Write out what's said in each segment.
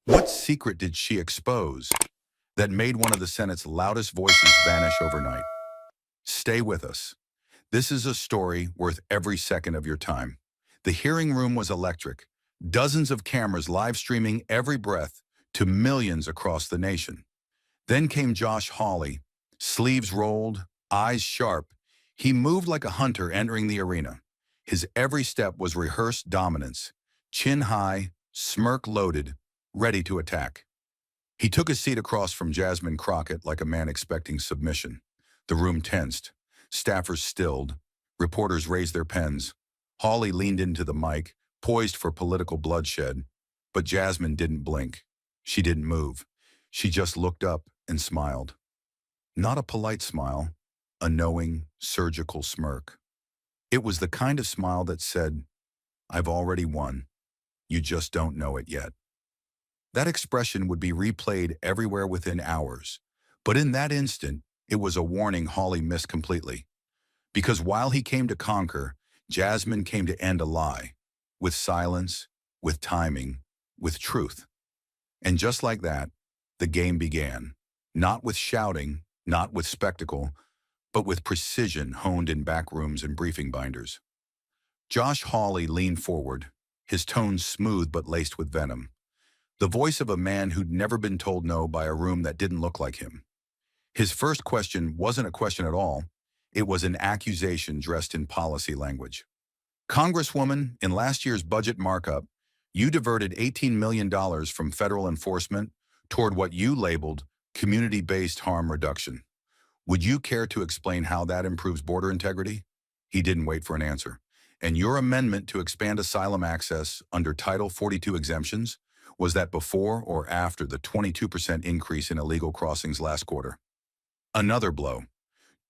What secret did she expose that made one of the Senate's loudest voices vanish overnight? Stay with us. This is a story worth every second of your time. The hearing room was electric, dozens of cameras live streaming every breath to millions across the nation. Then came Josh Hawley, sleeves rolled, eyes sharp. He moved like a hunter entering the arena. His every step was rehearsed dominance, chin high, smirk loaded, ready to attack. He took a seat across from Jasmine Crockett like a man expecting submission. The room tensed. Staffers stilled. Reporters raised their pens. Hawley leaned into the mic, poised for political bloodshed. But Jasmine didn't blink. She didn't move. She just looked up and smiled. Not a polite smile, a knowing, surgical smirk. It was the kind of smile that said, "I've already won. You just don't know it yet." That expression would be replayed everywhere within hours. But in that instant, it was a warning Hawley missed completely. Because while he came to conquer, Jasmine came to end a lie. With silence, with timing, with truth. And just like that, the game began. Not with shouting, not with spectacle, but with precision honed in back rooms and briefing binders. Josh Hawley leaned forward, his tone smooth but laced with venom. The voice of a man who'd never been told no by a room that didn't look like him. His first question wasn't a question at all. It was an accusation dressed in policy language. "Congresswoman, in last year's budget markup, you diverted $18 million from federal enforcement toward what you labeled community-based harm reduction. Would you care to explain how that improves border integrity?" He didn't wait for an answer. "And your amendment to expand asylum access under Title 42 exemptions, was that before or after the 22% increase in illegal crossings last quarter?" Another blow.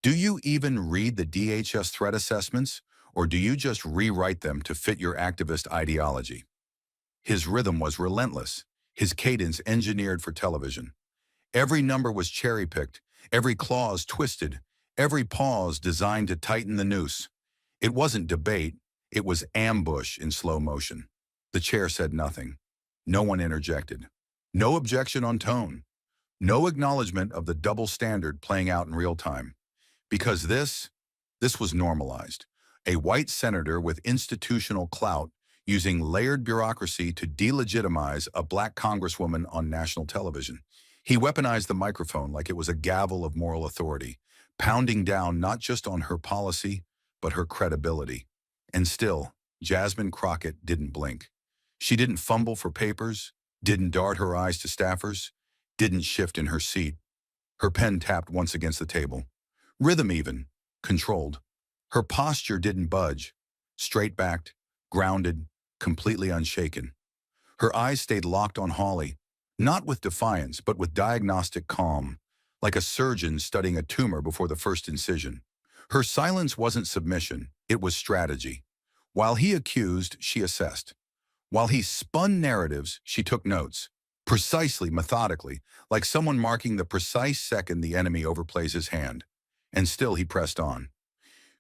"Do you even read the DHS threat assessments, or do you just rewrite them to fit your activist ideology?" His rhythm was relentless, his cadence engineered for television. Every number was cherry-picked, every clause twisted, every pause designed to tighten the noose. It wasn't debate, it was ambush in slow motion. The chair said nothing. No one interjected. No objection on tone. No acknowledgement of the double standard playing out in real time. Because this was normalized. A white senator with institutional clout using layered bureaucracy to delegitimize a black congresswoman on national television. He weaponized the microphone like it was a gavel of moral authority, pounding down not just on her policy, but her credibility. And still, Jasmine Crockett didn't blink. She didn't fumble for papers, didn't dart her eyes to staffers, didn't shift in her seat. Her pen tapped once against the table. Rhythm even, controlled. Her posture didn't budge, straight-backed, grounded, completely unshaken. Her eyes stayed locked on Hawley, not with defiance, but with diagnostic calm, like a surgeon studying a tumor before the first incision. Her silence wasn't submission, it was strategy. While he accused, she assessed. While he spun narratives, she took notes, precisely, methodically, like someone marking the precise second the enemy overplays his hand. And still he pressed on.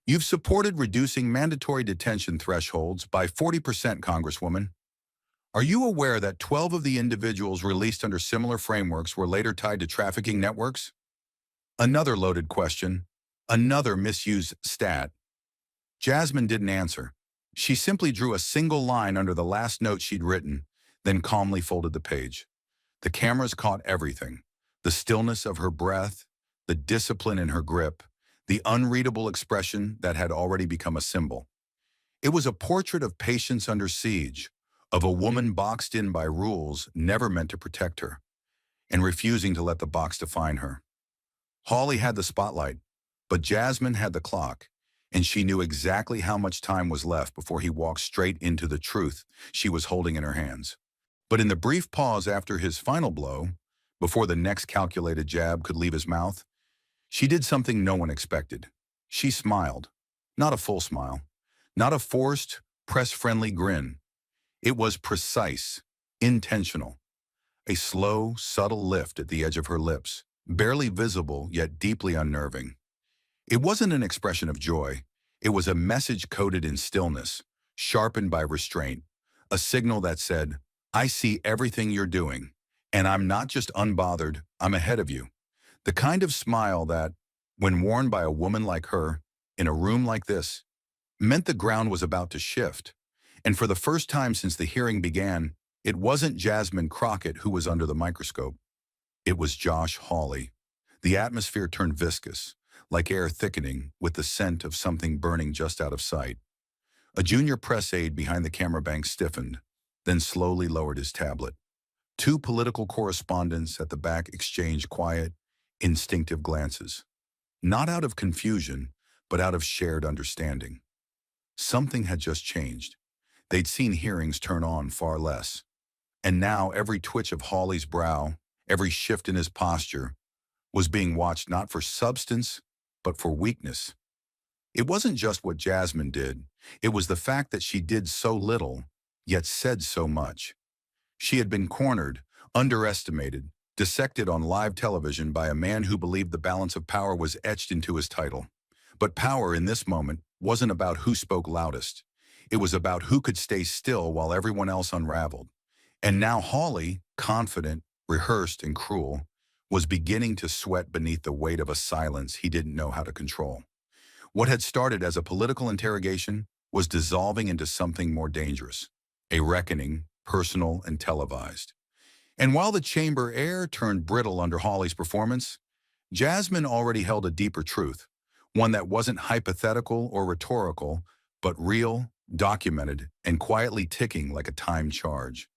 "You've supported reducing mandatory detention thresholds by 40%, Congresswoman. Are you aware that 12 of the individuals released under similar frameworks were later tied to trafficking networks?" Another loaded question, another misused stat. Jasmine didn't answer. She simply drew a single line under the last note she'd written, then calmly folded the page. The cameras caught everything. The stillness of her breath, the discipline in her grip, the unreadable expression that had already become a symbol. It was a portrait of patience under siege, of a woman boxed in by rules never meant to protect her, and refusing to let the box define her. Hawley had the spotlight, but Jasmine had the clock, and she knew exactly how much time was left before he walked straight into the truth she was holding in her hands. But in the brief pause after his final blow, before the next calculated jab could leave his mouth, she did something no one expected. She smiled. Not a full smile. Not a forced, press-friendly grin. It was precise, intentional. A slow, subtle lift at the edge of her lips, barely visible yet deeply unnerving. It wasn't an expression of joy. It was a message coded in stillness, sharpened by restraint, a signal that said, "I see everything you're doing, And I'm not just unbothered, I'm ahead of you. The kind of smile that, when worn by a woman like her, in a room like this, meant the ground was about to shift. And for the first time since the hearing began, it wasn't Jasmine Crockett who was under the microscope. It was Josh Hawley. The atmosphere turned viscous, like air thickening with the scent of something burning just out of sight. A junior press aide behind the camera bank stiffened, then slowly lowered his tablet. Two political correspondents at the back exchanged quiet, instinctive glances. Not out of confusion, but out of shared understanding. Something had just changed. They'd seen hearings turn on far less. And now every twitch of Hawley's brow, every shift in his posture, was being watched not for substance, but for weakness. It wasn't just what Jasmine did. It was the fact that she did so little, yet said so much. She had been cornered, underestimated, dissected on live television by a man who believed the balance of power was etched into his title. But power in this moment wasn't about who spoke loudest. It was about who could stay still while everyone else unraveled. And now Hawley, confident, rehearsed, and cruel, was beginning to sweat beneath the weight of a silence he didn't know how to control. What had started as a political interrogation was dissolving into something more dangerous, a reckoning, personal and televised. And while the chamber air turned brittle under Hawley's performance, Jasmine already held a deeper truth, one that wasn't hypothetical or rhetorical, but real, documented, and quietly ticking like a timed charge.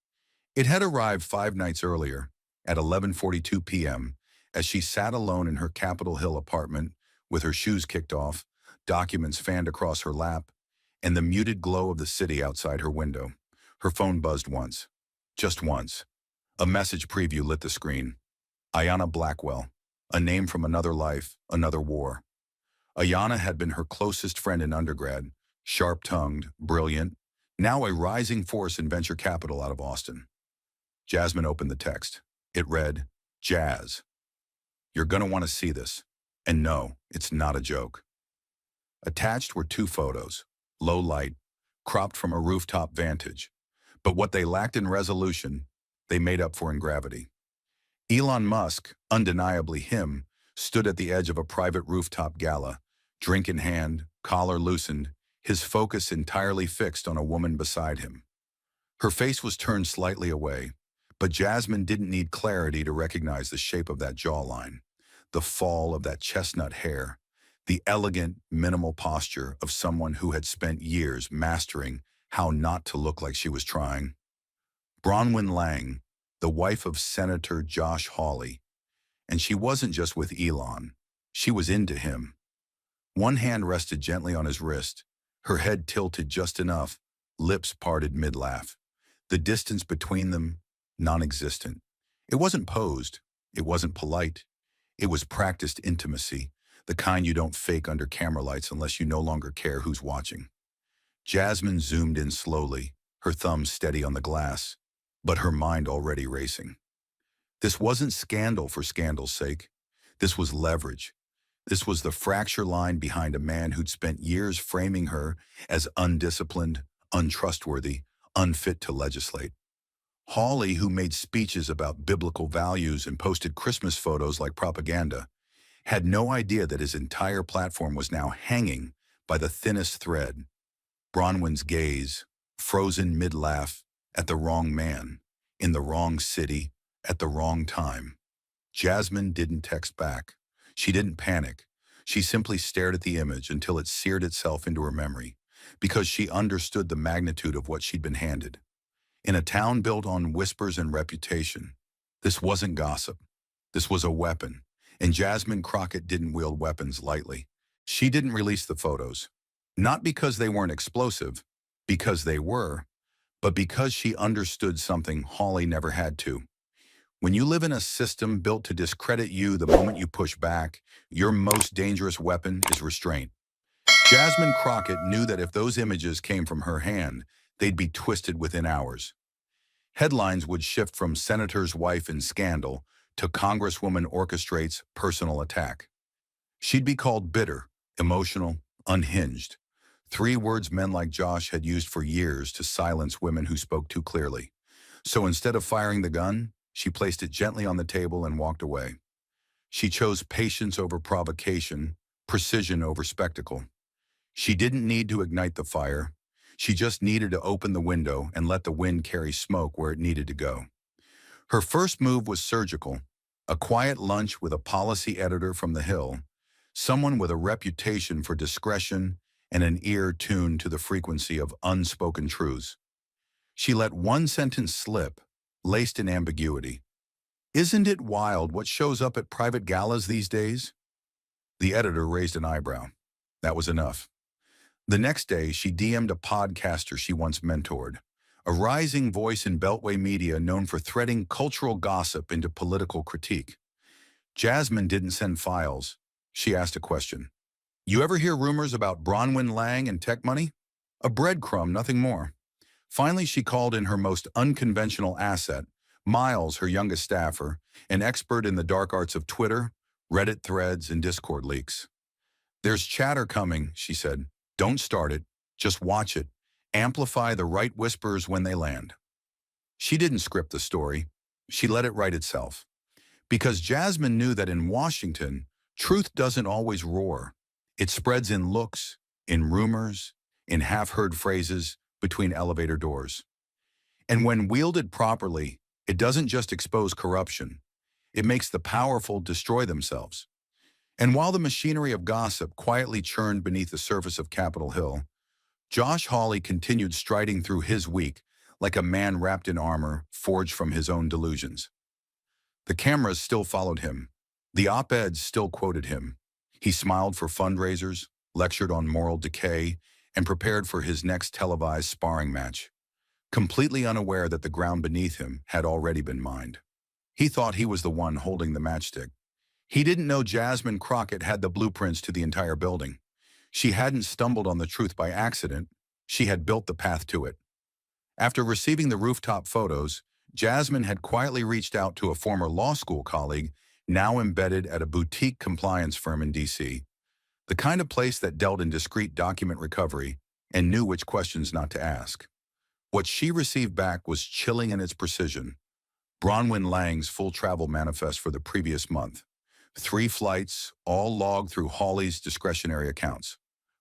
It had arrived 5 nights earlier, at 11:42 p.m., as she sat alone in her Capitol Hill apartment with her shoes kicked off, documents fanned across her lap, and the muted glow of the city outside her window. Her phone buzzed once. Just once. A message preview lit the screen. Ayanna Blackwell, a name from another life, another war. Ayanna had been her closest friend in undergrad, sharp-tongued, brilliant, now a rising force in venture capital out of Austin. Jasmine opened the text. It read, Jazz. You're gonna want to see this. And no, it's not a joke. Attached were two photos, low light, cropped from a rooftop vantage. But what they lacked in resolution, they made up for in gravity. Elon Musk, undeniably him, stood at the edge of a private rooftop gala, drink in hand, collar loosened, his focus entirely fixed on a woman beside him. Her face was turned slightly away, but Jasmine didn't need clarity to recognize the shape of that jawline, the fall of that chestnut hair, the elegant, minimal posture of someone who had spent years mastering how not to look like she was trying. Bronwyn Lang, the wife of Senator Josh Hawley, and she wasn't just with Elon, she was into him. One hand rested gently on his wrist, her head tilted just enough, lips parted mid-laugh. The distance between them, non-existent. It wasn't posed, it wasn't polite. It was practiced intimacy, the kind you don't fake under camera lights unless you no longer care who's watching. Jasmine zoomed in slowly, her thumb steady on the glass, but her mind already racing. This wasn't scandal for scandal's sake. This was leverage. This was the fracture line behind a man who'd spent years framing her as undisciplined, untrustworthy, unfit to legislate. Hawley, who made speeches about biblical values and posted Christmas photos like propaganda, had no idea that his entire platform was now hanging by the thinnest thread. Bronwyn's gaze, frozen mid-laugh, at the wrong man, in the wrong city, at the wrong time. Jasmine didn't text back. She didn't panic. She simply stared at the image until it seared itself into her memory, because she understood the magnitude of what she'd been handed. In a town built on whispers and reputation, this wasn't gossip. This was a weapon, and Jasmine Crockett didn't wield weapons lightly. She didn't release the photos, not because they weren't explosive, because they were, but because she understood something Hawley never had to. When you live in a system built to discredit you the moment you push back, your most dangerous weapon is restraint. Jasmine Crockett knew that if those images came from her hand, they'd be twisted within hours. Headlines would shift from senator's wife in scandal to congresswoman orchestrates personal attack. She'd be called bitter, emotional, unhinged. 3 words men like Josh had used for years to silence women who spoke too clearly. So instead of firing the gun, She placed it gently on the table and walked away. She chose patience over provocation, precision over spectacle. She didn't need to ignite the fire. She just needed to open the window and let the wind carry smoke where it needed to go. Her first move was surgical, a quiet lunch with a policy editor from the Hill, someone with a reputation for discretion and an ear tuned to the frequency of unspoken truths. She let one sentence slip, laced in ambiguity. "Isn't it wild what shows up at private galas these days?" The editor raised an eyebrow. That was enough. The next day, she DM'd a podcaster she once mentored, a rising voice in Beltway media known for threading cultural gossip into political critique. Jasmine didn't send files. She asked a question. "You ever hear rumors about Bronwyn Lang and tech money?" A breadcrumb, nothing more. Finally, she called in her most unconventional asset, Miles, her youngest staffer, an expert in the dark arts of Twitter, Reddit threads, and Discord leaks. "There's chatter coming," she said. "Don't start it. Just watch it. Amplify the right whispers when they land." She didn't script the story. She let it write itself. Because Jasmine knew that in Washington, truth doesn't always roar. It spreads in looks, in rumors, in half-heard phrases between elevator doors. And when wielded properly, it doesn't just expose corruption. It makes the powerful destroy themselves. And while the machinery of gossip quietly churned beneath the surface of Capitol Hill, Josh Hawley continued striding through his week like a man wrapped in armor forged from his own delusions. The cameras still followed him. The op-eds still quoted him. He smiled for fundraisers, lectured on moral decay, and prepared for his next televised sparring match, completely unaware that the ground beneath him had already been mined. He thought he was the one holding the matchstick. He didn't know Jasmine Crockett had the blueprints to the entire building. She hadn't stumbled on the truth by accident. She had built the path to it. After receiving the rooftop photos, Jasmine had quietly reached out to a former law school colleague, now embedded at a boutique compliance firm in D.C., the kind of place that dealt in discreet document recovery and knew which questions not to ask. What she received back was chilling in its precision. Bronwyn Lang's full travel manifest for the previous month. 3 flights, all logged through Hawley's discretionary accounts.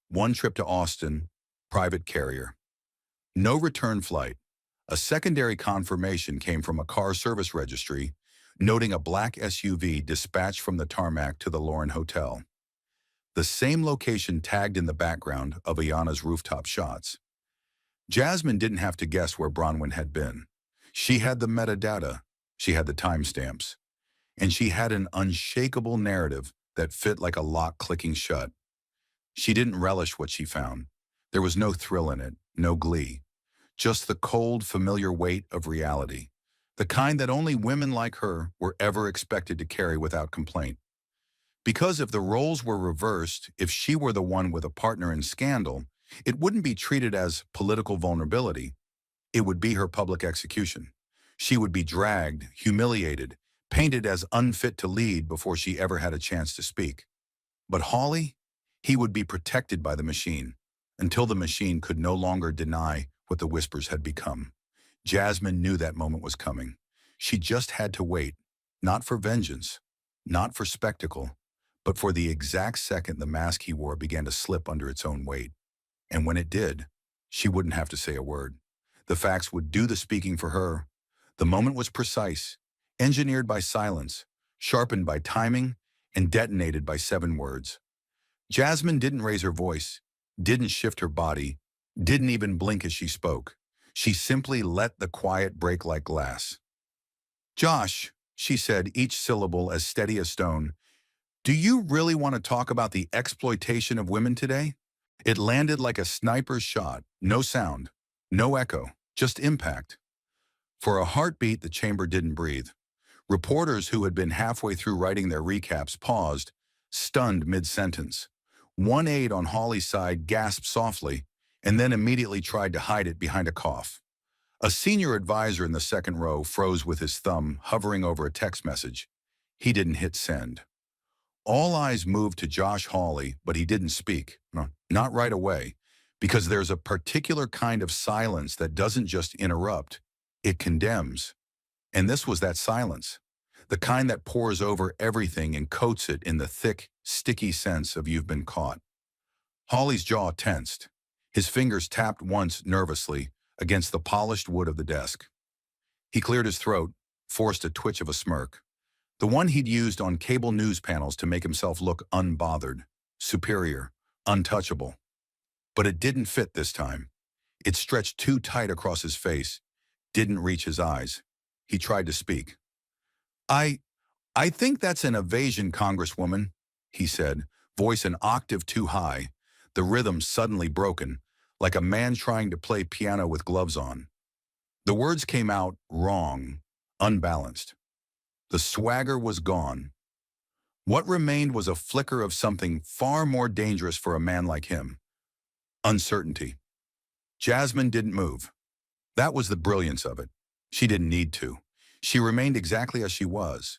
1 trip to Austin, private carrier. No return flight. A secondary confirmation came from a car service registry, noting a black SUV dispatched from the tarmac to the Lauren Hotel. The same location tagged in the background of Ayana's rooftop shots. Jasmine didn't have to guess where Bronwyn had been. She had the metadata, she had the timestamps, and she had an unshakable narrative that fit like a lock clicking shut. She didn't relish what she found. There was no thrill in it, no glee. Just the cold, familiar weight of reality, the kind that only women like her were ever expected to carry without complaint. Because if the roles were reversed, if she were the one with a partner in scandal, it wouldn't be treated as political vulnerability. It would be her public execution. She would be dragged, humiliated, painted as unfit to lead before she ever had a chance to speak. But Hawley, he would be protected by the machine, until the machine could no longer deny what the whispers had become. Jasmine knew that moment was coming. She just had to wait, not for vengeance, not for spectacle, but for the exact second the mask he wore began to slip under its own weight. And when it did, she wouldn't have to say a word. The facts would do the speaking for her. The moment was precise, engineered by silence, sharpened by timing, and detonated by 7 words. Jasmine didn't raise her voice, didn't shift her body, didn't even blink as she spoke. She simply let the quiet break like glass. "Josh," she said, each syllable as steady as stone, "do you really want to talk about the exploitation of women today?" It landed like a sniper's shot, no sound, no echo, just impact. For a heartbeat, the chamber didn't breathe. Reporters who had been halfway through writing their recaps paused, stunned mid-sentence. One aide on Hawley's side gasped softly, and then immediately tried to hide it behind a cough. A senior advisor in the second row froze with his thumb hovering over a text message. He didn't hit send. All eyes moved to Josh Hawley, but he didn't speak. No, not right away, because there's a particular kind of silence that doesn't just interrupt, it condemns. And this was that silence, the kind that pours over everything and coats it in the thick, sticky sense of you've been caught. Hawley's jaw tensed. His fingers tapped once nervously against the polished wood of the desk. He cleared his throat, forced a twitch of a smirk, the one he'd used on cable news panels to make himself look unbothered, superior, untouchable. But it didn't fit this time. It stretched too tight across his face, didn't reach his eyes. He tried to speak. I, I think that's an evasion, Congresswoman, he said, voice an octave too high, the rhythm suddenly broken, like a man trying to play piano with gloves on. The words came out wrong, unbalanced. The swagger was gone. What remained was a flicker of something far more dangerous for a man like him. Uncertainty. Jasmine didn't move. That was the brilliance of it. She didn't need to. She remained exactly as she was.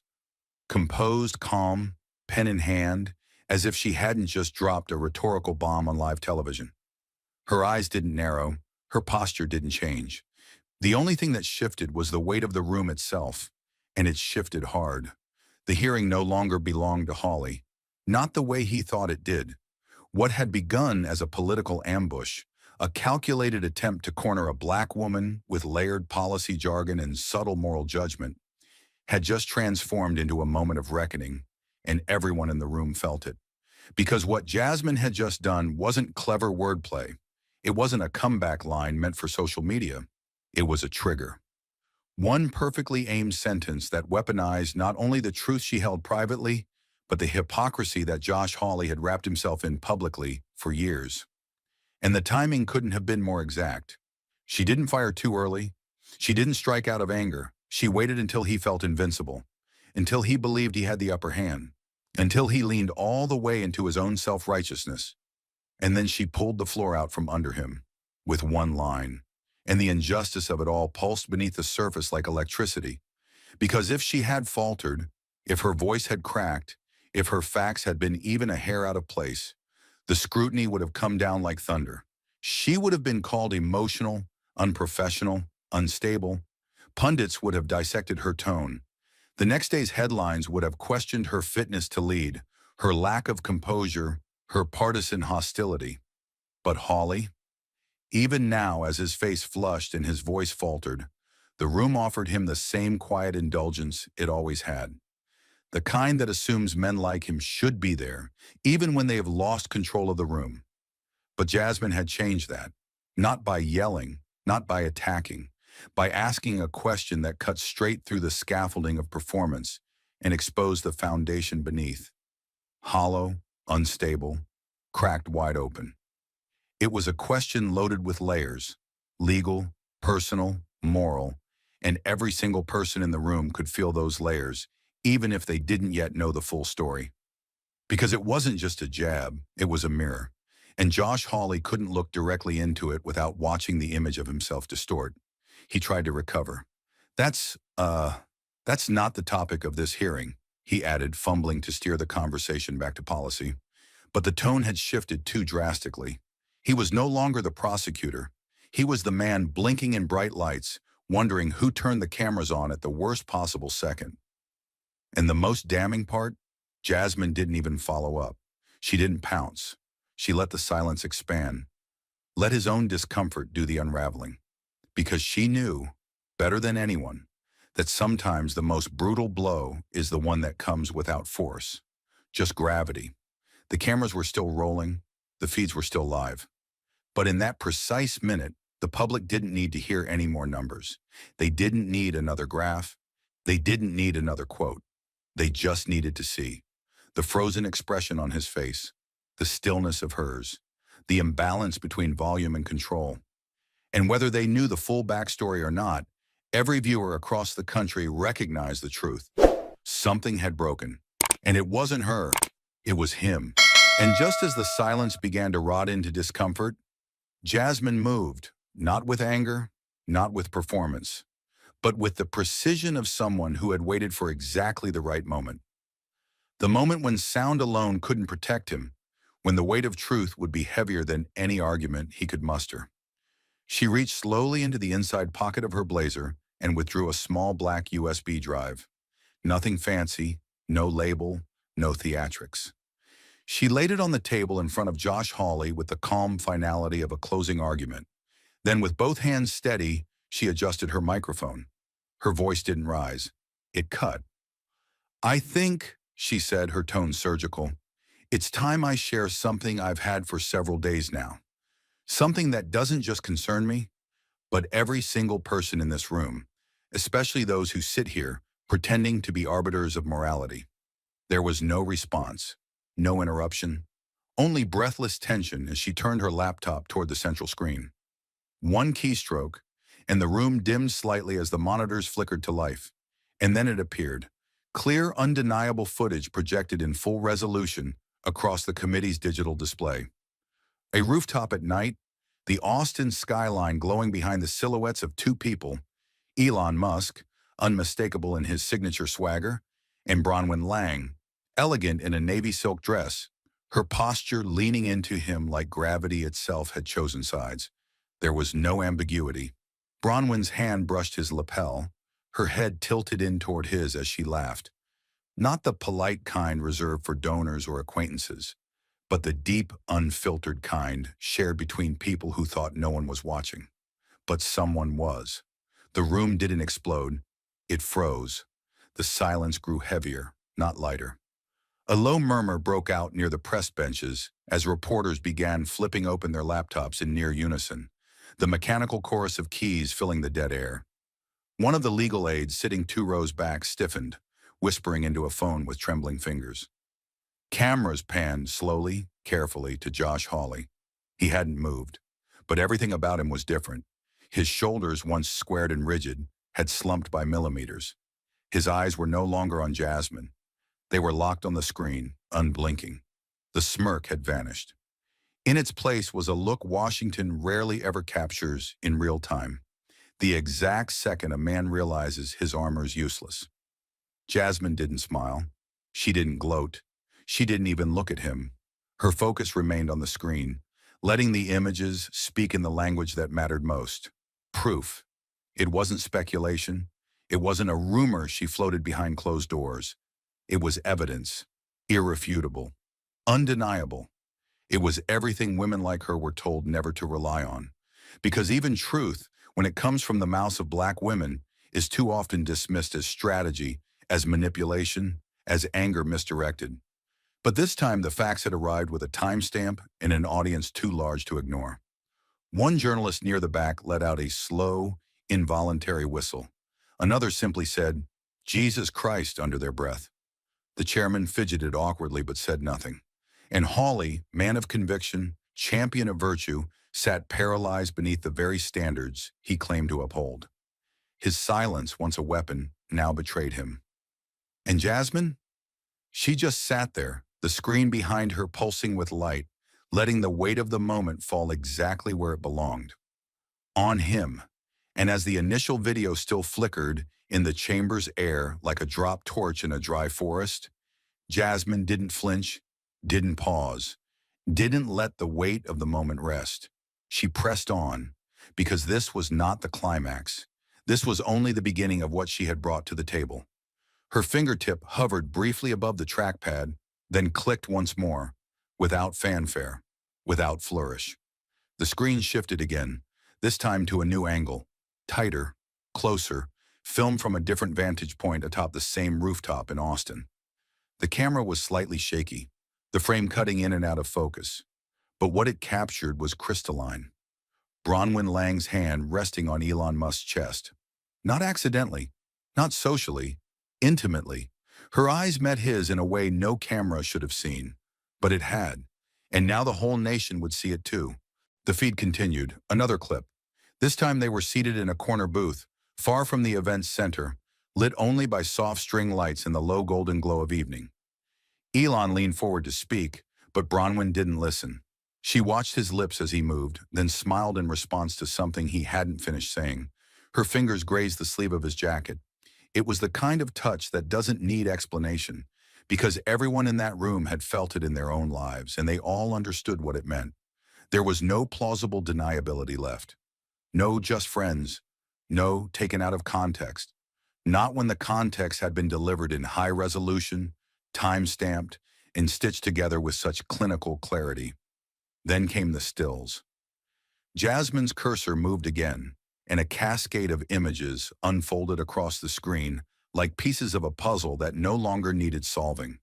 Composed, calm, pen in hand, as if she hadn't just dropped a rhetorical bomb on live television. Her eyes didn't narrow. Her posture didn't change. The only thing that shifted was the weight of the room itself, and it shifted hard. The hearing no longer belonged to Hawley, not the way he thought it did. What had begun as a political ambush, a calculated attempt to corner a black woman with layered policy jargon and subtle moral judgment, had just transformed into a moment of reckoning, and everyone in the room felt it. Because what Jasmine had just done wasn't clever wordplay. It wasn't a comeback line meant for social media. It was a trigger. One perfectly aimed sentence that weaponized not only the truth she held privately, but the hypocrisy that Josh Hawley had wrapped himself in publicly for years. And the timing couldn't have been more exact. She didn't fire too early. She didn't strike out of anger. She waited until he felt invincible, until he believed he had the upper hand, until he leaned all the way into his own self-righteousness. And then she pulled the floor out from under him with one line. And the injustice of it all pulsed beneath the surface like electricity. Because if she had faltered, if her voice had cracked, if her facts had been even a hair out of place, the scrutiny would have come down like thunder. She would have been called emotional, unprofessional, unstable. Pundits would have dissected her tone. The next day's headlines would have questioned her fitness to lead, her lack of composure, her partisan hostility. But Hawley? Even now, as his face flushed and his voice faltered, the room offered him the same quiet indulgence it always had. The kind that assumes men like him should be there, even when they have lost control of the room. But Jasmine had changed that, not by yelling, not by attacking, by asking a question that cut straight through the scaffolding of performance and exposed the foundation beneath. Hollow, unstable, cracked wide open. It was a question loaded with layers, legal, personal, moral, and every single person in the room could feel those layers, even if they didn't yet know the full story. Because it wasn't just a jab, it was a mirror, and Josh Hawley couldn't look directly into it without watching the image of himself distort. He tried to recover. That's not the topic of this hearing, he added, fumbling to steer the conversation back to policy. But the tone had shifted too drastically. He was no longer the prosecutor. He was the man blinking in bright lights, wondering who turned the cameras on at the worst possible second. And the most damning part? Jasmine didn't even follow up. She didn't pounce. She let the silence expand. Let his own discomfort do the unraveling. Because she knew, better than anyone, that sometimes the most brutal blow is the one that comes without force. Just gravity. The cameras were still rolling. The feeds were still live. But in that precise minute, the public didn't need to hear any more numbers. They didn't need another graph. They didn't need another quote. They just needed to see the frozen expression on his face, the stillness of hers, the imbalance between volume and control. And whether they knew the full backstory or not, every viewer across the country recognized the truth. Something had broken. And it wasn't her. It was him. And just as the silence began to rot into discomfort, Jasmine moved, not with anger, not with performance, but with the precision of someone who had waited for exactly the right moment. The moment when sound alone couldn't protect him, when the weight of truth would be heavier than any argument he could muster. She reached slowly into the inside pocket of her blazer and withdrew a small black USB drive. Nothing fancy, no label, no theatrics. She laid it on the table in front of Josh Hawley with the calm finality of a closing argument. Then, with both hands steady, she adjusted her microphone. Her voice didn't rise. It cut. "I think," she said, her tone surgical, "it's time I share something I've had for several days now. Something that doesn't just concern me, but every single person in this room, especially those who sit here pretending to be arbiters of morality." There was no response, no interruption, only breathless tension as she turned her laptop toward the central screen. One keystroke, and the room dimmed slightly as the monitors flickered to life. And then it appeared. Clear, undeniable footage projected in full resolution across the committee's digital display. A rooftop at night, the Austin skyline glowing behind the silhouettes of two people, Elon Musk, unmistakable in his signature swagger, and Bronwyn Lang, elegant in a navy silk dress, her posture leaning into him like gravity itself had chosen sides. There was no ambiguity. Bronwyn's hand brushed his lapel, her head tilted in toward his as she laughed. Not the polite kind reserved for donors or acquaintances, but the deep, unfiltered kind shared between people who thought no one was watching. But someone was. The room didn't explode. It froze. The silence grew heavier, not lighter. A low murmur broke out near the press benches as reporters began flipping open their laptops in near unison, the mechanical chorus of keys filling the dead air. One of the legal aides sitting 2 rows back stiffened, whispering into a phone with trembling fingers. Cameras panned slowly, carefully to Josh Hawley. He hadn't moved, but everything about him was different. His shoulders, once squared and rigid, had slumped by millimeters. His eyes were no longer on Jasmine. They were locked on the screen, unblinking. The smirk had vanished. In its place was a look Washington rarely ever captures in real time, the exact second a man realizes his armor's useless. Jasmine didn't smile. She didn't gloat. She didn't even look at him. Her focus remained on the screen, letting the images speak in the language that mattered most. Proof. It wasn't speculation. It wasn't a rumor she floated behind closed doors. It was evidence. Irrefutable. Undeniable. It was everything women like her were told never to rely on. Because even truth, when it comes from the mouths of black women, is too often dismissed as strategy, as manipulation, as anger misdirected. But this time the facts had arrived with a timestamp and an audience too large to ignore. One journalist near the back let out a slow, involuntary whistle. Another simply said, "Jesus Christ," under their breath. The chairman fidgeted awkwardly but said nothing. And Hawley, man of conviction, champion of virtue, sat paralyzed beneath the very standards he claimed to uphold. His silence, once a weapon, now betrayed him. And Jasmine? She just sat there, the screen behind her pulsing with light, letting the weight of the moment fall exactly where it belonged. On him. And as the initial video still flickered in the chamber's air like a dropped torch in a dry forest, Jasmine didn't flinch, didn't pause, didn't let the weight of the moment rest. She pressed on, because this was not the climax. This was only the beginning of what she had brought to the table. Her fingertip hovered briefly above the trackpad, then clicked once more, without fanfare, without flourish. The screen shifted again, this time to a new angle, tighter, closer, filmed from a different vantage point atop the same rooftop in Austin. The camera was slightly shaky, the frame cutting in and out of focus. But what it captured was crystalline. Bronwyn Lang's hand resting on Elon Musk's chest. Not accidentally, not socially, intimately. Her eyes met his in a way no camera should have seen. But it had. And now the whole nation would see it too. The feed continued, another clip. This time they were seated in a corner booth, far from the event's center, lit only by soft string lights in the low golden glow of evening. Elon leaned forward to speak, but Bronwyn didn't listen. She watched his lips as he moved, then smiled in response to something he hadn't finished saying. Her fingers grazed the sleeve of his jacket. It was the kind of touch that doesn't need explanation, because everyone in that room had felt it in their own lives, and they all understood what it meant. There was no plausible deniability left. No just friends. No, taken out of context. Not when the context had been delivered in high resolution, time-stamped, and stitched together with such clinical clarity. Then came the stills. Jasmine's cursor moved again, and a cascade of images unfolded across the screen like pieces of a puzzle that no longer needed solving.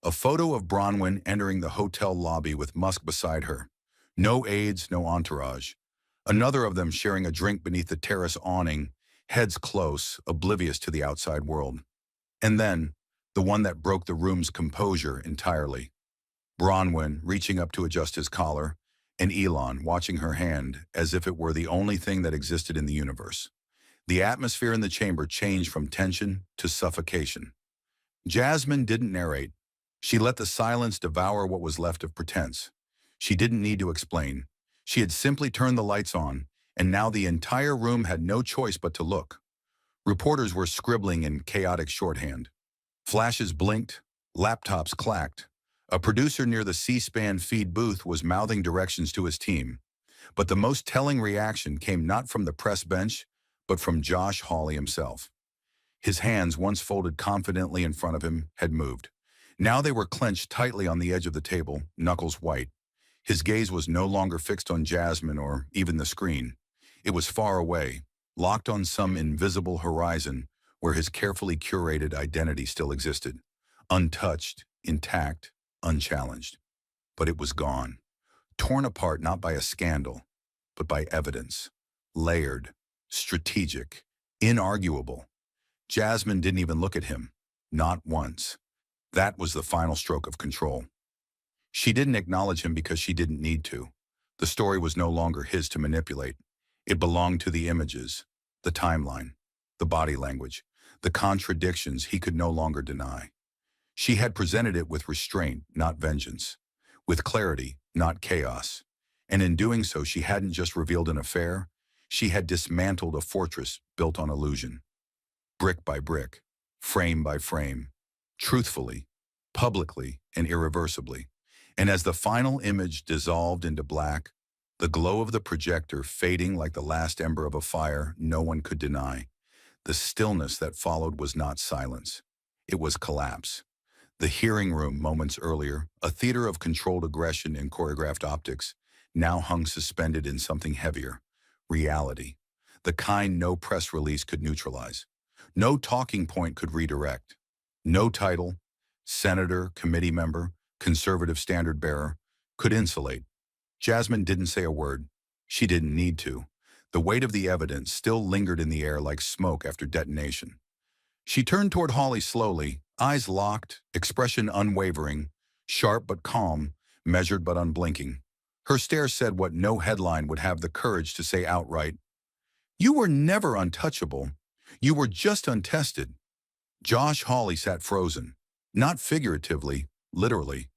A photo of Bronwyn entering the hotel lobby with Musk beside her. No aides, no entourage. Another of them sharing a drink beneath the terrace awning, heads close, oblivious to the outside world. And then, the one that broke the room's composure entirely. Bronwyn reaching up to adjust his collar, and Elon watching her hand as if it were the only thing that existed in the universe. The atmosphere in the chamber changed from tension to suffocation. Jasmine didn't narrate. She let the silence devour what was left of pretense. She didn't need to explain. She had simply turned the lights on, and now the entire room had no choice but to look. Reporters were scribbling in chaotic shorthand. Flashes blinked, laptops clacked. A producer near the C-SPAN feed booth was mouthing directions to his team. But the most telling reaction came not from the press bench, but from Josh Hawley himself. His hands, once folded confidently in front of him, had moved. Now they were clenched tightly on the edge of the table, knuckles white. His gaze was no longer fixed on Jasmine or even the screen. It was far away, locked on some invisible horizon where his carefully curated identity still existed. Untouched, intact, unchallenged. But it was gone. Torn apart not by a scandal, but by evidence. Layered, strategic, inarguable. Jasmine didn't even look at him. Not once. That was the final stroke of control. She didn't acknowledge him because she didn't need to. The story was no longer his to manipulate. It belonged to the images, the timeline, the body language, the contradictions he could no longer deny. She had presented it with restraint, not vengeance, with clarity, not chaos. And in doing so, she hadn't just revealed an affair, she had dismantled a fortress built on illusion. Brick by brick, frame by frame, truthfully, publicly, and irreversibly. And as the final image dissolved into black, the glow of the projector fading like the last ember of a fire no one could deny, the stillness that followed was not silence. It was collapse. The hearing room moments earlier, a theater of controlled aggression and choreographed optics, now hung suspended in something heavier, reality, the kind no press release could neutralize. No talking point could redirect. No title, senator, committee member, conservative standard bearer, could insulate. Jasmine didn't say a word. She didn't need to. The weight of the evidence still lingered in the air like smoke after detonation. She turned toward Hawley slowly, eyes locked, expression unwavering, sharp but calm, measured but unblinking. Her stare said what no headline would have the courage to say outright. "You were never untouchable. You were just untested." Josh Hawley sat frozen, not figuratively, literally.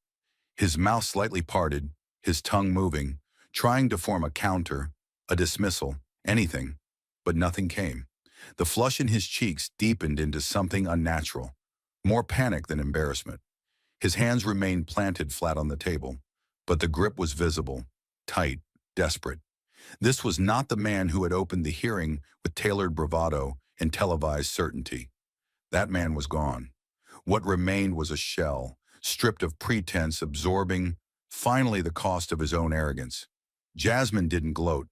His mouth slightly parted, his tongue moving, trying to form a counter, a dismissal, anything, but nothing came. The flush in his cheeks deepened into something unnatural, more panic than embarrassment. His hands remained planted flat on the table, but the grip was visible, tight, desperate. This was not the man who had opened the hearing with tailored bravado and televised certainty. That man was gone. What remained was a shell, stripped of pretense, absorbing, finally, the cost of his own arrogance. Jasmine didn't gloat.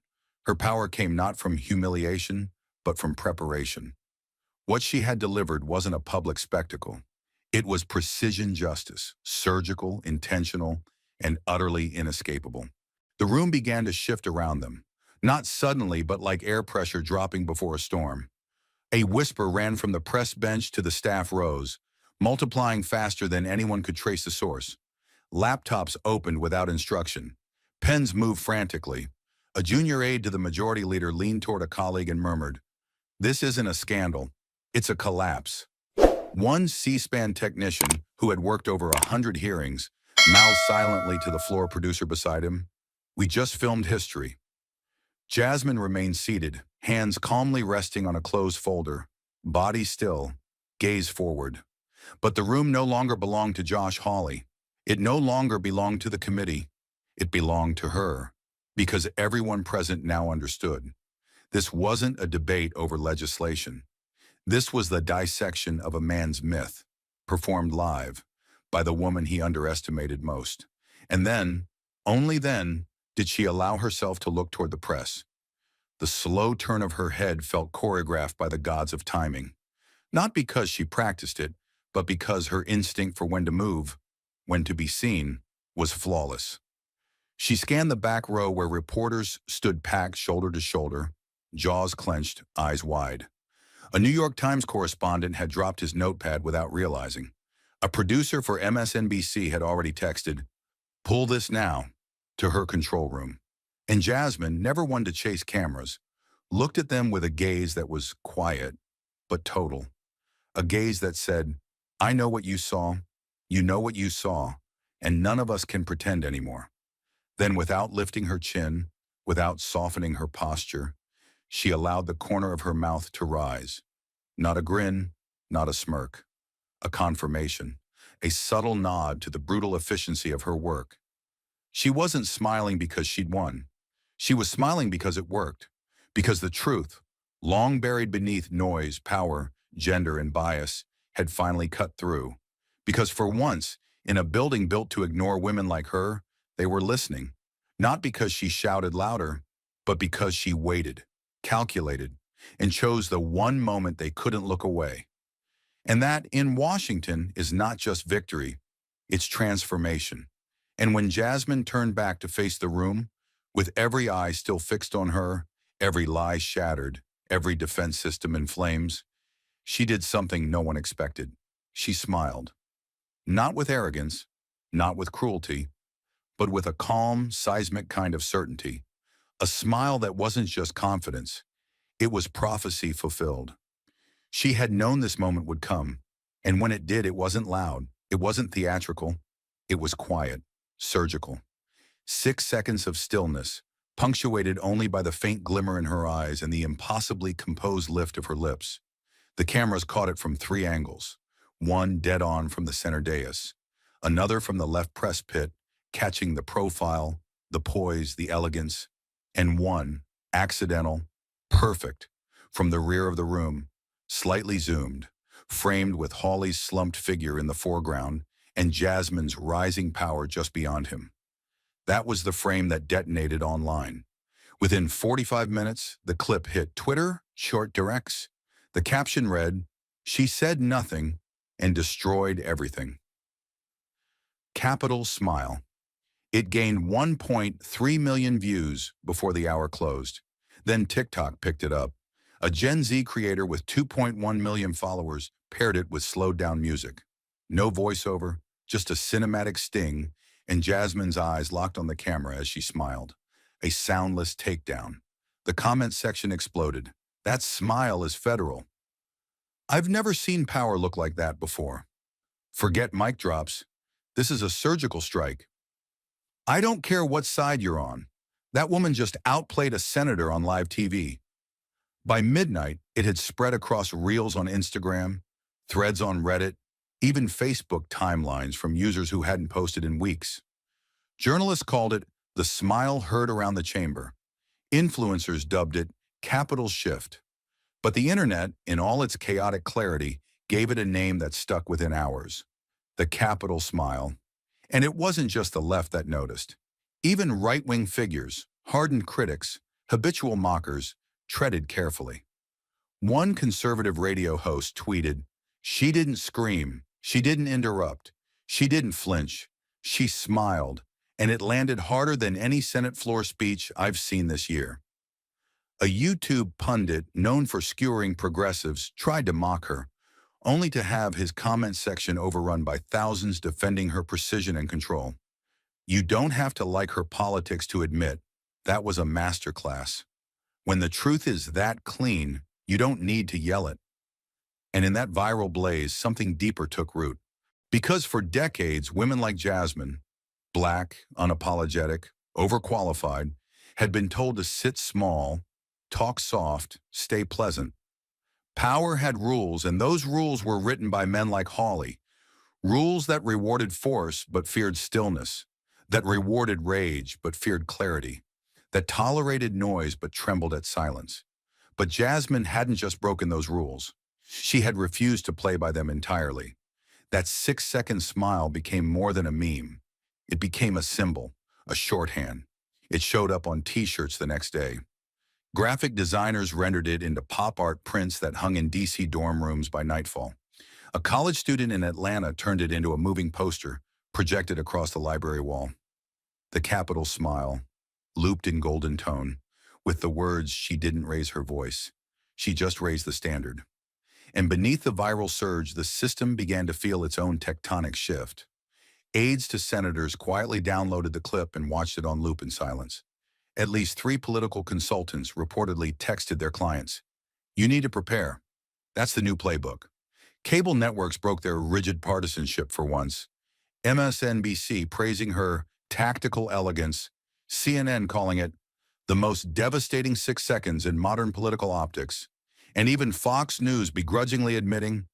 Her power came not from humiliation, but from preparation. What she had delivered wasn't a public spectacle. It was precision justice, surgical, intentional, and utterly inescapable. The room began to shift around them, not suddenly, but like air pressure dropping before a storm. A whisper ran from the press bench to the staff rows, multiplying faster than anyone could trace the source. Laptops opened without instruction. Pens moved frantically. A junior aide to the majority leader leaned toward a colleague and murmured, "This isn't a scandal. It's a collapse." One C-SPAN technician, who had worked over 100 hearings, mouthed silently to the floor producer beside him, "We just filmed history." Jasmine remained seated, hands calmly resting on a closed folder, body still, gaze forward. But the room no longer belonged to Josh Hawley. It no longer belonged to the committee. It belonged to her, because everyone present now understood. This wasn't a debate over legislation. This was the dissection of a man's myth, performed live by the woman he underestimated most. And then, only then, did she allow herself to look toward the press. The slow turn of her head felt choreographed by the gods of timing, not because she practiced it, but because her instinct for when to move, when to be seen, was flawless. She scanned the back row where reporters stood packed shoulder to shoulder, jaws clenched, eyes wide. A New York Times correspondent had dropped his notepad without realizing. A producer for MSNBC had already texted, "Pull this now," to her control room. And Jasmine, never one to chase cameras, looked at them with a gaze that was quiet, but total. A gaze that said, "I know what you know what you saw, and none of us can pretend anymore." Then, without lifting her chin, without softening her posture, she allowed the corner of her mouth to rise. Not a grin, not a smirk. A confirmation, a subtle nod to the brutal efficiency of her work. She wasn't smiling because she'd won. She was smiling because it worked. Because the truth, long buried beneath noise, power, gender, and bias, had finally cut through. Because for once, in a building built to ignore women like her, they were listening. Not because she shouted louder, but because she waited, calculated, and chose the one moment they couldn't look away. And that, in Washington, is not just victory, it's transformation. And when Jasmine turned back to face the room, with every eye still fixed on her, every lie shattered, every defense system in flames, she did something no one expected. She smiled. Not with arrogance, not with cruelty, but with a calm, seismic kind of certainty. A smile that wasn't just confidence, it was prophecy fulfilled. She had known this moment would come, and when it did, it wasn't loud, it wasn't theatrical, it was quiet, surgical. 6 seconds of stillness, punctuated only by the faint glimmer in her eyes and the impossibly composed lift of her lips. The cameras caught it from 3 angles, one dead on from the center dais, another from the left press pit, catching the profile, the poise, the elegance, and one, accidental, perfect, from the rear of the room, slightly zoomed, framed with Hawley's slumped figure in the foreground and Jasmine's rising power just beyond him. That was the frame that detonated online. Within 45 minutes, the clip hit Twitter, short directs. The caption read, "She said nothing and destroyed everything." Capital smile. It gained 1.3 million views before the hour closed. Then TikTok picked it up. A Gen Z creator with 2.1 million followers paired it with slowed-down music. No voiceover, just a cinematic sting, and Jasmine's eyes locked on the camera as she smiled. A soundless takedown. The comment section exploded. "That smile is federal." "I've never seen power look like that before." "Forget mic drops. This is a surgical strike." "I don't care what side you're on. That woman just outplayed a senator on live TV." By midnight, it had spread across reels on Instagram, threads on Reddit, even Facebook timelines from users who hadn't posted in weeks. Journalists called it the smile heard around the chamber. Influencers dubbed it capital shift. But the internet, in all its chaotic clarity, gave it a name that stuck within hours. The capital smile. And it wasn't just the left that noticed. Even right-wing figures, hardened critics, habitual mockers, treaded carefully. One conservative radio host tweeted, "She didn't scream, she didn't interrupt, she didn't flinch, she smiled, and it landed harder than any Senate floor speech I've seen this year." A YouTube pundit known for skewering progressives tried to mock her, only to have his comment section overrun by thousands defending her precision and control. You don't have to like her politics to admit that was a masterclass. When the truth is that clean, you don't need to yell it. And in that viral blaze, something deeper took root. Because for decades, women like Jasmine, black, unapologetic, overqualified, had been told to sit small, talk soft, stay pleasant. Power had rules, and those rules were written by men like Hawley. Rules that rewarded force but feared stillness, that rewarded rage but feared clarity, that tolerated noise but trembled at silence. But Jasmine hadn't just broken those rules. She had refused to play by them entirely. That 6-second smile became more than a meme. It became a symbol, a shorthand. It showed up on t-shirts the next day. Graphic designers rendered it into pop art prints that hung in DC dorm rooms by nightfall. A college student in Atlanta turned it into a moving poster, projected across the library wall. The capital smile, looped in golden tone, with the words, "She didn't raise her voice. She just raised the standard." And beneath the viral surge, the system began to feel its own tectonic shift. Aides to senators quietly downloaded the clip and watched it on loop in silence. At least 3 political consultants reportedly texted their clients, "You need to prepare. That's the new playbook." Cable networks broke their rigid partisanship for once. MSNBC praising her tactical elegance, CNN calling it the most devastating 6 seconds in modern political optics, and even Fox News begrudgingly admitting,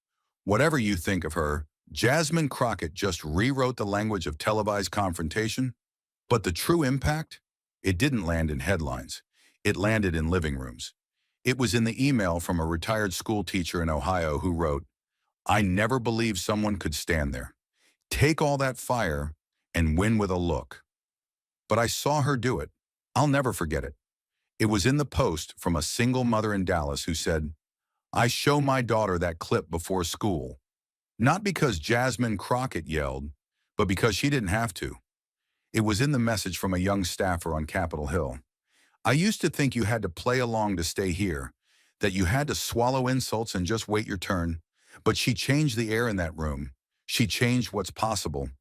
"Whatever you think of her, Jasmine Crockett just rewrote the language of televised confrontation." But the true impact? It didn't land in headlines. It landed in living rooms. It was in the email from a retired school teacher in Ohio who wrote, "I never believed someone could stand there. Take all that fire and win with a look. But I saw her do it. I'll never forget it." It was in the post from a single mother in Dallas who said, "I show my daughter that clip before school. Not because Jasmine Crockett yelled, but because she didn't have to." It was in the message from a young staffer on Capitol Hill. "I used to think you had to play along to stay here, that you had to swallow insults and just wait your turn. But she changed the air in that room. She changed what's possible.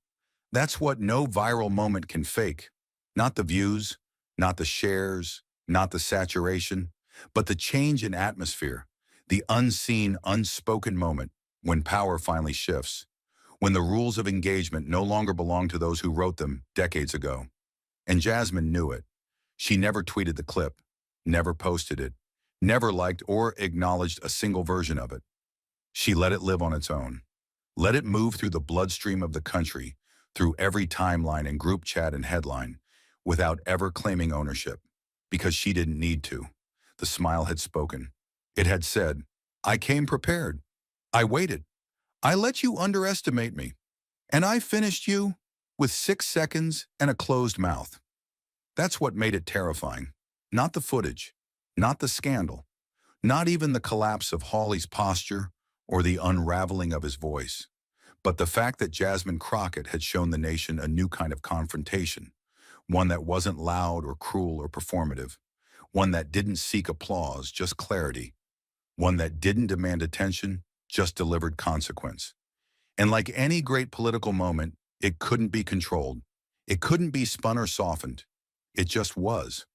That's what no viral moment can fake. Not the views, not the shares, not the saturation, but the change in atmosphere, the unseen, unspoken moment when power finally shifts, when the rules of engagement no longer belong to those who wrote them decades ago." And Jasmine knew it. She never tweeted the clip, never posted it, never liked or acknowledged a single version of it. She let it live on its own. Let it move through the bloodstream of the country, through every timeline and group chat and headline, without ever claiming ownership. Because she didn't need to. The smile had spoken. It had said, "I came prepared. I waited. I let you underestimate me. And I finished you with 6 seconds and a closed mouth." That's what made it terrifying. Not the footage, not the scandal, not even the collapse of Hawley's posture or the unraveling of his voice, but the fact that Jasmine Crockett had shown the nation a new kind of confrontation, one that wasn't loud or cruel or performative, one that didn't seek applause, just clarity, one that didn't demand attention, just delivered consequence. And like any great political moment, it couldn't be controlled. It couldn't be spun or softened. It just was.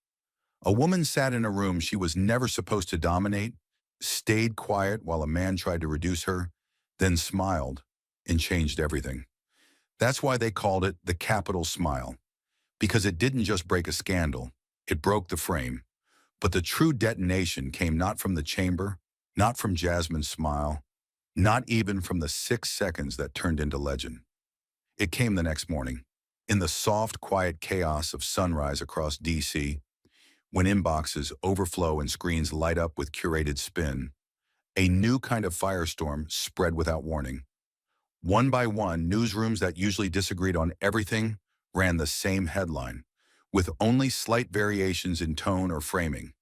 A woman sat in a room she was never supposed to dominate, stayed quiet while a man tried to reduce her, then smiled and changed everything. That's why they called it the Capitol Smile, because it didn't just break a scandal, it broke the frame. But the true detonation came not from the chamber, not from Jasmine's smile, not even from the 6 seconds that turned into legend. It came the next morning, in the soft, quiet chaos of sunrise across DC, when inboxes overflow and screens light up with curated spin. A new kind of firestorm spread without warning. One by one, newsrooms that usually disagreed on everything ran the same headline, with only slight variations in tone or framing.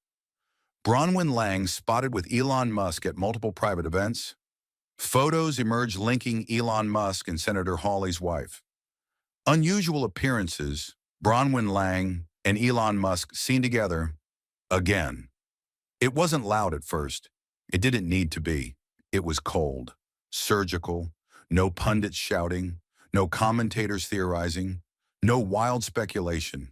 Bronwyn Lang spotted with Elon Musk at multiple private events. Photos emerged linking Elon Musk and Senator Hawley's wife. Unusual appearances, Bronwyn Lang and Elon Musk seen together again. It wasn't loud at first. It didn't need to be. It was cold, surgical, no pundits shouting, no commentators theorizing, no wild speculation.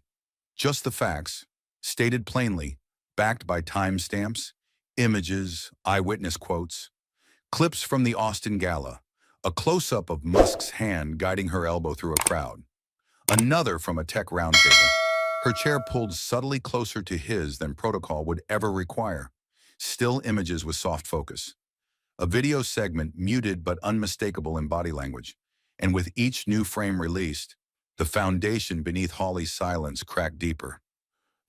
Just the facts, stated plainly, backed by timestamps, images, eyewitness quotes, clips from the Austin Gala, a close-up of Musk's hand guiding her elbow through a crowd, another from a tech roundtable, her chair pulled subtly closer to his than protocol would ever require, still images with soft focus, a video segment muted but unmistakable in body language, and with each new frame released, the foundation beneath Hawley's silence cracked deeper.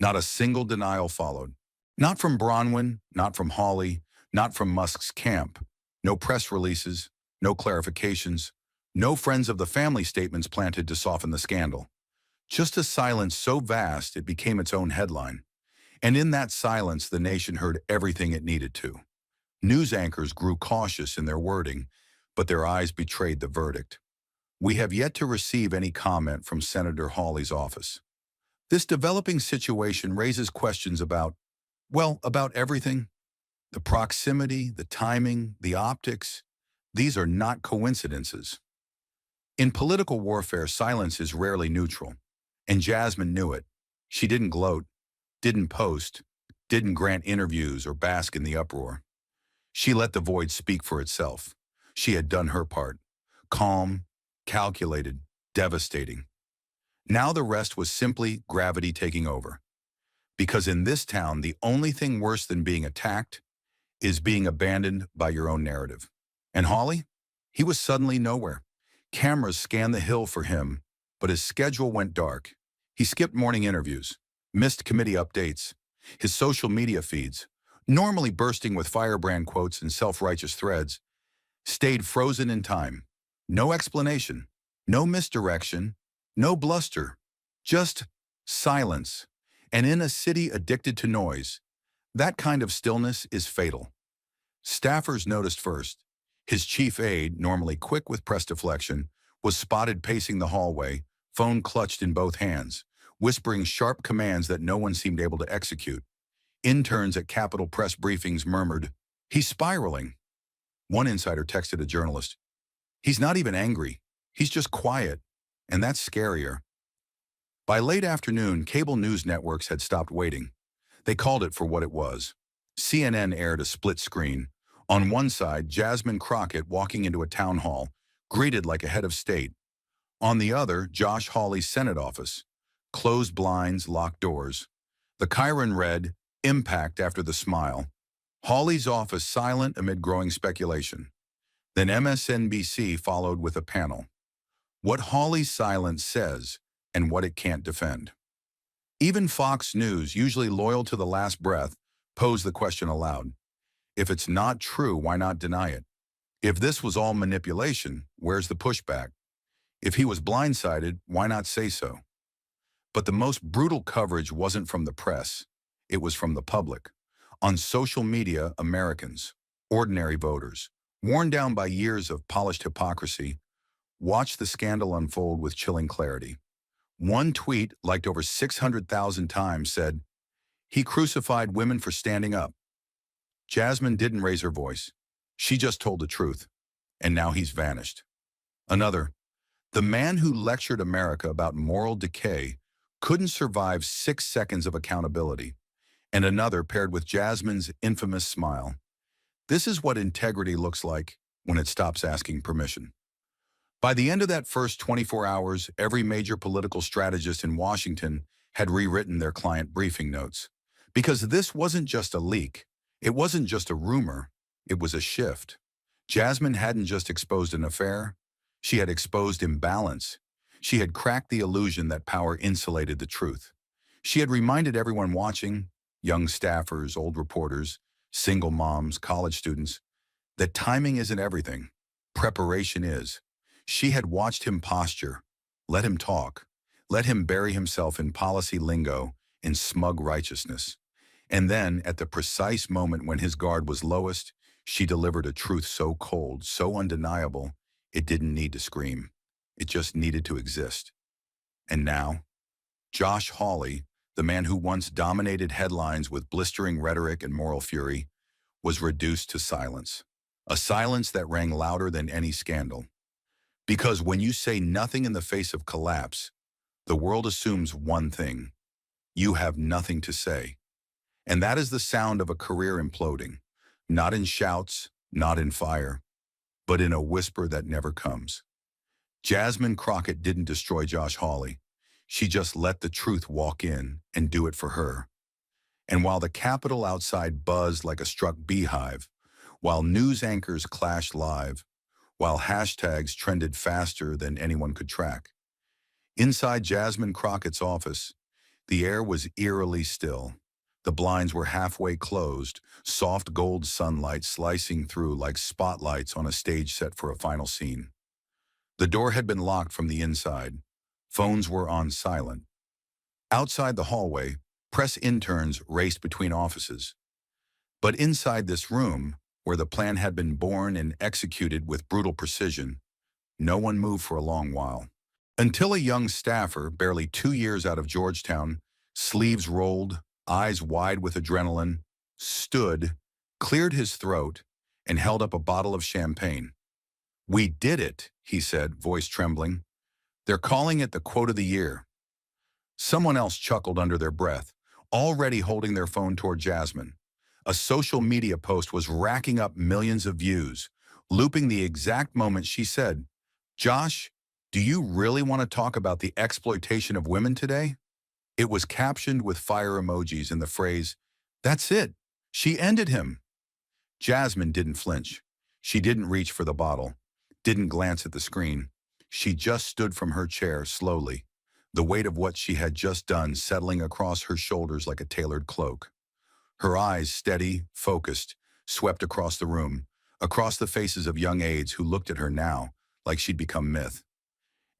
Not a single denial followed. Not from Bronwyn, not from Hawley, not from Musk's camp. No press releases, no clarifications, no friends of the family statements planted to soften the scandal. Just a silence so vast it became its own headline. And in that silence, the nation heard everything it needed to. News anchors grew cautious in their wording, but their eyes betrayed the verdict. We have yet to receive any comment from Senator Hawley's office. This developing situation raises questions about, well, about everything. The proximity, the timing, the optics. These are not coincidences. In political warfare, silence is rarely neutral. And Jasmine knew it. She didn't gloat, didn't post, didn't grant interviews or bask in the uproar. She let the void speak for itself. She had done her part. Calm, calculated, devastating. Now the rest was simply gravity taking over. Because in this town, the only thing worse than being attacked is being abandoned by your own narrative. And Hawley? He was suddenly nowhere. Cameras scanned the hill for him, but his schedule went dark. He skipped morning interviews, missed committee updates, his social media feeds, normally bursting with firebrand quotes and self-righteous threads, stayed frozen in time. No explanation, no misdirection, no bluster, just silence. And in a city addicted to noise, that kind of stillness is fatal. Staffers noticed first. His chief aide, normally quick with press deflection, was spotted pacing the hallway, phone clutched in both hands, whispering sharp commands that no one seemed able to execute. Interns at Capitol press briefings murmured, "He's spiraling." One insider texted a journalist, "He's not even angry. He's just quiet." And that's scarier. By late afternoon, cable news networks had stopped waiting. They called it for what it was. CNN aired a split screen. On one side, Jasmine Crockett walking into a town hall, greeted like a head of state. On the other, Josh Hawley's Senate office. Closed blinds, locked doors. The Chiron read, "Impact after the smile." Hawley's office silent amid growing speculation. Then MSNBC followed with a panel. What Hawley's silence says and what it can't defend. Even Fox News, usually loyal to the last breath, posed the question aloud. If it's not true, why not deny it? If this was all manipulation, where's the pushback? If he was blindsided, why not say so? But the most brutal coverage wasn't from the press. It was from the public. On social media, Americans, ordinary voters, worn down by years of polished hypocrisy, watched the scandal unfold with chilling clarity. One tweet, liked over 600,000 times, said, "He crucified women for standing up." Jasmine didn't raise her voice. She just told the truth. And now he's vanished. Another, "The man who lectured America about moral decay couldn't survive 6 seconds of accountability." And another paired with Jasmine's infamous smile. This is what integrity looks like when it stops asking permission. By the end of that first 24 hours, every major political strategist in Washington had rewritten their client briefing notes. Because this wasn't just a leak. It wasn't just a rumor. It was a shift. Jasmine hadn't just exposed an affair. She had exposed imbalance. She had cracked the illusion that power insulated the truth. She had reminded everyone watching, young staffers, old reporters, single moms, college students, that timing isn't everything. Preparation is. She had watched him posture, let him talk, let him bury himself in policy lingo, in smug righteousness. And then, at the precise moment when his guard was lowest, she delivered a truth so cold, so undeniable, it didn't need to scream. It just needed to exist. And now, Josh Hawley, the man who once dominated headlines with blistering rhetoric and moral fury, was reduced to silence. A silence that rang louder than any scandal. Because when you say nothing in the face of collapse, the world assumes one thing. You have nothing to say. And that is the sound of a career imploding, not in shouts, not in fire, but in a whisper that never comes. Jasmine Crockett didn't destroy Josh Hawley. She just let the truth walk in and do it for her. And while the Capitol outside buzzed like a struck beehive, while news anchors clashed live, while hashtags trended faster than anyone could track, inside Jasmine Crockett's office, the air was eerily still. The blinds were halfway closed, soft gold sunlight slicing through like spotlights on a stage set for a final scene. The door had been locked from the inside. Phones were on silent. Outside the hallway, press interns raced between offices. But inside this room, where the plan had been born and executed with brutal precision, no one moved for a long while. Until a young staffer, barely 2 years out of Georgetown, sleeves rolled, eyes wide with adrenaline, stood, cleared his throat, and held up a bottle of champagne. "We did it," he said, voice trembling. "They're calling it the quote of the year." Someone else chuckled under their breath, already holding their phone toward Jasmine. A social media post was racking up millions of views, looping the exact moment she said, "Josh, do you really want to talk about the exploitation of women today?" It was captioned with fire emojis and the phrase, "That's it. She ended him." Jasmine didn't flinch. She didn't reach for the bottle, didn't glance at the screen. She just stood from her chair slowly, the weight of what she had just done settling across her shoulders like a tailored cloak. Her eyes, steady, focused, swept across the room, across the faces of young aides who looked at her now like she'd become myth.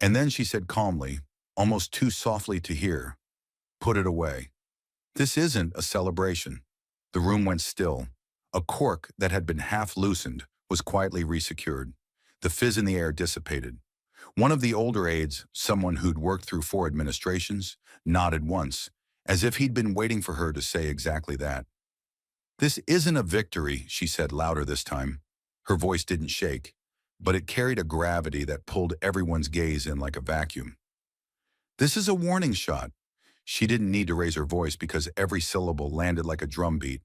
And then she said calmly, almost too softly to hear, "Put it away. This isn't a celebration." The room went still. A cork that had been half loosened was quietly resecured. The fizz in the air dissipated. One of the older aides, someone who'd worked through 4 administrations, nodded once, as if he'd been waiting for her to say exactly that. "This isn't a victory," she said louder this time. Her voice didn't shake, but it carried a gravity that pulled everyone's gaze in like a vacuum. "This is a warning shot." She didn't need to raise her voice because every syllable landed like a drumbeat.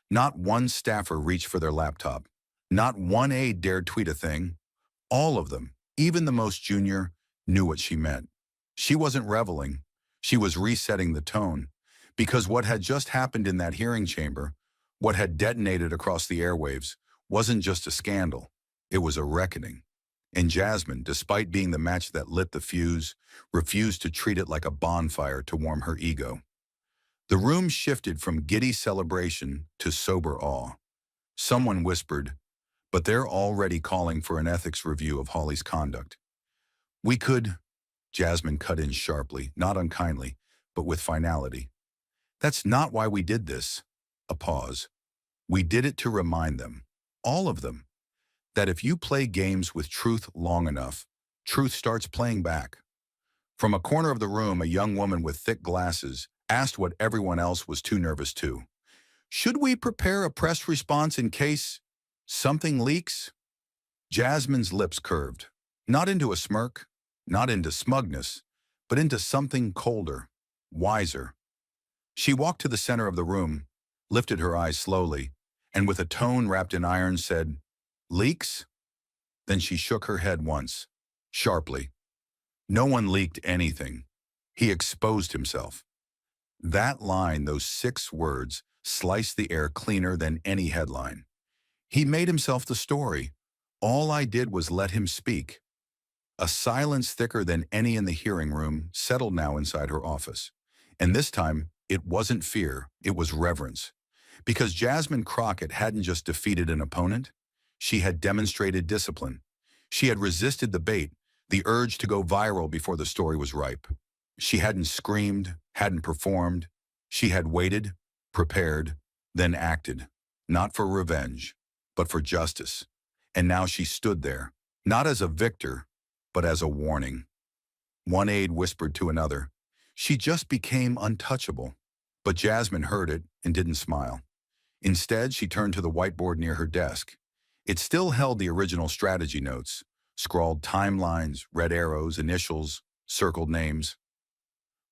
Not one staffer reached for their laptop. Not one aide dared tweet a thing. All of them, even the most junior, knew what she meant. She wasn't reveling. She was resetting the tone. Because what had just happened in that hearing chamber, what had detonated across the airwaves, wasn't just a scandal. It was a reckoning. And Jasmine, despite being the match that lit the fuse, refused to treat it like a bonfire to warm her ego. The room shifted from giddy celebration to sober awe. Someone whispered, "But they're already calling for an ethics review of Hawley's conduct." "We could," Jasmine cut in sharply, not unkindly, but with finality. "That's not why we did this." A pause. "We did it to remind them, all of them, that if you play games with truth long enough, truth starts playing back." From a corner of the room, a young woman with thick glasses asked what everyone else was too nervous to. "Should we prepare a press response in case something leaks?" Jasmine's lips curved, not into a smirk, not into smugness, but into something colder, wiser. She walked to the center of the room, lifted her eyes slowly, and with a tone wrapped in iron said, "Leaks?" Then she shook her head once, sharply. "No one leaked anything. He exposed himself." That line, those 6 words, sliced the air cleaner than any headline. He made himself the story. All I did was let him speak. A silence thicker than any in the hearing room settled now inside her office. And this time, it wasn't fear, it was reverence. Because Jasmine Crockett hadn't just defeated an opponent, she had demonstrated discipline. She had resisted the bait, the urge to go viral before the story was ripe. She hadn't screamed, hadn't performed. She had waited, prepared, then acted, not for revenge, but for justice. And now she stood there, not as a victor, but as a warning. One aide whispered to another, "She just became untouchable." But Jasmine heard it and didn't smile. Instead, she turned to the whiteboard near her desk. It still held the original strategy notes, scrawled timelines, red arrows, initials, circled names.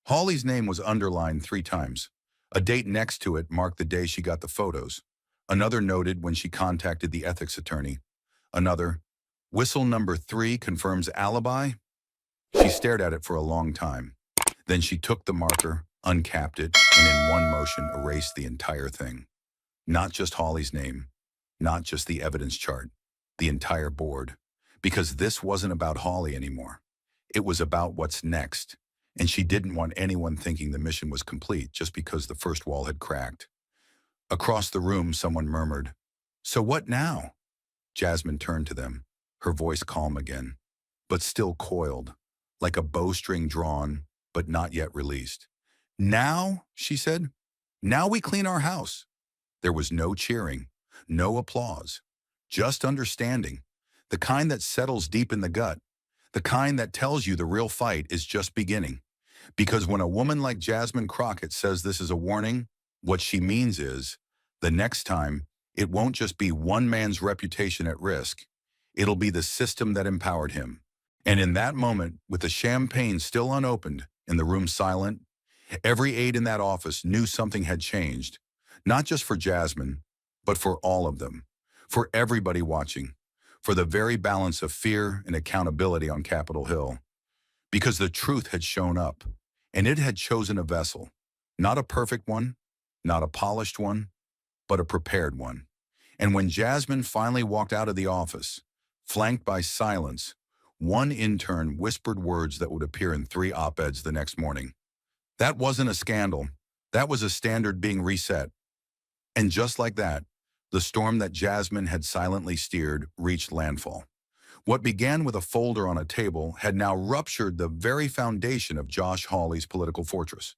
Hawley's name was underlined 3 times. A date next to it marked the day she got the photos. Another noted when she contacted the ethics attorney. Another, "Whistle number 3 confirms alibi." She stared at it for a long time. Then she took the marker, uncapped it, and in one motion erased the entire thing. Not just Hawley's name, not just the evidence chart, the entire board. Because this wasn't about Hawley anymore. It was about what's next. and she didn't want anyone thinking the mission was complete just because the first wall had cracked. Across the room, someone murmured, "So what now?" Jasmine turned to them, her voice calm again, but still coiled, like a bowstring drawn, but not yet released. "Now," she said, "now we clean our house." There was no cheering, no applause, just understanding, the kind that settles deep in the gut, the kind that tells you the real fight is just beginning. Because when a woman like Jasmine Crockett says this is a warning, what she means is, the next time, it won't just be one man's reputation at risk. It'll be the system that empowered him. And in that moment, with the champagne still unopened and the room silent, every aide in that office knew something had changed, not just for Jasmine, but for all of them, for everybody watching, for the very balance of fear and accountability on Capitol Hill. Because the truth had shown up, and it had chosen a vessel, not a perfect one, not a polished one, but a prepared one. And when Jasmine finally walked out of the office, flanked by silence, one intern whispered words that would appear in 3 op-eds the next morning. That wasn't a scandal. That was a standard being reset. And just like that, the storm that Jasmine had silently steered reached landfall. What began with a folder on a table had now ruptured the very foundation of Josh Hawley's political fortress.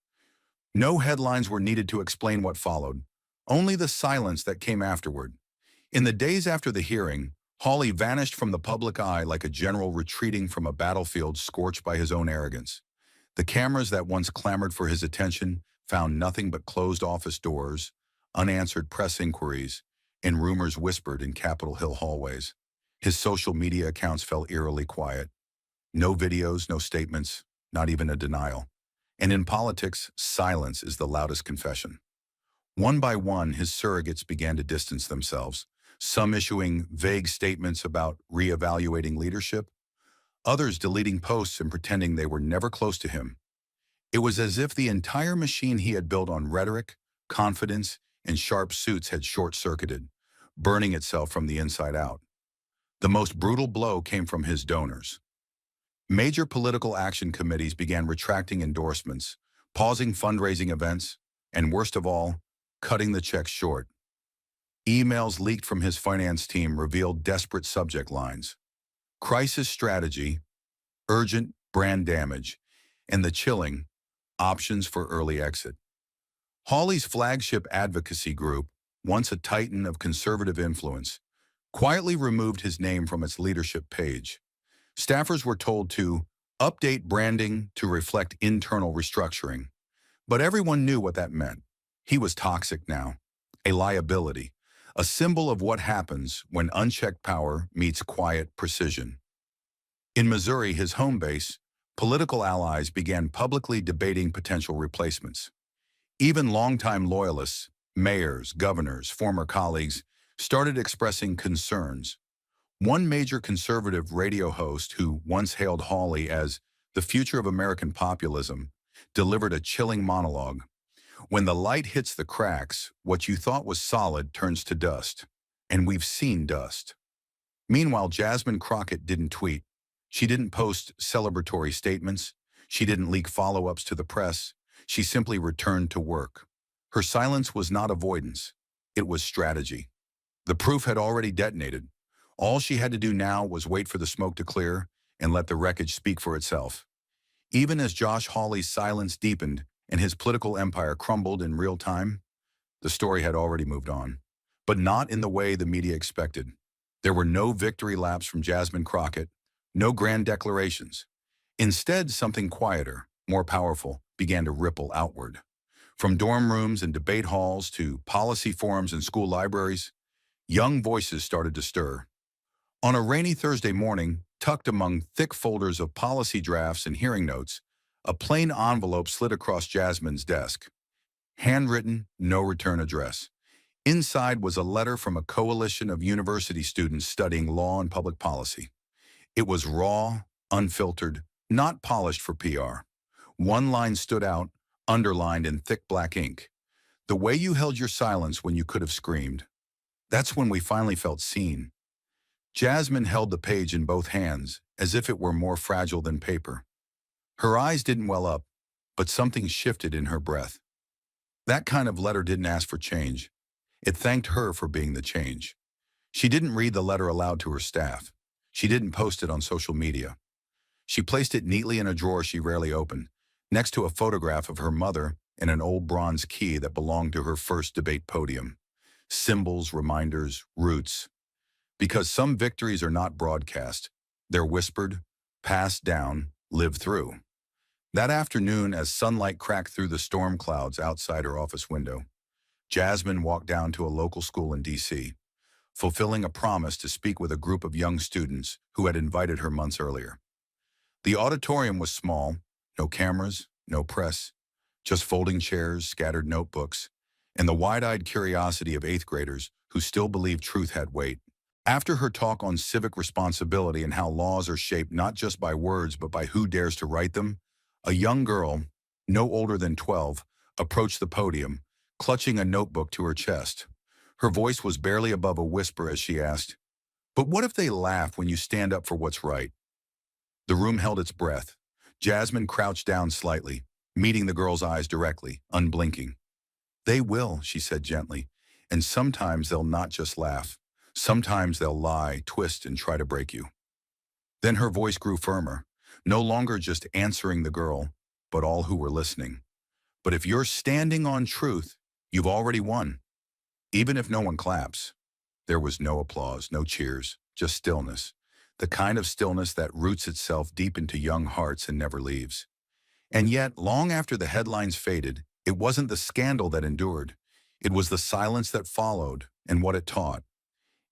No headlines were needed to explain what followed, only the silence that came afterward. In the days after the hearing, Hawley vanished from the public eye like a general retreating from a battlefield scorched by his own arrogance. The cameras that once clamored for his attention found nothing but closed office doors, unanswered press inquiries, and rumors whispered in Capitol Hill hallways. His social media accounts fell eerily quiet. No videos, no statements, not even a denial. And in politics, silence is the loudest confession. One by one, his surrogates began to distance themselves, some issuing vague statements about reevaluating leadership, others deleting posts and pretending they were never close to him. It was as if the entire machine he had built on rhetoric, confidence, and sharp suits had short-circuited, burning itself from the inside out. The most brutal blow came from his donors. Major political action committees began retracting endorsements, pausing fundraising events, and worst of all, cutting the checks short. Emails leaked from his finance team revealed desperate subject lines: crisis strategy, urgent brand damage, and the chilling options for early exit. Hawley's flagship advocacy group, once a titan of conservative influence, quietly removed his name from its leadership page. Staffers were told to update branding to reflect internal restructuring. But everyone knew what that meant. He was toxic now, a liability, a symbol of what happens when unchecked power meets quiet precision. In Missouri, his home base, political allies began publicly debating potential replacements. Even longtime loyalists, mayors, governors, former colleagues, started expressing concerns. One major conservative radio host who once hailed Hawley as the future of American populism delivered a chilling monologue. When the light hits the cracks, what you thought was solid turns to dust. And we've seen dust. Meanwhile, Jasmine Crockett didn't tweet. She didn't post celebratory statements. She didn't leak follow-ups to the press. She simply returned to work. Her silence was not avoidance. It was strategy. The proof had already detonated. All she had to do now was wait for the smoke to clear and let the wreckage speak for itself. Even as Josh Hawley's silence deepened and his political empire crumbled in real time, the story had already moved on. But not in the way the media expected. There were no victory laps from Jasmine Crockett, no grand declarations. Instead, something quieter, more powerful, began to ripple outward. From dorm rooms and debate halls to policy forums and school libraries, young voices started to stir. On a rainy Thursday morning, tucked among thick folders of policy drafts and hearing notes, a plain envelope slid across Jasmine's desk. Handwritten, no return address. Inside was a letter from a coalition of university students studying law and public policy. It was raw, unfiltered, not polished for PR. One line stood out, underlined in thick black ink. The way you held your silence when you could have screamed. That's when we finally felt seen. Jasmine held the page in both hands, as if it were more fragile than paper. Her eyes didn't well up, but something shifted in her breath. That kind of letter didn't ask for change. It thanked her for being the change. She didn't read the letter aloud to her staff. She didn't post it on social media. She placed it neatly in a drawer she rarely opened, next to a photograph of her mother and an old bronze key that belonged to her first debate podium. Symbols, reminders, roots. Because some victories are not broadcast. They're whispered, passed down, lived through. That afternoon, as sunlight cracked through the storm clouds outside her office window, Jasmine walked down to a local school in D.C., fulfilling a promise to speak with a group of young students who had invited her months earlier. The auditorium was small, no cameras, no press, just folding chairs, scattered notebooks, and the wide-eyed curiosity of eighth graders who still believed truth had weight. After her talk on civic responsibility and how laws are shaped not just by words but by who dares to write them, a young girl, no older than 12, approached the podium, clutching a notebook to her chest. Her voice was barely above a whisper as she asked, "But what if they laugh when you stand up for what's right?" The room held its breath. Jasmine crouched down slightly, meeting the girl's eyes directly, unblinking. "They will," she said gently, "and sometimes they'll not just laugh. Sometimes they'll lie, twist, and try to break you." Then her voice grew firmer, no longer just answering the girl, but all who were listening. "But if you're standing on truth, you've already won. Even if no one claps." There was no applause, no cheers, just stillness. The kind of stillness that roots itself deep into young hearts and never leaves. And yet, long after the headlines faded, it wasn't the scandal that endured. It was the silence that followed and what it taught.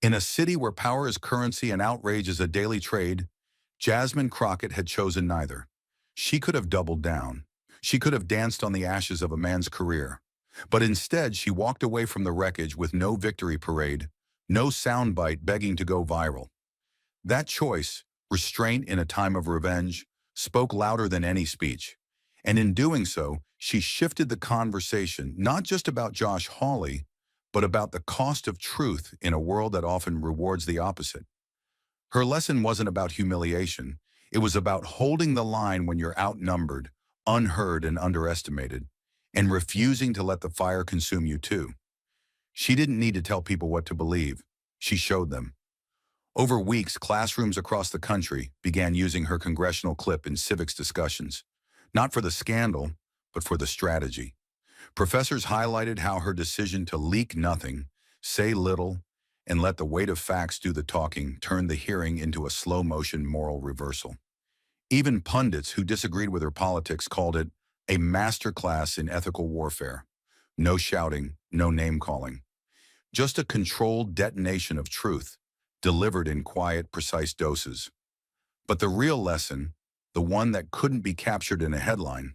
In a city where power is currency and outrage is a daily trade, Jasmine Crockett had chosen neither. She could have doubled down. She could have danced on the ashes of a man's career. But instead, she walked away from the wreckage with no victory parade, no soundbite begging to go viral. That choice, restraint in a time of revenge, spoke louder than any speech. And in doing so, she shifted the conversation not just about Josh Hawley, but about the cost of truth in a world that often rewards the opposite. Her lesson wasn't about humiliation. It was about holding the line when you're outnumbered, unheard, and underestimated, and refusing to let the fire consume you too. She didn't need to tell people what to believe. She showed them. Over weeks, classrooms across the country began using her congressional clip in civics discussions, not for the scandal, but for the strategy. Professors highlighted how her decision to leak nothing, say little, and let the weight of facts do the talking turned the hearing into a slow-motion moral reversal. Even pundits who disagreed with her politics called it a masterclass in ethical warfare. No shouting, no name-calling. Just a controlled detonation of truth, delivered in quiet, precise doses. But the real lesson, the one that couldn't be captured in a headline,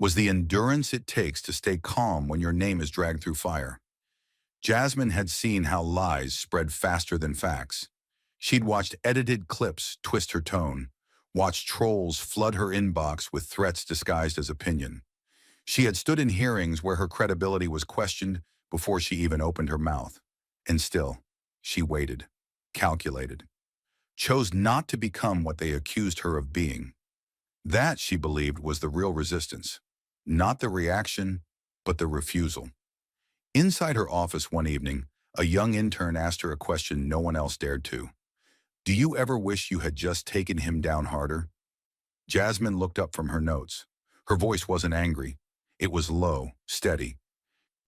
was the endurance it takes to stay calm when your name is dragged through fire. Jasmine had seen how lies spread faster than facts. She'd watched edited clips twist her tone, watched trolls flood her inbox with threats disguised as opinion. She had stood in hearings where her credibility was questioned before she even opened her mouth. And still, she waited, calculated, chose not to become what they accused her of being. That, she believed, was the real resistance. Not the reaction, but the refusal. Inside her office one evening, a young intern asked her a question no one else dared to. "Do you ever wish you had just taken him down harder?" Jasmine looked up from her notes. Her voice wasn't angry. It was low, steady.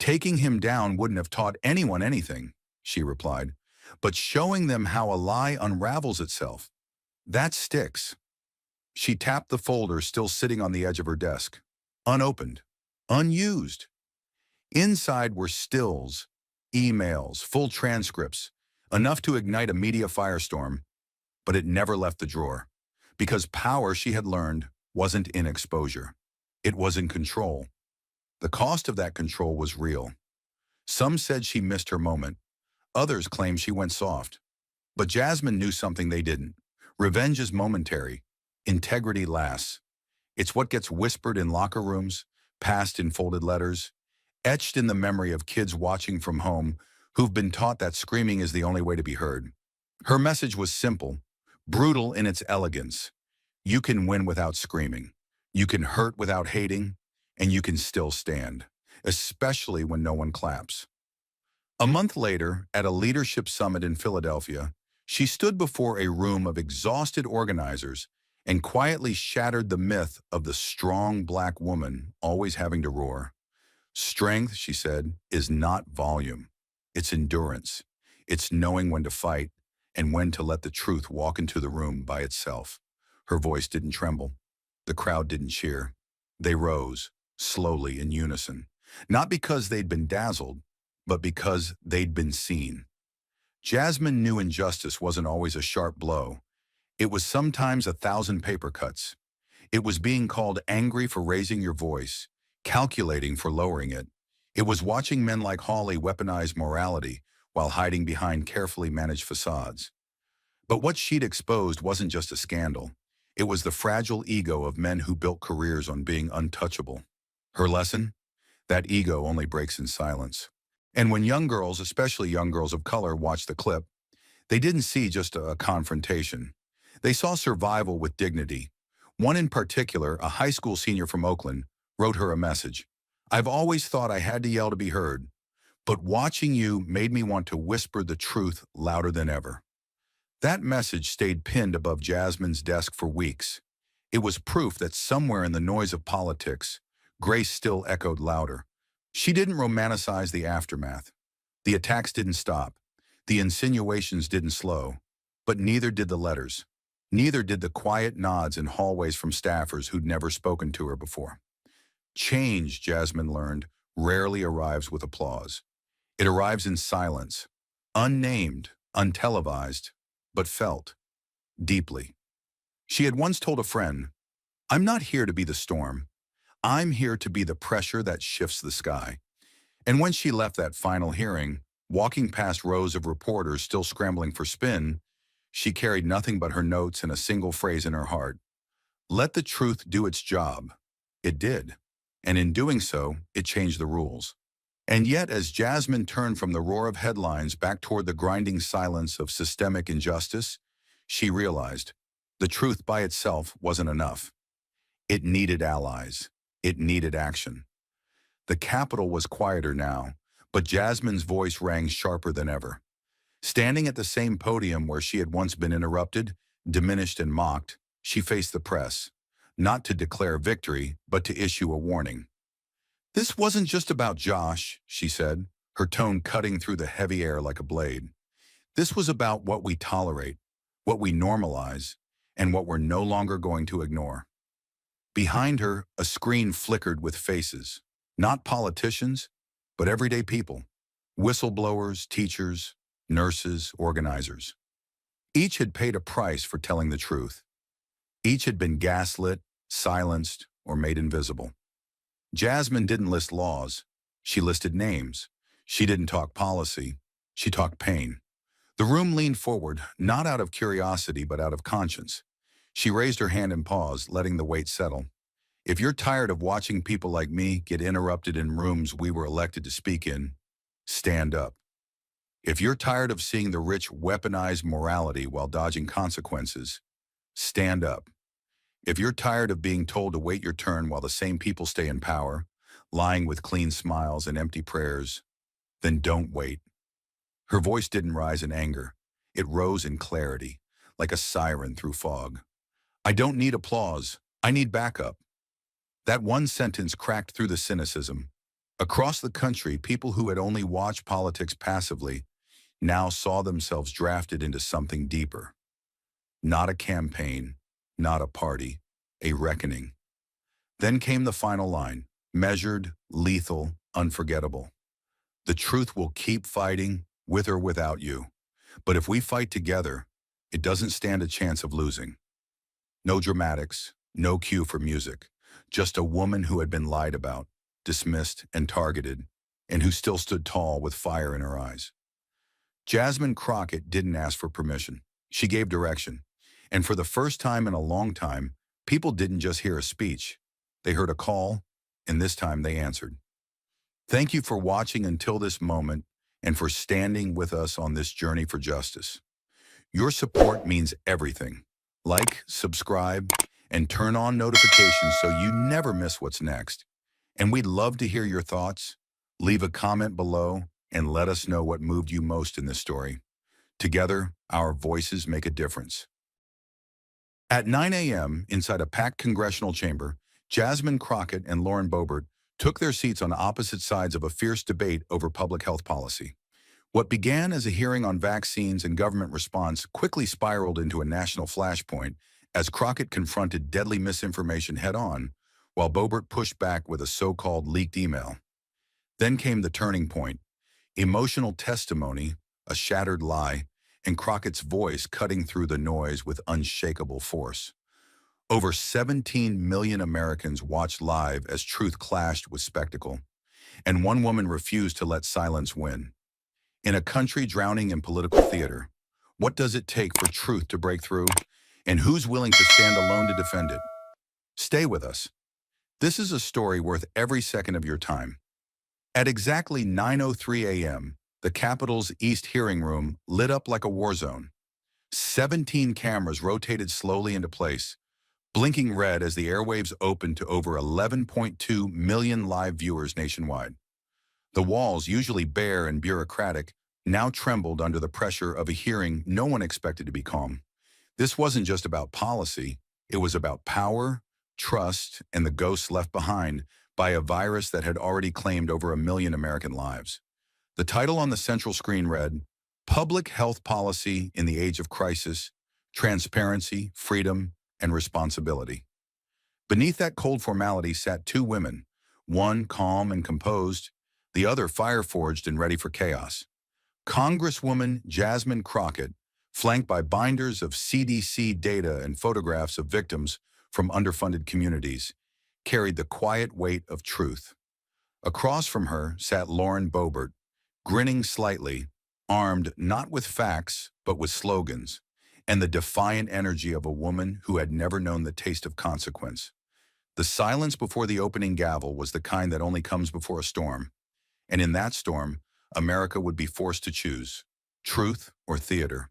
"Taking him down wouldn't have taught anyone anything," she replied. "But showing them how a lie unravels itself, that sticks." She tapped the folder still sitting on the edge of her desk. Unopened. Unused. Inside were stills, emails, full transcripts, enough to ignite a media firestorm, but it never left the drawer. Because power, she had learned, wasn't in exposure. It was in control. The cost of that control was real. Some said she missed her moment. Others claimed she went soft. But Jasmine knew something they didn't. Revenge is momentary. Integrity lasts. It's what gets whispered in locker rooms, passed in folded letters, etched in the memory of kids watching from home who've been taught that screaming is the only way to be heard. Her message was simple, brutal in its elegance. You can win without screaming. You can hurt without hating. and you can still stand, especially when no one claps. A month later, at a leadership summit in Philadelphia, she stood before a room of exhausted organizers and quietly shattered the myth of the strong black woman always having to roar. Strength, she said, is not volume. It's endurance. It's knowing when to fight and when to let the truth walk into the room by itself. Her voice didn't tremble. The crowd didn't cheer. They rose, slowly in unison, not because they'd been dazzled, but because they'd been seen. Jasmine knew injustice wasn't always a sharp blow. It was sometimes 1,000 paper cuts. It was being called angry for raising your voice, calculating for lowering it. It was watching men like Hawley weaponize morality while hiding behind carefully managed facades. But what she'd exposed wasn't just a scandal. It was the fragile ego of men who built careers on being untouchable. Her lesson? That ego only breaks in silence. And when young girls, especially young girls of color, watched the clip, they didn't see just a confrontation. They saw survival with dignity. One in particular, a high school senior from Oakland, wrote her a message. "I've always thought I had to yell to be heard, but watching you made me want to whisper the truth louder than ever." That message stayed pinned above Jasmine's desk for weeks. It was proof that somewhere in the noise of politics, grace still echoed louder. She didn't romanticize the aftermath. The attacks didn't stop. The insinuations didn't slow. But neither did the letters. Neither did the quiet nods in hallways from staffers who'd never spoken to her before. Change, Jasmine learned, rarely arrives with applause. It arrives in silence, unnamed, untelevised, but felt deeply. She had once told a friend, "I'm not here to be the storm. I'm here to be the pressure that shifts the sky." And when she left that final hearing, walking past rows of reporters still scrambling for spin, she carried nothing but her notes and a single phrase in her heart. Let the truth do its job. It did. And in doing so, it changed the rules. And yet, as Jasmine turned from the roar of headlines back toward the grinding silence of systemic injustice, she realized the truth by itself wasn't enough. It needed allies. It needed action. The Capitol was quieter now, but Jasmine's voice rang sharper than ever. Standing at the same podium where she had once been interrupted, diminished and mocked, she faced the press, not to declare victory, but to issue a warning. "This wasn't just about Josh," she said, her tone cutting through the heavy air like a blade. "This was about what we tolerate, what we normalize, and what we're no longer going to ignore." Behind her, a screen flickered with faces, not politicians, but everyday people, whistleblowers, teachers, nurses, organizers. Each had paid a price for telling the truth. Each had been gaslit, silenced, or made invisible. Jasmine didn't list laws. She listed names. She didn't talk policy. She talked pain. The room leaned forward, not out of curiosity, but out of conscience. She raised her hand and paused, letting the weight settle. If you're tired of watching people like me get interrupted in rooms we were elected to speak in, stand up. If you're tired of seeing the rich weaponize morality while dodging consequences, stand up. If you're tired of being told to wait your turn while the same people stay in power, lying with clean smiles and empty prayers, then don't wait. Her voice didn't rise in anger. It rose in clarity, like a siren through fog. "I don't need applause. I need backup." That one sentence cracked through the cynicism. Across the country, people who had only watched politics passively now saw themselves drafted into something deeper. Not a campaign, not a party, a reckoning. Then came the final line, measured, lethal, unforgettable. "The truth will keep fighting, with or without you. But if we fight together, it doesn't stand a chance of losing." No dramatics, no cue for music. Just a woman who had been lied about, dismissed and targeted, and who still stood tall with fire in her eyes. Jasmine Crockett didn't ask for permission. She gave direction. And for the first time in a long time, people didn't just hear a speech. They heard a call, and this time they answered. Thank you for watching until this moment and for standing with us on this journey for justice. Your support means everything. Like, subscribe, and turn on notifications so you never miss what's next. And we'd love to hear your thoughts. Leave a comment below and let us know what moved you most in this story. Together, our voices make a difference. At 9 a.m., inside a packed congressional chamber, Jasmine Crockett and Lauren Boebert took their seats on opposite sides of a fierce debate over public health policy. What began as a hearing on vaccines and government response quickly spiraled into a national flashpoint as Crockett confronted deadly misinformation head-on, while Boebert pushed back with a so-called leaked email. Then came the turning point: emotional testimony, a shattered lie, and Crockett's voice cutting through the noise with unshakable force. Over 17 million Americans watched live as truth clashed with spectacle, and one woman refused to let silence win. In a country drowning in political theater, what does it take for truth to break through? And who's willing to stand alone to defend it? Stay with us. This is a story worth every second of your time. At exactly 9:03 a.m., the Capitol's East hearing room lit up like a war zone. 17 cameras rotated slowly into place, blinking red as the airwaves opened to over 11.2 million live viewers nationwide. The walls, usually bare and bureaucratic, now trembled under the pressure of a hearing no one expected to be calm. This wasn't just about policy, it was about power, trust, and the ghosts left behind by a virus that had already claimed over 1 million American lives. The title on the central screen read, "Public Health Policy in the Age of Crisis, Transparency, Freedom, and Responsibility." Beneath that cold formality sat two women, one calm and composed, the other fire-forged and ready for chaos. Congresswoman Jasmine Crockett, flanked by binders of CDC data and photographs of victims from underfunded communities, carried the quiet weight of truth. Across from her sat Lauren Boebert, grinning slightly, armed not with facts, but with slogans, and the defiant energy of a woman who had never known the taste of consequence. The silence before the opening gavel was the kind that only comes before a storm. And in that storm, America would be forced to choose truth or theater.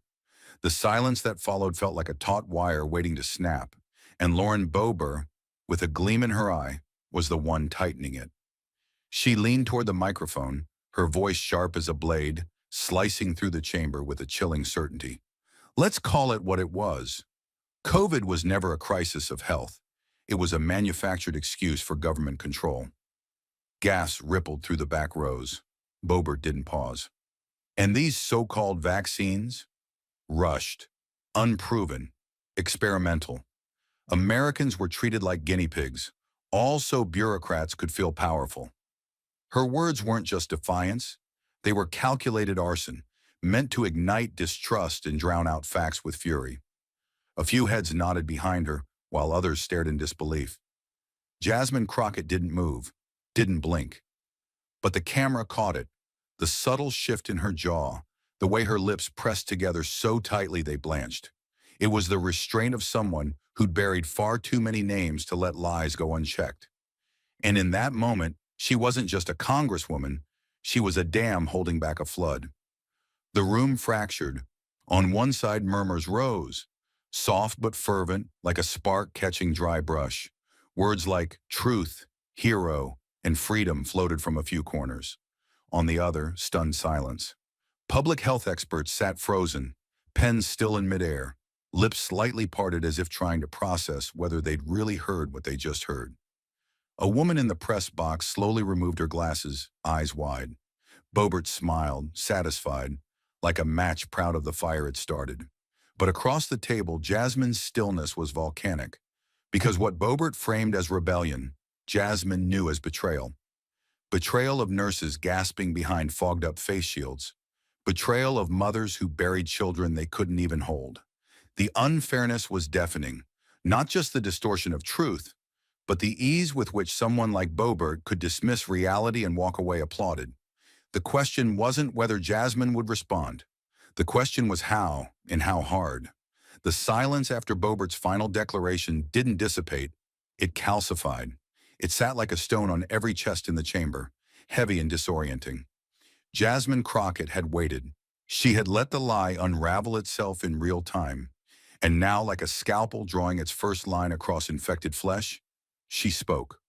The silence that followed felt like a taut wire waiting to snap, and Lauren Boebert, with a gleam in her eye, was the one tightening it. She leaned toward the microphone, her voice sharp as a blade, slicing through the chamber with a chilling certainty. Let's call it what it was. COVID was never a crisis of health. It was a manufactured excuse for government control. Gasps rippled through the back rows. Boebert didn't pause. And these so-called vaccines? Rushed, unproven, experimental. Americans were treated like guinea pigs, all so bureaucrats could feel powerful. Her words weren't just defiance, they were calculated arson, meant to ignite distrust and drown out facts with fury. A few heads nodded behind her, while others stared in disbelief. Jasmine Crockett didn't move, didn't blink. But the camera caught it, the subtle shift in her jaw, the way her lips pressed together so tightly they blanched. It was the restraint of someone who'd buried far too many names to let lies go unchecked. And in that moment, she wasn't just a congresswoman, she was a dam holding back a flood. The room fractured. On one side, murmurs rose, soft but fervent, like a spark catching dry brush. Words like truth, hero, and freedom floated from a few corners. On the other, stunned silence. Public health experts sat frozen, pens still in midair, lips slightly parted as if trying to process whether they'd really heard what they just heard. A woman in the press box slowly removed her glasses, eyes wide. Boebert smiled, satisfied, like a match proud of the fire it started. But across the table, Jasmine's stillness was volcanic, because what Boebert framed as rebellion, Jasmine knew as betrayal. Betrayal of nurses gasping behind fogged-up face shields. Betrayal of mothers who buried children they couldn't even hold. The unfairness was deafening, not just the distortion of truth, but the ease with which someone like Boebert could dismiss reality and walk away applauded. The question wasn't whether Jasmine would respond. The question was how, and how hard. The silence after Boebert's final declaration didn't dissipate. It calcified. It sat like a stone on every chest in the chamber, heavy and disorienting. Jasmine Crockett had waited. She had let the lie unravel itself in real time. And now, like a scalpel drawing its first line across infected flesh, she spoke.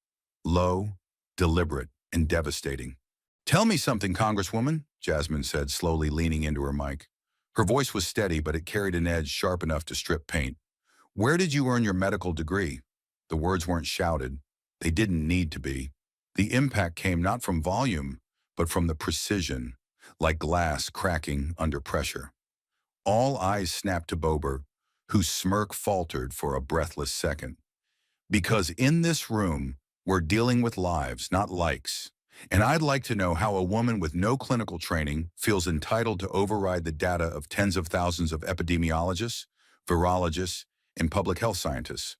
Low, deliberate, and devastating. "Tell me something, Congresswoman," Jasmine said, slowly leaning into her mic. Her voice was steady, but it carried an edge sharp enough to strip paint. "Where did you earn your medical degree?" The words weren't shouted. They didn't need to be. The impact came not from volume, but from the precision, like glass cracking under pressure. All eyes snapped to Bober, whose smirk faltered for a breathless second. Because in this room, we're dealing with lives, not likes. And I'd like to know how a woman with no clinical training feels entitled to override the data of tens of thousands of epidemiologists, virologists, and public health scientists.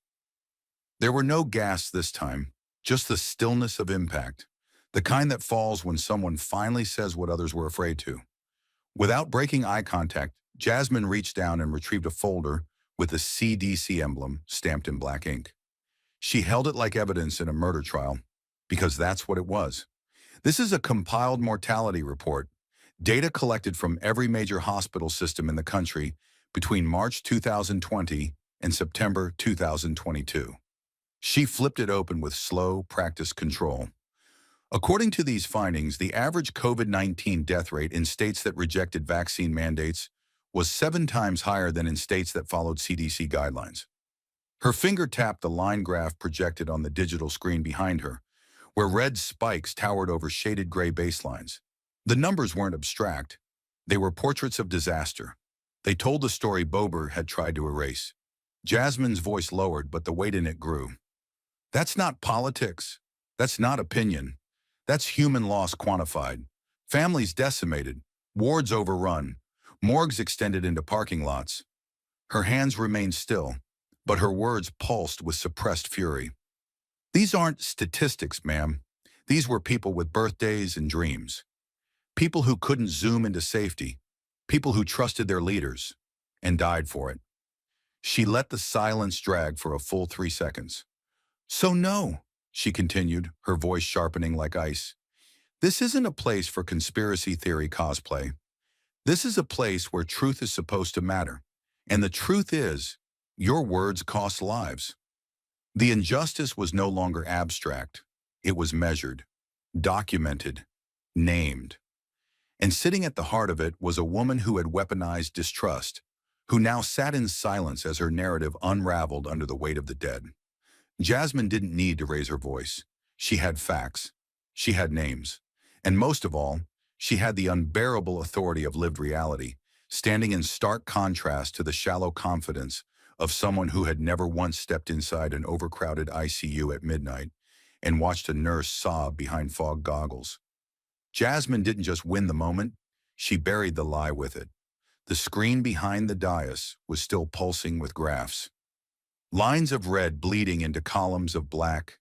There were no gasps this time, just the stillness of impact, the kind that falls when someone finally says what others were afraid to. Without breaking eye contact, Jasmine reached down and retrieved a folder with the CDC emblem stamped in black ink. She held it like evidence in a murder trial, because that's what it was. This is a compiled mortality report, data collected from every major hospital system in the country between March 2020 and September 2022. She flipped it open with slow, practiced control. According to these findings, the average COVID-19 death rate in states that rejected vaccine mandates was 7 times higher than in states that followed CDC guidelines. Her finger tapped the line graph projected on the digital screen behind her, where red spikes towered over shaded gray baselines. The numbers weren't abstract. They were portraits of disaster. They told the story Bober had tried to erase. Jasmine's voice lowered, but the weight in it grew. That's not politics. That's not opinion. That's human loss quantified. Families decimated, wards overrun, morgues extended into parking lots. Her hands remained still, but her words pulsed with suppressed fury. "These aren't statistics, ma'am. These were people with birthdays and dreams. People who couldn't zoom into safety. People who trusted their leaders and died for it." She let the silence drag for a full 3 seconds. "So no," she continued, her voice sharpening like ice. "This isn't a place for conspiracy theory cosplay. This is a place where truth is supposed to matter. And the truth is, your words cost lives." The injustice was no longer abstract. It was measured, documented, named. And sitting at the heart of it was a woman who had weaponized distrust, who now sat in silence as her narrative unraveled under the weight of the dead. Jasmine didn't need to raise her voice. She had facts. She had names. And most of all, she had the unbearable authority of lived reality, standing in stark contrast to the shallow confidence of someone who had never once stepped inside an overcrowded ICU at midnight and watched a nurse sob behind fog goggles. Jasmine didn't just win the moment, she buried the lie with it. The screen behind the dais was still pulsing with graphs. Lines of red bleeding into columns of black,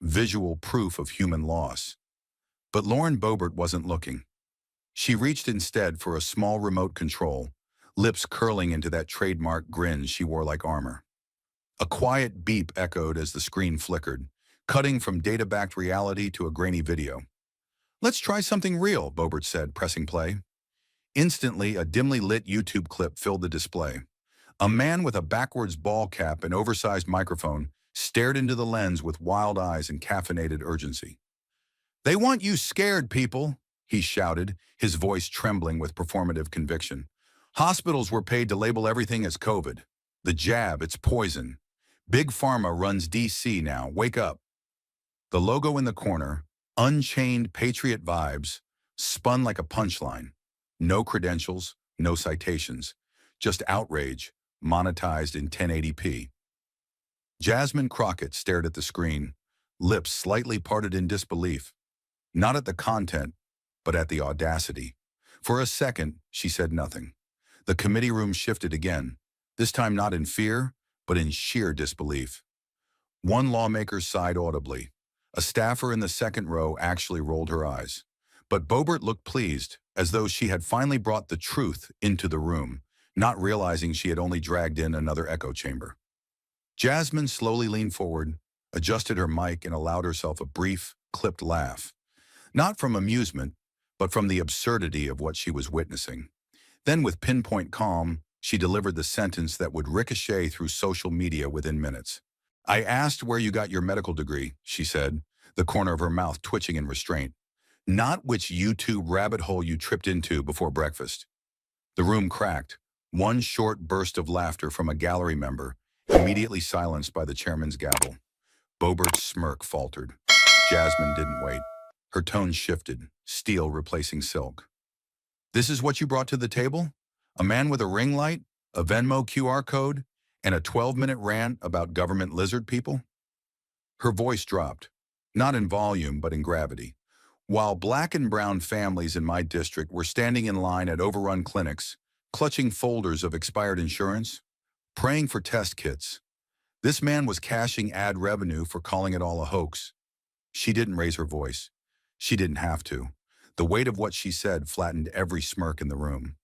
visual proof of human loss. But Lauren Boebert wasn't looking. She reached instead for a small remote control, lips curling into that trademark grin she wore like armor. A quiet beep echoed as the screen flickered, cutting from data-backed reality to a grainy video. "Let's try something real," Boebert said, pressing play. Instantly, a dimly lit YouTube clip filled the display. A man with a backwards ball cap and oversized microphone stared into the lens with wild eyes and caffeinated urgency. "They want you scared, people," he shouted, his voice trembling with performative conviction. "Hospitals were paid to label everything as COVID. The jab, it's poison. Big Pharma runs DC now. Wake up." The logo in the corner, Unchained Patriot Vibes, spun like a punchline. No credentials, no citations, just outrage, monetized in 1080p. Jasmine Crockett stared at the screen, lips slightly parted in disbelief. Not at the content, but at the audacity. For a second, she said nothing. The committee room shifted again, this time not in fear, but in sheer disbelief. One lawmaker sighed audibly. A staffer in the second row actually rolled her eyes. But Boebert looked pleased, as though she had finally brought the truth into the room, not realizing she had only dragged in another echo chamber. Jasmine slowly leaned forward, adjusted her mic, and allowed herself a brief, clipped laugh. Not from amusement, but from the absurdity of what she was witnessing. Then, with pinpoint calm, she delivered the sentence that would ricochet through social media within minutes. "I asked where you got your medical degree," she said, the corner of her mouth twitching in restraint. Not which YouTube rabbit hole you tripped into before breakfast. The room cracked, one short burst of laughter from a gallery member, immediately silenced by the chairman's gavel. Bobert's smirk faltered. Jasmine didn't wait. Her tone shifted, steel replacing silk. This is what you brought to the table? A man with a ring light, a Venmo QR code, and a 12-minute rant about government lizard people? Her voice dropped, not in volume but in gravity. While black and brown families in my district were standing in line at overrun clinics, clutching folders of expired insurance, praying for test kits, this man was cashing ad revenue for calling it all a hoax. She didn't raise her voice. She didn't have to. The weight of what she said flattened every smirk in the room.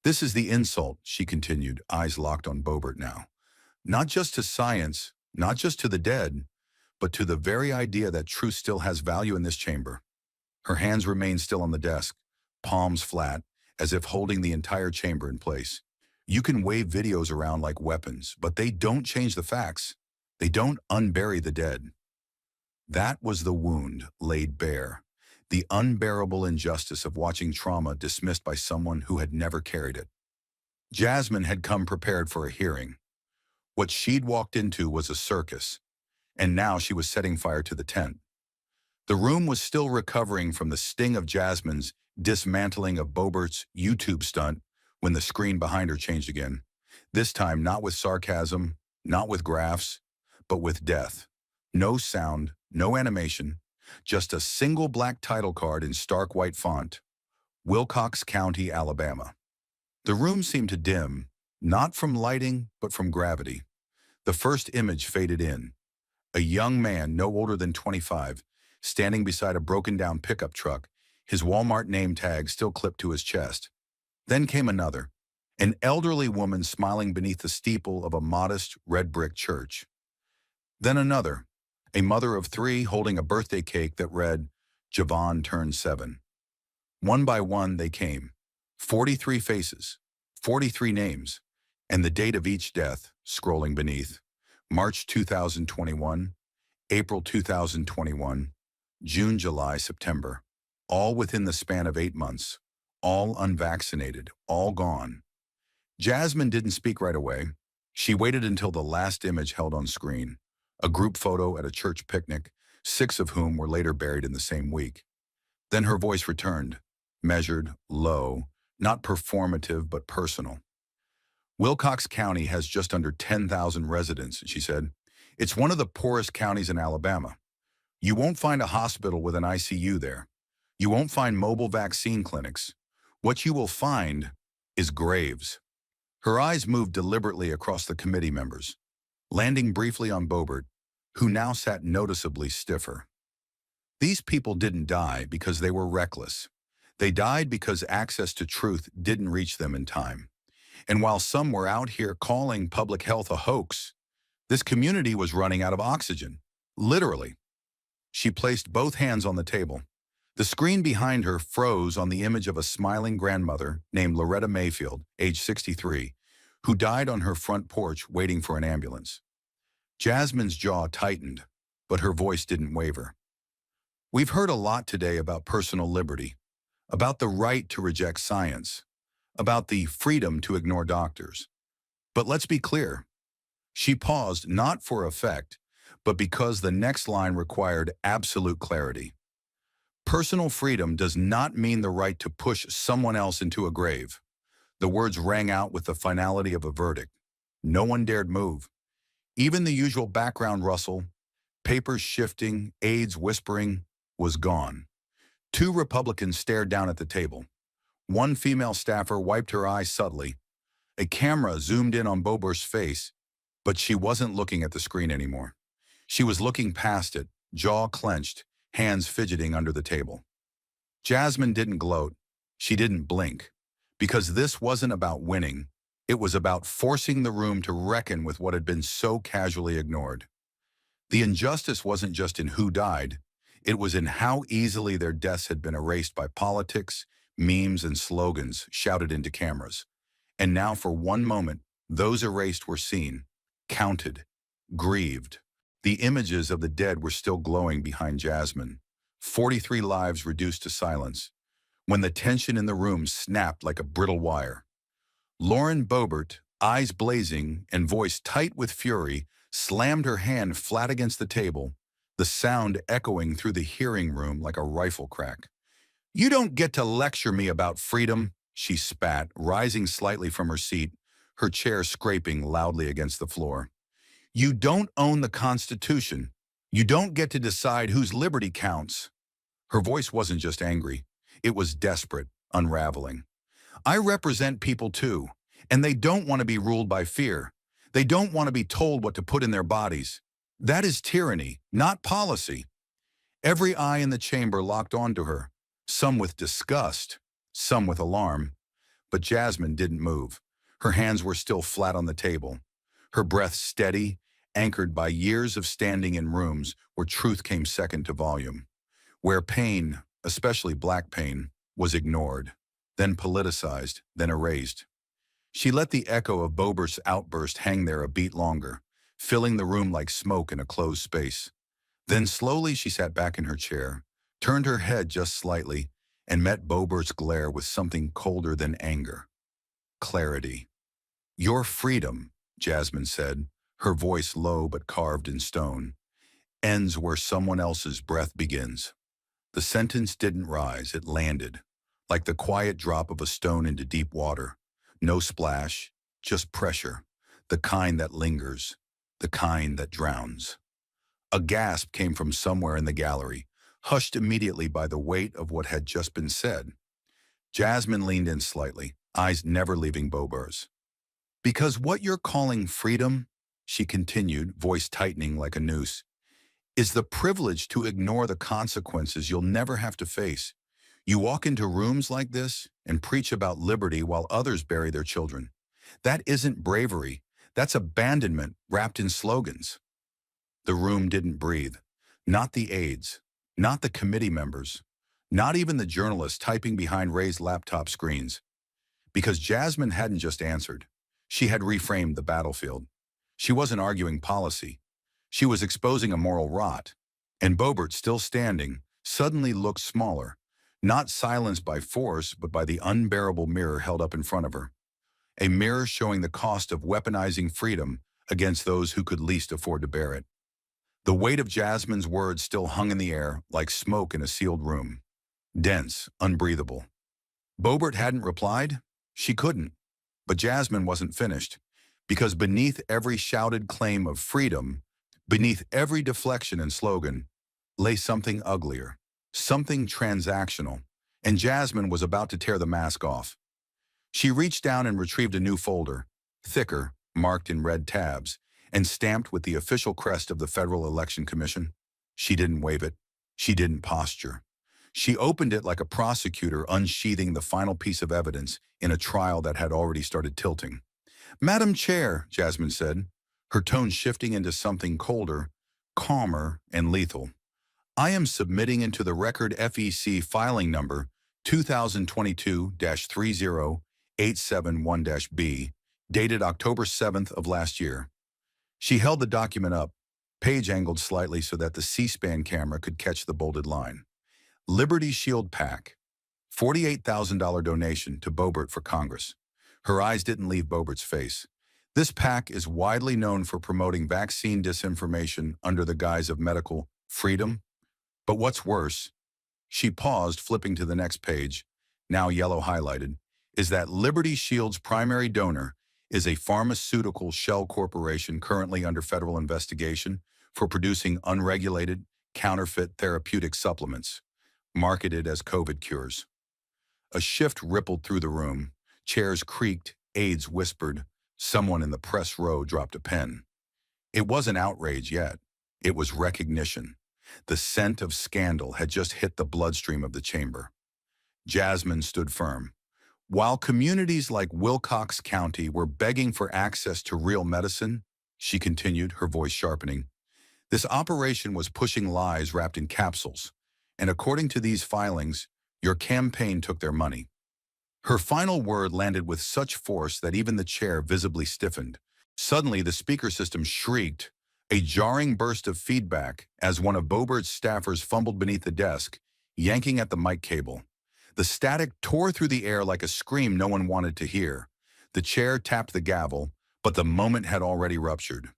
This is the insult, she continued, eyes locked on Bobert now. Not just to science, not just to the dead, but to the very idea that truth still has value in this chamber. Her hands remained still on the desk, palms flat, as if holding the entire chamber in place. You can wave videos around like weapons, but they don't change the facts. They don't unbury the dead. That was the wound laid bare, the unbearable injustice of watching trauma dismissed by someone who had never carried it. Jasmine had come prepared for a hearing. What she'd walked into was a circus, and now she was setting fire to the tent. The room was still recovering from the sting of Jasmine's dismantling of Bobert's YouTube stunt when the screen behind her changed again. This time not with sarcasm, not with graphs, but with death. No sound, no animation, just a single black title card in stark white font. Wilcox County, Alabama. The room seemed to dim, not from lighting, but from gravity. The first image faded in. A young man, no older than 25, standing beside a broken-down pickup truck, his Walmart name tag still clipped to his chest. Then came another, an elderly woman smiling beneath the steeple of a modest red-brick church. Then another, a mother of 3 holding a birthday cake that read, Javon turned 7. One by one they came, 43 faces, 43 names, and the date of each death scrolling beneath. March 2021, April 2021, June, July, September, all within the span of 8 months, all unvaccinated, all gone. Jasmine didn't speak right away. She waited until the last image held on screen, a group photo at a church picnic, 6 of whom were later buried in the same week. Then her voice returned, measured, low, not performative but personal. Wilcox County has just under 10,000 residents, she said. It's one of the poorest counties in Alabama. You won't find a hospital with an ICU there. You won't find mobile vaccine clinics. What you will find is graves. Her eyes moved deliberately across the committee members, landing briefly on Bobert, who now sat noticeably stiffer. These people didn't die because they were reckless. They died because access to truth didn't reach them in time. And while some were out here calling public health a hoax, this community was running out of oxygen, literally. She placed both hands on the table. The screen behind her froze on the image of a smiling grandmother named Loretta Mayfield, age 63, who died on her front porch waiting for an ambulance. Jasmine's jaw tightened, but her voice didn't waver. We've heard a lot today about personal liberty, about the right to reject science, about the freedom to ignore doctors. But let's be clear. She paused not for effect, but because the next line required absolute clarity. Personal freedom does not mean the right to push someone else into a grave. The words rang out with the finality of a verdict. No one dared move. Even the usual background rustle, papers shifting, aides whispering, was gone. 2 Republicans stared down at the table. One female staffer wiped her eyes subtly. A camera zoomed in on Bobert's face, but she wasn't looking at the screen anymore. She was looking past it, jaw clenched, hands fidgeting under the table. Jasmine didn't gloat. She didn't blink. Because this wasn't about winning. It was about forcing the room to reckon with what had been so casually ignored. The injustice wasn't just in who died. It was in how easily their deaths had been erased by politics, memes, and slogans shouted into cameras. And now for one moment, those erased were seen, counted, grieved. The images of the dead were still glowing behind Jasmine. 43 lives reduced to silence, when the tension in the room snapped like a brittle wire. Lauren Boebert, eyes blazing and voice tight with fury, slammed her hand flat against the table, the sound echoing through the hearing room like a rifle crack. "You don't get to lecture me about freedom," she spat, rising slightly from her seat, her chair scraping loudly against the floor. "You don't own the Constitution. You don't get to decide whose liberty counts." Her voice wasn't just angry. It was desperate, unraveling. "I represent people too, and they don't want to be ruled by fear. They don't want to be told what to put in their bodies. That is tyranny, not policy." Every eye in the chamber locked onto her, some with disgust, some with alarm. But Jasmine didn't move. Her hands were still flat on the table, her breath steady, anchored by years of standing in rooms where truth came second to volume, where pain, especially black pain, was ignored, then politicized, then erased. She let the echo of Bobert's outburst hang there a beat longer, filling the room like smoke in a closed space. Then slowly she sat back in her chair, turned her head just slightly, and met Bobert's glare with something colder than anger. Clarity. "Your freedom," Jasmine said, her voice low but carved in stone, "ends where someone else's breath begins." The sentence didn't rise, it landed, like the quiet drop of a stone into deep water. No splash, just pressure, the kind that lingers, the kind that drowns. A gasp came from somewhere in the gallery, hushed immediately by the weight of what had just been said. Jasmine leaned in slightly, eyes never leaving Bobert's. "Because what you're calling freedom," she continued, voice tightening like a noose, "is the privilege to ignore the consequences you'll never have to face. You walk into rooms like this and preach about liberty while others bury their children. That isn't bravery. That's abandonment wrapped in slogans." The room didn't breathe. Not the aides, not the committee members, not even the journalists typing behind raised laptop screens. Because Jasmine hadn't just answered. She had reframed the battlefield. She wasn't arguing policy. She was exposing a moral rot. And Boebert, still standing, suddenly looked smaller, not silenced by force, but by the unbearable mirror held up in front of her. A mirror showing the cost of weaponizing freedom against those who could least afford to bear it. The weight of Jasmine's words still hung in the air like smoke in a sealed room. Dense, unbreathable. Boebert hadn't replied. She couldn't. But Jasmine wasn't finished. Because beneath every shouted claim of freedom, beneath every deflection and slogan, lay something uglier, something transactional, and Jasmine was about to tear the mask off. She reached down and retrieved a new folder, thicker, marked in red tabs, and stamped with the official crest of the Federal Election Commission. She didn't wave it. She didn't posture. She opened it like a prosecutor unsheathing the final piece of evidence in a trial that had already started tilting. "Madam Chair," Jasmine said, her tone shifting into something colder, calmer, and lethal. "I am submitting into the record FEC filing number 2022-30871-B, dated October 7th of last year." She held the document up, page angled slightly so that the C-SPAN camera could catch the bolded line. "Liberty Shield PAC, $48,000 donation to Boebert for Congress." Her eyes didn't leave Boebert's face. "This PAC is widely known for promoting vaccine disinformation under the guise of medical freedom. But what's worse," she paused, flipping to the next page, now yellow highlighted, "is that Liberty Shield's primary donor is a pharmaceutical shell corporation currently under federal investigation for producing unregulated, counterfeit therapeutic supplements, marketed as COVID cures." A shift rippled through the room. Chairs creaked, aides whispered. Someone in the press row dropped a pen. It wasn't outrage yet. It was recognition. The scent of scandal had just hit the bloodstream of the chamber. Jasmine stood firm. While communities like Wilcox County were begging for access to real medicine, she continued, her voice sharpening, this operation was pushing lies wrapped in capsules. And according to these filings, your campaign took their money. Her final word landed with such force that even the chair visibly stiffened. Suddenly, the speaker system shrieked, A jarring burst of feedback as one of Bobert's staffers fumbled beneath the desk, yanking at the mic cable. The static tore through the air like a scream no one wanted to hear. The chair tapped the gavel, but the moment had already ruptured.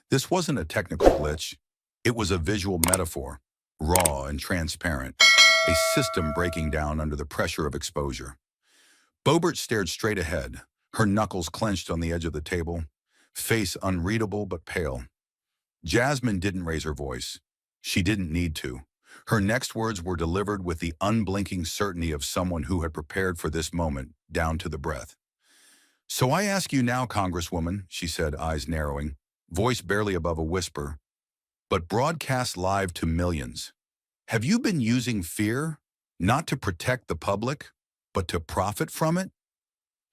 This wasn't a technical glitch. It was a visual metaphor, raw and transparent, a system breaking down under the pressure of exposure. Bobert stared straight ahead, her knuckles clenched on the edge of the table, face unreadable but pale. Jasmine didn't raise her voice. She didn't need to. Her next words were delivered with the unblinking certainty of someone who had prepared for this moment, down to the breath. "So I ask you now, Congresswoman," she said, eyes narrowing, voice barely above a whisper, but broadcast live to millions. "Have you been using fear, not to protect the public, but to profit from it?"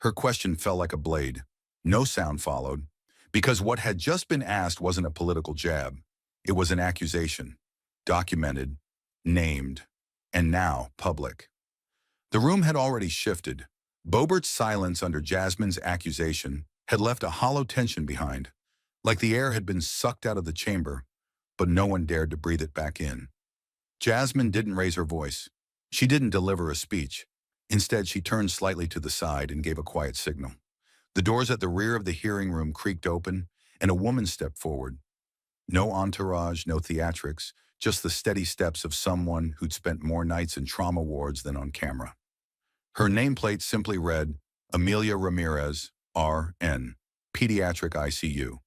Her question fell like a blade. No sound followed, because what had just been asked wasn't a political jab. It was an accusation, documented, named, and now public. The room had already shifted. Bobert's silence under Jasmine's accusation had left a hollow tension behind, like the air had been sucked out of the chamber, but no one dared to breathe it back in. Jasmine didn't raise her voice. She didn't deliver a speech. Instead, she turned slightly to the side and gave a quiet signal. The doors at the rear of the hearing room creaked open, and a woman stepped forward. No entourage, no theatrics, just the steady steps of someone who'd spent more nights in trauma wards than on camera. Her nameplate simply read, Amelia Ramirez, R.N., Pediatric ICU.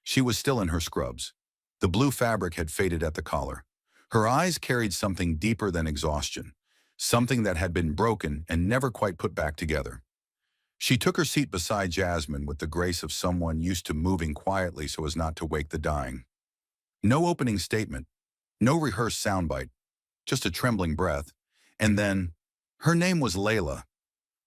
She was still in her scrubs. The blue fabric had faded at the collar. Her eyes carried something deeper than exhaustion, something that had been broken and never quite put back together. She took her seat beside Jasmine with the grace of someone used to moving quietly so as not to wake the dying. No opening statement, no rehearsed soundbite, just a trembling breath, and then, her name was Layla.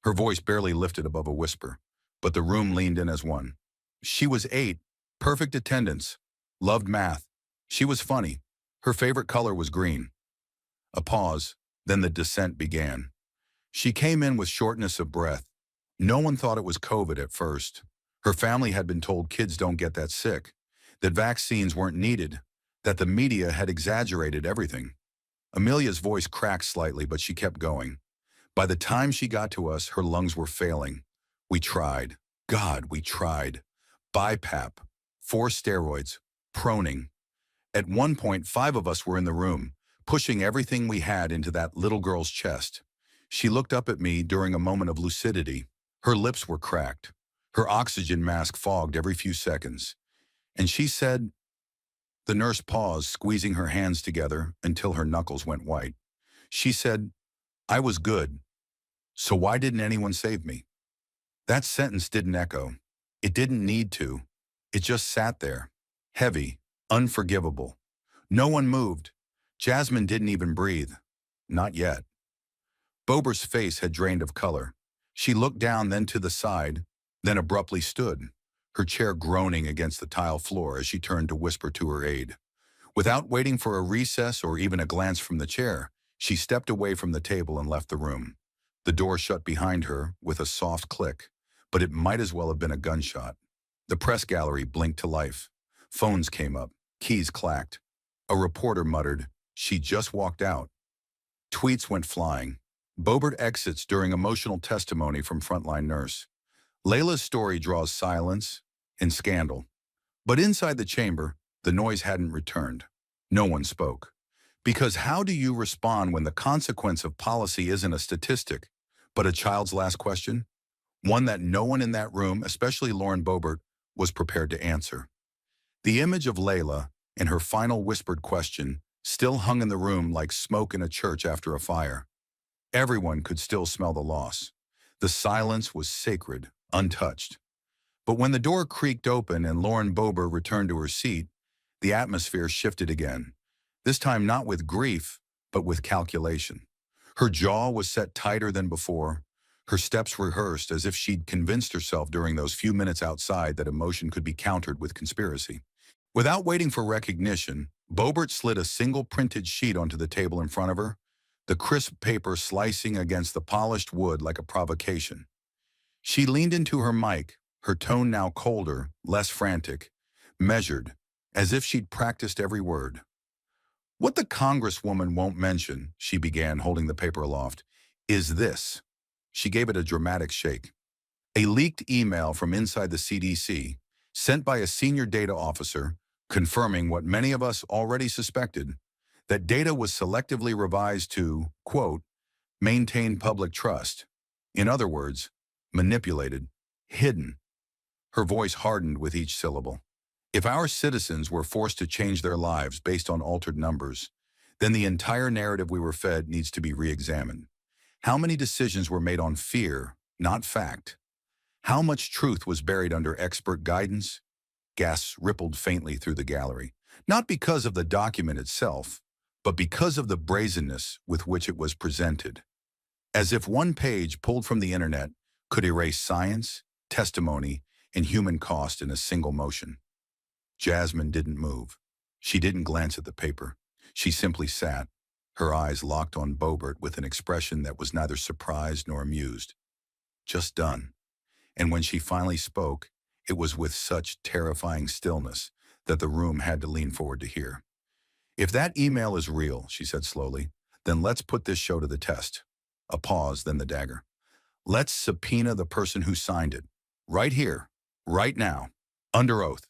Her voice barely lifted above a whisper, but the room leaned in as one. She was 8, perfect attendance, loved math. She was funny. Her favorite color was green. A pause, then the descent began. She came in with shortness of breath. No one thought it was COVID at first. Her family had been told kids don't get that sick, that vaccines weren't needed, that the media had exaggerated everything. Amelia's voice cracked slightly, but she kept going. By the time she got to us, her lungs were failing. We tried. God, we tried. BiPAP, 4 steroids, proning. At one point, 5 of us were in the room, pushing everything we had into that little girl's chest. She looked up at me during a moment of lucidity. Her lips were cracked. Her oxygen mask fogged every few seconds. And she said, the nurse paused, squeezing her hands together until her knuckles went white. She said, I was good. So why didn't anyone save me? That sentence didn't echo. It didn't need to. It just sat there, heavy, unforgivable. No one moved. Jasmine didn't even breathe. Not yet. Bober's face had drained of color. She looked down, then to the side, then abruptly stood, her chair groaning against the tile floor as she turned to whisper to her aide. Without waiting for a recess or even a glance from the chair, she stepped away from the table and left the room. The door shut behind her with a soft click, but it might as well have been a gunshot. The press gallery blinked to life. Phones came up, keys clacked. A reporter muttered, she just walked out. Tweets went flying. Bobert exits during emotional testimony from frontline nurse. Layla's story draws silence and scandal. But inside the chamber, the noise hadn't returned. No one spoke. Because how do you respond when the consequence of policy isn't a statistic, but a child's last question? One that no one in that room, especially Lauren Boebert, was prepared to answer. The image of Layla and her final whispered question still hung in the room like smoke in a church after a fire. Everyone could still smell the loss. The silence was sacred, untouched. But when the door creaked open and Lauren Boebert returned to her seat, the atmosphere shifted again. This time not with grief, but with calculation. Her jaw was set tighter than before, her steps rehearsed as if she'd convinced herself during those few minutes outside that emotion could be countered with conspiracy. Without waiting for recognition, Boebert slid a single printed sheet onto the table in front of her, the crisp paper slicing against the polished wood like a provocation. She leaned into her mic, her tone now colder, less frantic, measured, as if she'd practiced every word. "What the Congresswoman won't mention," she began, holding the paper aloft, "is this." She gave it a dramatic shake. A leaked email from inside the CDC, sent by a senior data officer, confirming what many of us already suspected, that data was selectively revised to, quote, maintain public trust. In other words, manipulated, hidden. Her voice hardened with each syllable. If our citizens were forced to change their lives based on altered numbers, then the entire narrative we were fed needs to be re-examined. How many decisions were made on fear, not fact? How much truth was buried under expert guidance? Gasps rippled faintly through the gallery, not because of the document itself, but because of the brazenness with which it was presented. As if one page pulled from the internet could erase science, testimony, and human cost in a single motion. Jasmine didn't move. She didn't glance at the paper. She simply sat, her eyes locked on Boebert with an expression that was neither surprised nor amused. Just done. And when she finally spoke, it was with such terrifying stillness that the room had to lean forward to hear. "If that email is real," she said slowly, "then let's put this show to the test." A pause, then the dagger. "Let's subpoena the person who signed it. Right here, right now, under oath."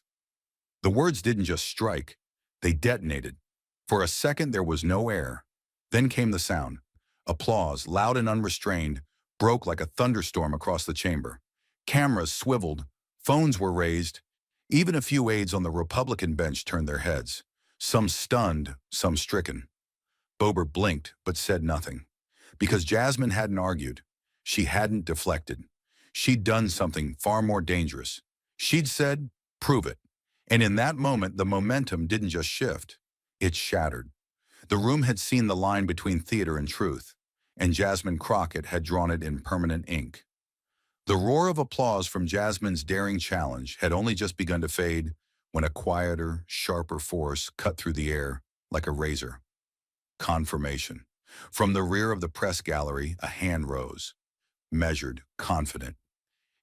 The words didn't just strike, they detonated. For a second there was no air. Then came the sound. Applause, loud and unrestrained, broke like a thunderstorm across the chamber. Cameras swiveled, phones were raised. Even a few aides on the Republican bench turned their heads, some stunned, some stricken. Boebert blinked but said nothing. Because Jasmine hadn't argued. She hadn't deflected. She'd done something far more dangerous. She'd said, "Prove it." And in that moment, the momentum didn't just shift. It shattered. The room had seen the line between theater and truth, and Jasmine Crockett had drawn it in permanent ink. The roar of applause from Jasmine's daring challenge had only just begun to fade when a quieter, sharper force cut through the air like a razor. Confirmation. From the rear of the press gallery, a hand rose, measured, confident.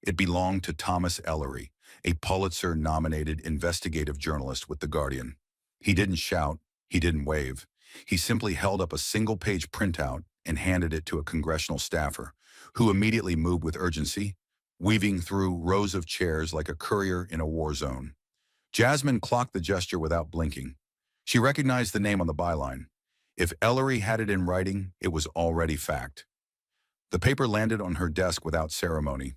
It belonged to Thomas Ellery, a Pulitzer-nominated investigative journalist with The Guardian. He didn't shout, he didn't wave. He simply held up a single-page printout and handed it to a congressional staffer, who immediately moved with urgency, weaving through rows of chairs like a courier in a war zone. Jasmine clocked the gesture without blinking. She recognized the name on the byline. If Ellery had it in writing, it was already fact. The paper landed on her desk without ceremony.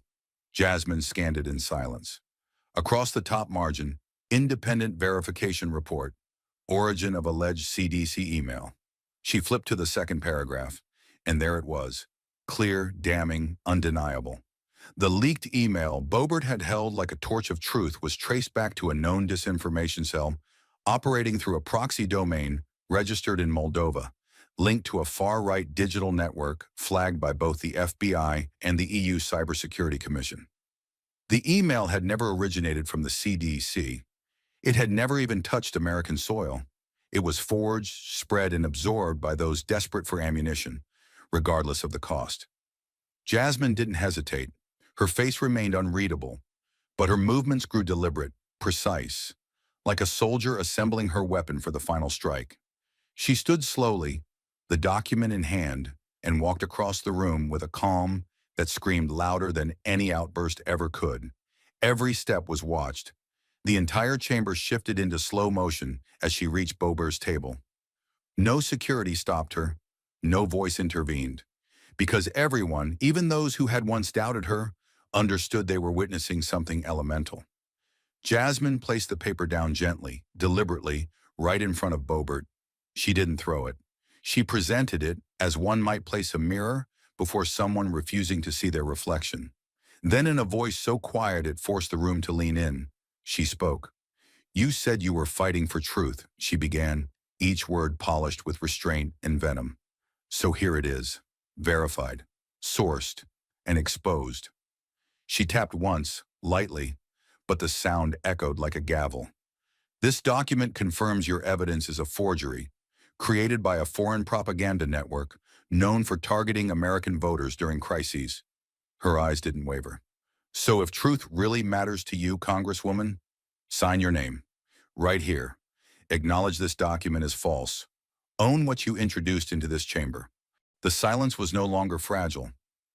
Jasmine scanned it in silence. Across the top margin, independent verification report, origin of alleged CDC email. She flipped to the second paragraph, and there it was, clear, damning, undeniable. The leaked email Boebert had held like a torch of truth was traced back to a known disinformation cell operating through a proxy domain registered in Moldova, linked to a far-right digital network flagged by both the FBI and the EU Cybersecurity Commission. The email had never originated from the CDC. It had never even touched American soil. It was forged, spread, and absorbed by those desperate for ammunition, regardless of the cost. Jasmine didn't hesitate. Her face remained unreadable, but her movements grew deliberate, precise, like a soldier assembling her weapon for the final strike. She stood slowly, the document in hand, and walked across the room with a calm that screamed louder than any outburst ever could. Every step was watched. The entire chamber shifted into slow motion as she reached Boebert's table. No security stopped her, no voice intervened, because everyone, even those who had once doubted her, understood they were witnessing something elemental. Jasmine placed the paper down gently, deliberately, right in front of Boebert. She didn't throw it. She presented it as one might place a mirror before someone refusing to see their reflection. Then in a voice so quiet it forced the room to lean in, she spoke. "You said you were fighting for truth," she began, each word polished with restraint and venom. "So here it is, verified, sourced, and exposed." She tapped once, lightly, but the sound echoed like a gavel. "This document confirms your evidence is a forgery, created by a foreign propaganda network known for targeting American voters during crises." Her eyes didn't waver. "So if truth really matters to you, Congresswoman, sign your name. right here. Acknowledge this document is false. Own what you introduced into this chamber. The silence was no longer fragile.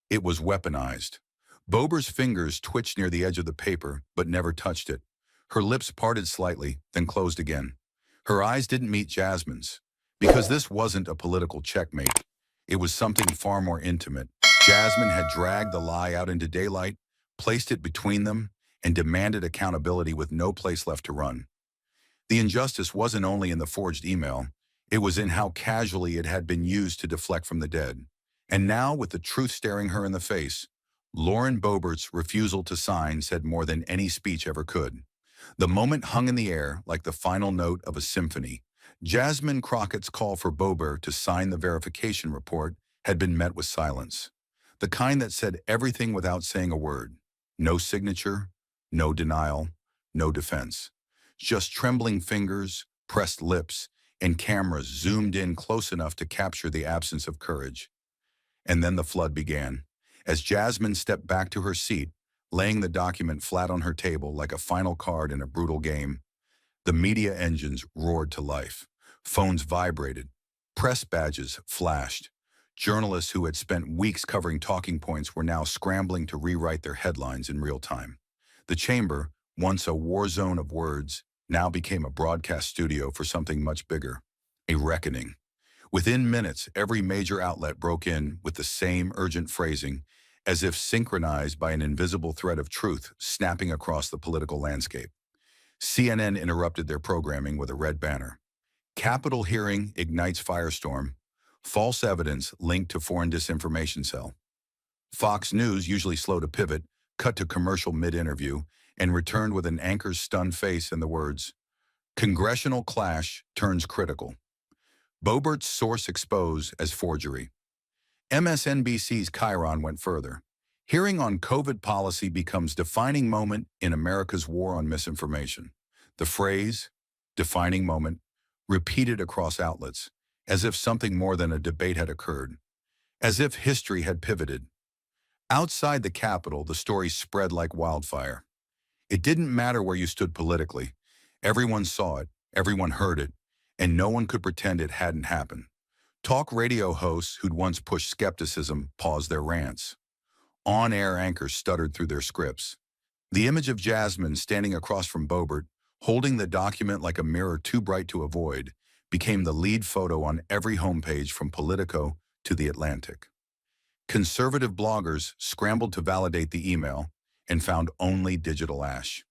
It was weaponized. Bober's fingers twitched near the edge of the paper, but never touched it. Her lips parted slightly, then closed again. Her eyes didn't meet Jasmine's, because this wasn't a political checkmate. It was something far more intimate. Jasmine had dragged the lie out into daylight, placed it between them, and demanded accountability with no place left to run. The injustice wasn't only in the forged email, it was in how casually it had been used to deflect from the dead. And now, with the truth staring her in the face, Lauren Boebert's refusal to sign said more than any speech ever could. The moment hung in the air like the final note of a symphony. Jasmine Crockett's call for Boebert to sign the verification report had been met with silence. The kind that said everything without saying a word. No signature, no denial, no defense. Just trembling fingers, pressed lips, and cameras zoomed in close enough to capture the absence of courage. And then the flood began. As Jasmine stepped back to her seat, laying the document flat on her table like a final card in a brutal game, the media engines roared to life. Phones vibrated. Press badges flashed. Journalists who had spent weeks covering talking points were now scrambling to rewrite their headlines in real time. The chamber, once a war zone of words, now became a broadcast studio for something much bigger, a reckoning. Within minutes, every major outlet broke in with the same urgent phrasing, as if synchronized by an invisible thread of truth snapping across the political landscape. CNN interrupted their programming with a red banner. Capitol hearing ignites firestorm. False evidence linked to foreign disinformation cell. Fox News, usually slow to pivot, cut to commercial mid-interview and returned with an anchor's stunned face and the words, "Congressional clash turns critical." Boebert's source exposed as forgery. MSNBC's Chiron went further. Hearing on COVID policy becomes defining moment in America's war on misinformation. The phrase, defining moment, repeated across outlets, as if something more than a debate had occurred, as if history had pivoted. Outside the Capitol, the story spread like wildfire. It didn't matter where you stood politically. Everyone saw it, everyone heard it, and no one could pretend it hadn't happened. Talk radio hosts who'd once pushed skepticism paused their rants. On-air anchors stuttered through their scripts. The image of Jasmine standing across from Boebert, holding the document like a mirror too bright to avoid, became the lead photo on every homepage from Politico to The Atlantic. Conservative bloggers scrambled to validate the email and found only digital ash.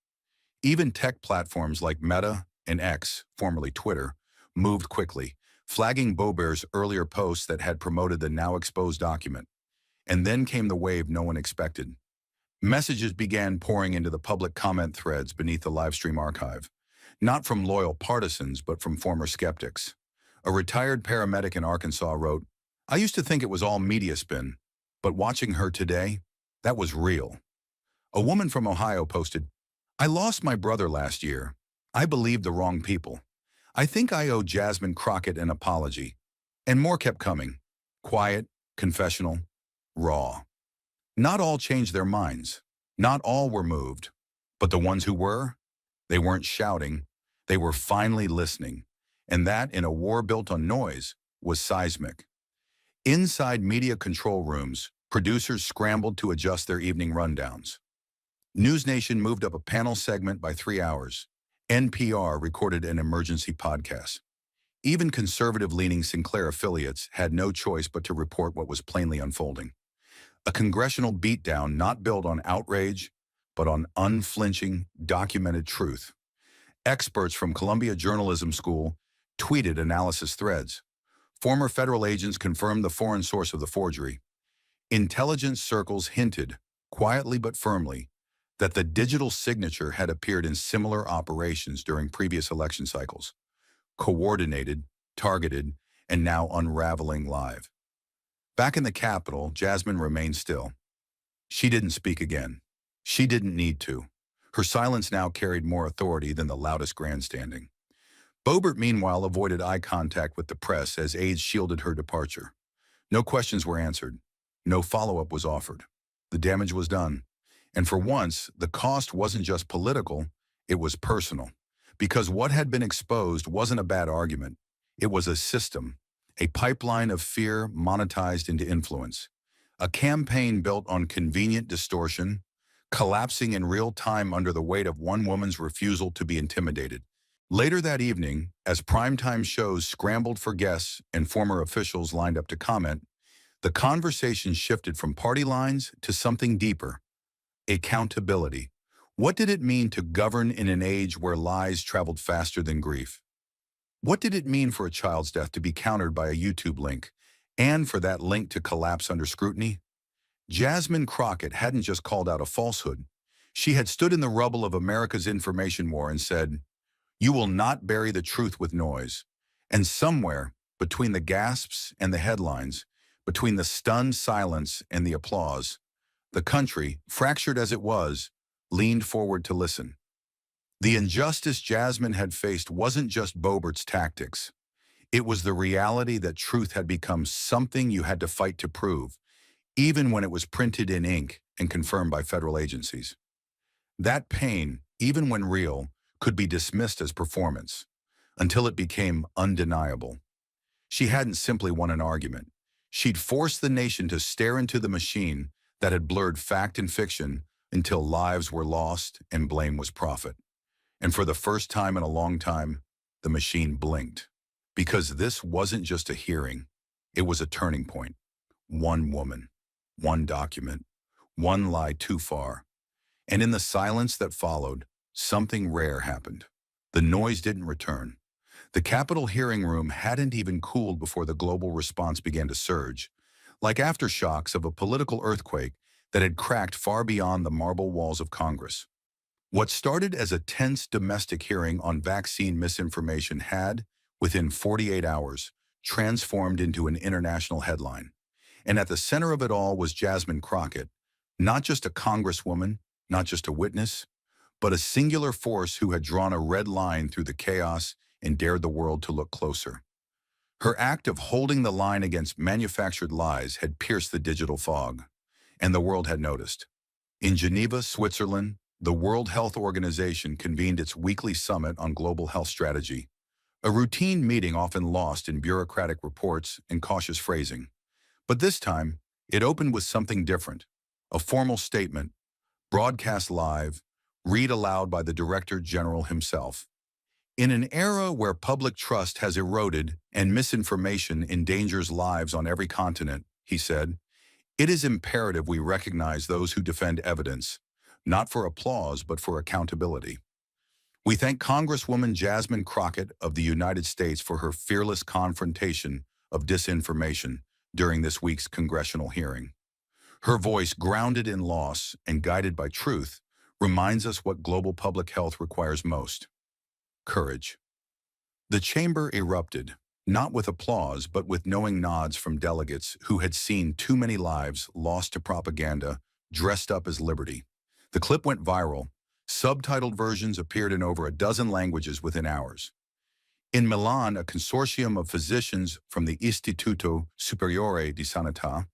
Even tech platforms like Meta and X, formerly Twitter, moved quickly, flagging Boebert's earlier posts that had promoted the now exposed document. And then came the wave no one expected. Messages began pouring into the public comment threads beneath the livestream archive, not from loyal partisans, but from former skeptics. A retired paramedic in Arkansas wrote, "I used to think it was all media spin, but watching her today, that was real." A woman from Ohio posted, "I lost my brother last year. I believed the wrong people. I think I owe Jasmine Crockett an apology." And more kept coming. Quiet, confessional, raw. Not all changed their minds. Not all were moved. But the ones who were, they weren't shouting. They were finally listening. And that, in a war built on noise, was seismic. Inside media control rooms, producers scrambled to adjust their evening rundowns. News Nation moved up a panel segment by 3 hours. NPR recorded an emergency podcast. Even conservative-leaning Sinclair affiliates had no choice but to report what was plainly unfolding. A congressional beatdown not built on outrage, but on unflinching, documented truth. Experts from Columbia Journalism School tweeted analysis threads. Former federal agents confirmed the foreign source of the forgery. Intelligence circles hinted, quietly but firmly, that the digital signature had appeared in similar operations during previous election cycles. Coordinated, targeted, and now unraveling live. Back in the Capitol, Jasmine remained still. She didn't speak again. She didn't need to. Her silence now carried more authority than the loudest grandstanding. Boebert, meanwhile, avoided eye contact with the press as aides shielded her departure. No questions were answered. No follow-up was offered. The damage was done. And for once, the cost wasn't just political, it was personal. Because what had been exposed wasn't a bad argument. It was a system, a pipeline of fear monetized into influence, a campaign built on convenient distortion, collapsing in real time under the weight of one woman's refusal to be intimidated. Later that evening, as primetime shows scrambled for guests and former officials lined up to comment, the conversation shifted from party lines to something deeper: accountability. What did it mean to govern in an age where lies traveled faster than grief? What did it mean for a child's death to be countered by a YouTube link, and for that link to collapse under scrutiny? Jasmine Crockett hadn't just called out a falsehood. She had stood in the rubble of America's information war and said, "You will not bury the truth with noise." And somewhere, between the gasps and the headlines, between the stunned silence and the applause, the country, fractured as it was, leaned forward to listen. The injustice Jasmine had faced wasn't just Boebert's tactics. It was the reality that truth had become something you had to fight to prove, even when it was printed in ink and confirmed by federal agencies. That pain, even when real, could be dismissed as performance, until it became undeniable. She hadn't simply won an argument. She'd forced the nation to stare into the machine that had blurred fact and fiction until lives were lost and blame was profit. And for the first time in a long time, the machine blinked. Because this wasn't just a hearing, it was a turning point. One woman, one document, one lie too far. And in the silence that followed, something rare happened. The noise didn't return. The Capitol hearing room hadn't even cooled before the global response began to surge, like aftershocks of a political earthquake that had cracked far beyond the marble walls of Congress. What started as a tense domestic hearing on vaccine misinformation had, within 48 hours, transformed into an international headline. And at the center of it all was Jasmine Crockett, not just a congresswoman, not just a witness, but a singular force who had drawn a red line through the chaos and dared the world to look closer. Her act of holding the line against manufactured lies had pierced the digital fog, and the world had noticed. In Geneva, Switzerland, the World Health Organization convened its weekly summit on global health strategy, a routine meeting often lost in bureaucratic reports and cautious phrasing. But this time, it opened with something different: a formal statement, broadcast live, read aloud by the Director General himself. In an era where public trust has eroded and misinformation endangers lives on every continent, he said, it is imperative we recognize those who defend evidence, not for applause but for accountability. We thank Congresswoman Jasmine Crockett of the United States for her fearless confrontation of disinformation during this week's congressional hearing. Her voice, grounded in loss and guided by truth, reminds us what global public health requires most: courage. The chamber erupted, not with applause but with knowing nods from delegates who had seen too many lives lost to propaganda dressed up as liberty. The clip went viral. Subtitled versions appeared in over a dozen languages within hours. In Milan, a consortium of physicians from the Istituto Superiore di Sanità,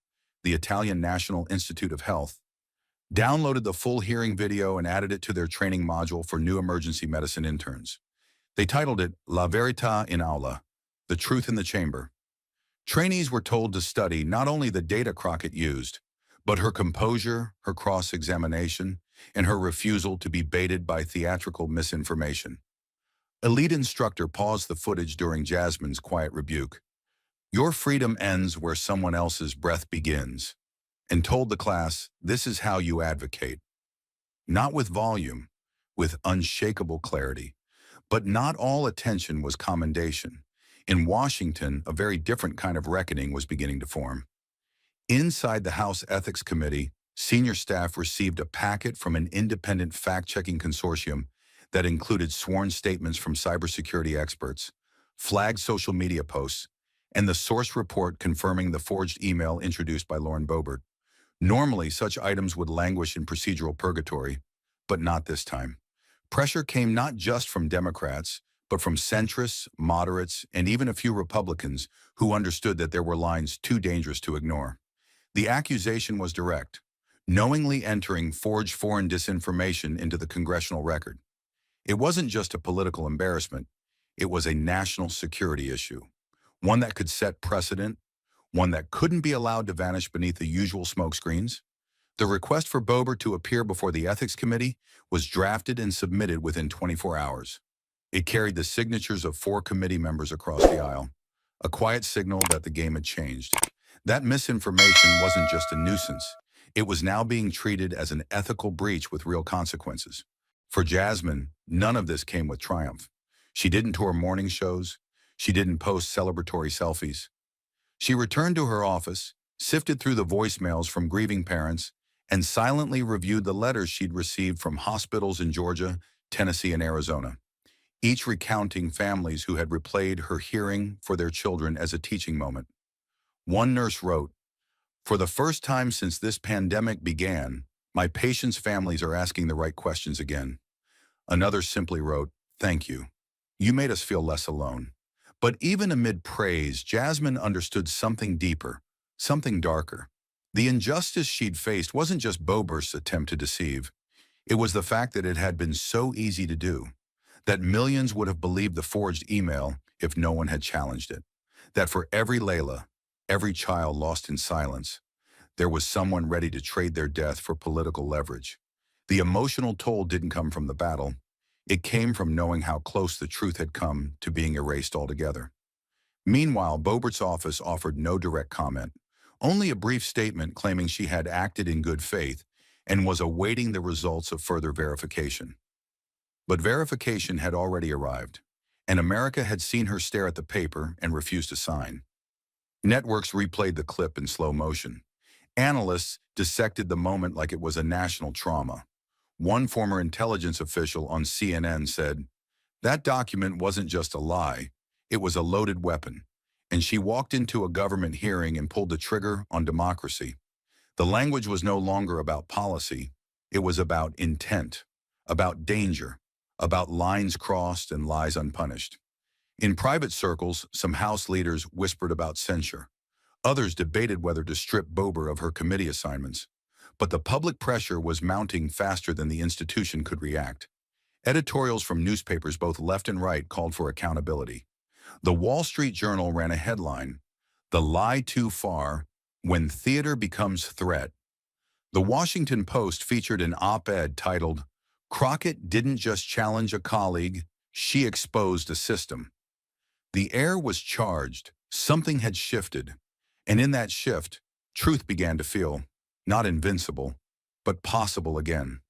the Italian National Institute of Health, downloaded the full hearing video and added it to their training module for new emergency medicine interns. They titled it La Verità in Aula, The Truth in the Chamber. Trainees were told to study not only the data Crockett used, but her composure, her cross-examination, and her refusal to be baited by theatrical misinformation. A lead instructor paused the footage during Jasmine's quiet rebuke. "Your freedom ends where someone else's breath begins," and told the class, this is how you advocate. Not with volume, with unshakable clarity. But not all attention was commendation. In Washington, a very different kind of reckoning was beginning to form. Inside the House Ethics Committee, senior staff received a packet from an independent fact-checking consortium that included sworn statements from cybersecurity experts, flagged social media posts, and the source report confirming the forged email introduced by Lauren Boebert. Normally, such items would languish in procedural purgatory, but not this time. Pressure came not just from Democrats, but from centrists, moderates, and even a few Republicans who understood that there were lines too dangerous to ignore. The accusation was direct: knowingly entering forged foreign disinformation into the congressional record. It wasn't just a political embarrassment, it was a national security issue, one that could set precedent, one that couldn't be allowed to vanish beneath the usual smokescreens. The request for Bober to appear before the Ethics Committee was drafted and submitted within 24 hours. It carried the signatures of 4 committee members across the aisle, a quiet signal that the game had changed. That misinformation wasn't just a nuisance. It was now being treated as an ethical breach with real consequences. For Jasmine, none of this came with triumph. She didn't tour morning shows. She didn't post celebratory selfies. She returned to her office, sifted through the voicemails from grieving parents, and silently reviewed the letters she'd received from hospitals in Georgia, Tennessee, and Arizona, each recounting families who had replayed her hearing for their children as a teaching moment. One nurse wrote, "For the first time since this pandemic began, my patients' families are asking the right questions again." Another simply wrote, "Thank you. You made us feel less alone." But even amid praise, Jasmine understood something deeper, something darker. The injustice she'd faced wasn't just Bober's attempt to deceive. It was the fact that it had been so easy to do, that millions would have believed the forged email if no one had challenged it, that for every Layla, every child lost in silence, there was someone ready to trade their death for political leverage. The emotional toll didn't come from the battle. It came from knowing how close the truth had come to being erased altogether. Meanwhile, Bobert's office offered no direct comment, only a brief statement claiming she had acted in good faith and was awaiting the results of further verification. But verification had already arrived, and America had seen her stare at the paper and refuse to sign. Networks replayed the clip in slow motion. Analysts dissected the moment like it was a national trauma. One former intelligence official on CNN said, "That document wasn't just a lie, it was a loaded weapon." And she walked into a government hearing and pulled the trigger on democracy. The language was no longer about policy, it was about intent, about danger, about lines crossed and lies unpunished. In private circles, some House leaders whispered about censure. Others debated whether to strip Bober of her committee assignments. But the public pressure was mounting faster than the institution could react. Editorials from newspapers both left and right called for accountability. The Wall Street Journal ran a headline, "The Lie Too Far, When Theater Becomes Threat." The Washington Post featured an op-ed titled, "Crockett Didn't Just Challenge a Colleague, She Exposed a System." The air was charged, something had shifted, and in that shift, truth began to feel, not invincible, but possible again.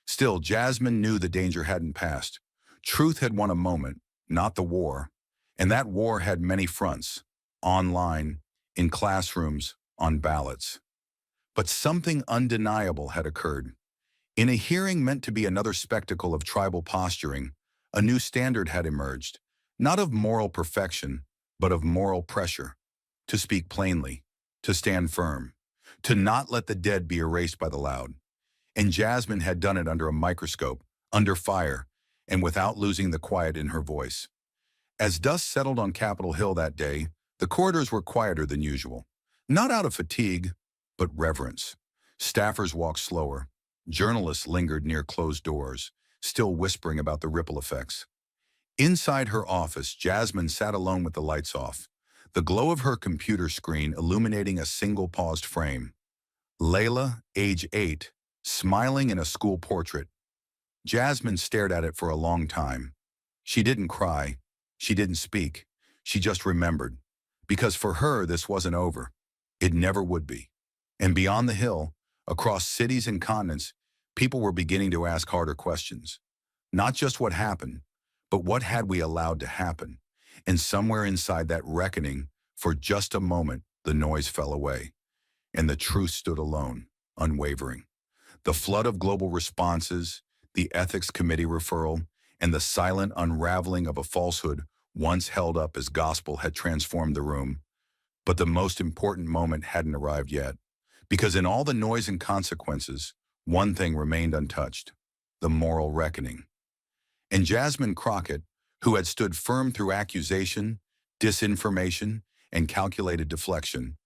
Still, Jasmine knew the danger hadn't passed. Truth had won a moment, not the war, and that war had many fronts, online, in classrooms, on ballots. But something undeniable had occurred. In a hearing meant to be another spectacle of tribal posturing, a new standard had emerged, not of moral perfection, but of moral pressure. To speak plainly, to stand firm, to not let the dead be erased by the loud. And Jasmine had done it under a microscope, under fire, and without losing the quiet in her voice. As dust settled on Capitol Hill that day, the corridors were quieter than usual. Not out of fatigue, but reverence. Staffers walked slower. Journalists lingered near closed doors, still whispering about the ripple effects. Inside her office, Jasmine sat alone with the lights off, the glow of her computer screen illuminating a single paused frame. Layla, age 8, smiling in a school portrait. Jasmine stared at it for a long time. She didn't cry. She didn't speak. She just remembered. Because for her, this wasn't over. It never would be. And beyond the hill, across cities and continents, people were beginning to ask harder questions. Not just what happened, but what had we allowed to happen? And somewhere inside that reckoning, for just a moment, the noise fell away. And the truth stood alone, unwavering. The flood of global responses, the ethics committee referral, and the silent unraveling of a falsehood once held up as gospel had transformed the room. But the most important moment hadn't arrived yet, because in all the noise and consequences, one thing remained untouched: the moral reckoning. And Jasmine Crockett, who had stood firm through accusation, disinformation, and calculated deflection,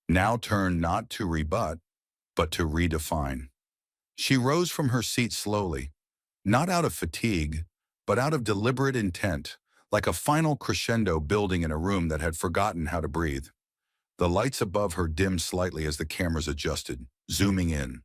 now turned not to rebut, but to redefine. She rose from her seat slowly, not out of fatigue, but out of deliberate intent, like a final crescendo building in a room that had forgotten how to breathe. The lights above her dimmed slightly as the cameras adjusted, zooming in.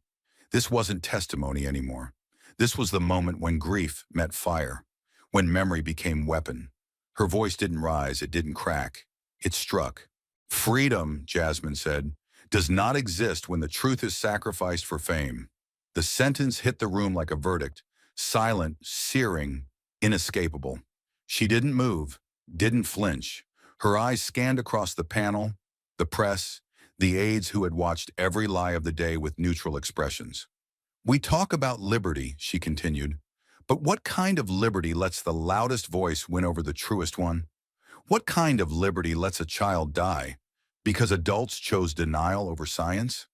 This wasn't testimony anymore. This was the moment when grief met fire, when memory became weapon. Her voice didn't rise, it didn't crack. It struck. Freedom, Jasmine said, does not exist when the truth is sacrificed for fame. The sentence hit the room like a verdict, silent, searing, inescapable. She didn't move, didn't flinch. Her eyes scanned across the panel, the press, the aides who had watched every lie of the day with neutral expressions. We talk about liberty, she continued, but what kind of liberty lets the loudest voice win over the truest one? What kind of liberty lets a child die because adults chose denial over science?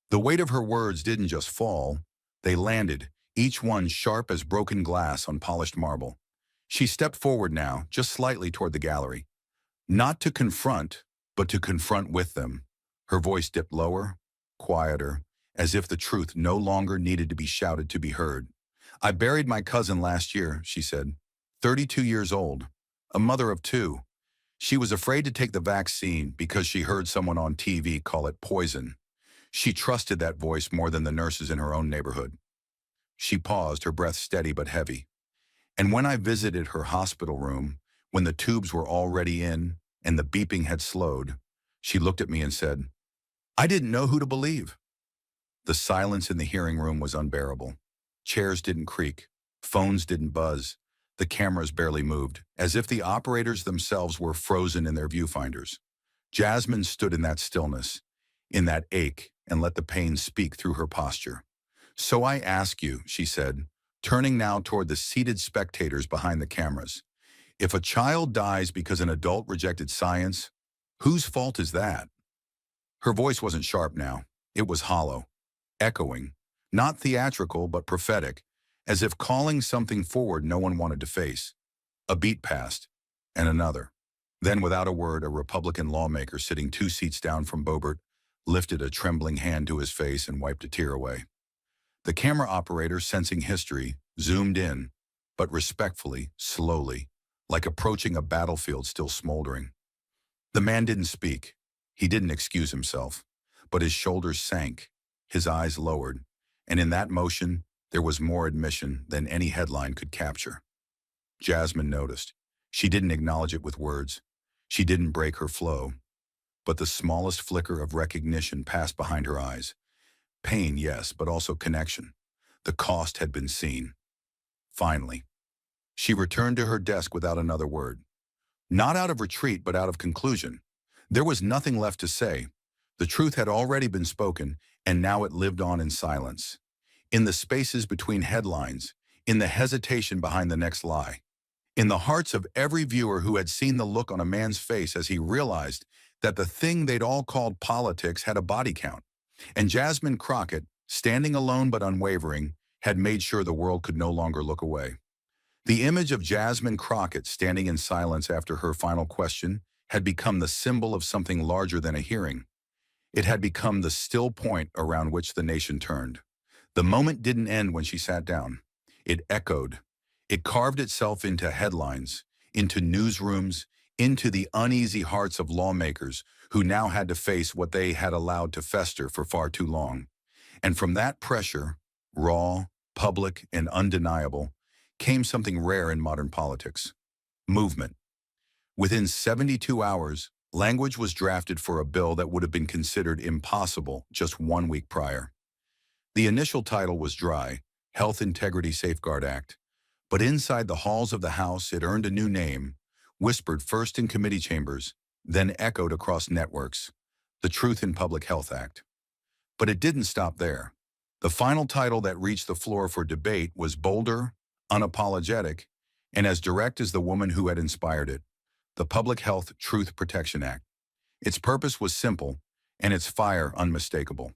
The weight of her words didn't just fall, they landed, each one sharp as broken glass on polished marble. She stepped forward now, just slightly toward the gallery. Not to confront, but to confront with them. Her voice dipped lower, quieter, as if the truth no longer needed to be shouted to be heard. I buried my cousin last year, she said. 32 years old, a mother of two. She was afraid to take the vaccine because she heard someone on TV call it poison. She trusted that voice more than the nurses in her own neighborhood. She paused, her breath steady but heavy. And when I visited her hospital room, when the tubes were already in and the beeping had slowed, she looked at me and said, I didn't know who to believe. The silence in the hearing room was unbearable. Chairs didn't creak. Phones didn't buzz. The cameras barely moved, as if the operators themselves were frozen in their viewfinders. Jasmine stood in that stillness, in that ache, and let the pain speak through her posture. So I ask you, she said, turning now toward the seated spectators behind the cameras, if a child dies because an adult rejected science, whose fault is that? Her voice wasn't sharp now. It was hollow, echoing, not theatrical but prophetic, as if calling something forward no one wanted to face. A beat passed, and another. Then, without a word, a Republican lawmaker sitting 2 seats down from Boebert lifted a trembling hand to his face and wiped a tear away. The camera operator, sensing history, zoomed in, but respectfully, slowly, like approaching a battlefield still smoldering. The man didn't speak. He didn't excuse himself, but his shoulders sank, his eyes lowered, and in that motion, there was more admission than any headline could capture. Jasmine noticed. She didn't acknowledge it with words. She didn't break her flow. But the smallest flicker of recognition passed behind her eyes. Pain, yes, but also connection. The cost had been seen. Finally, she returned to her desk without another word. Not out of retreat, but out of conclusion. There was nothing left to say. The truth had already been spoken, and now it lived on in silence. In the spaces between headlines, in the hesitation behind the next lie, in the hearts of every viewer who had seen the look on a man's face as he realized that the thing they'd all called politics had a body count. And Jasmine Crockett, standing alone but unwavering, had made sure the world could no longer look away. The image of Jasmine Crockett standing in silence after her final question had become the symbol of something larger than a hearing. It had become the still point around which the nation turned. The moment didn't end when she sat down. It echoed. It carved itself into headlines, into newsrooms, into the uneasy hearts of lawmakers who now had to face what they had allowed to fester for far too long. And from that pressure, raw, public, and undeniable, came something rare in modern politics: movement. Within 72 hours, language was drafted for a bill that would have been considered impossible just 1 week prior. The initial title was dry, Health Integrity Safeguard Act, but inside the halls of the House it earned a new name, whispered first in committee chambers, then echoed across networks, the Truth in Public Health Act. But it didn't stop there. The final title that reached the floor for debate was bolder, unapologetic, and as direct as the woman who had inspired it, the Public Health Truth Protection Act. Its purpose was simple, and its fire unmistakable.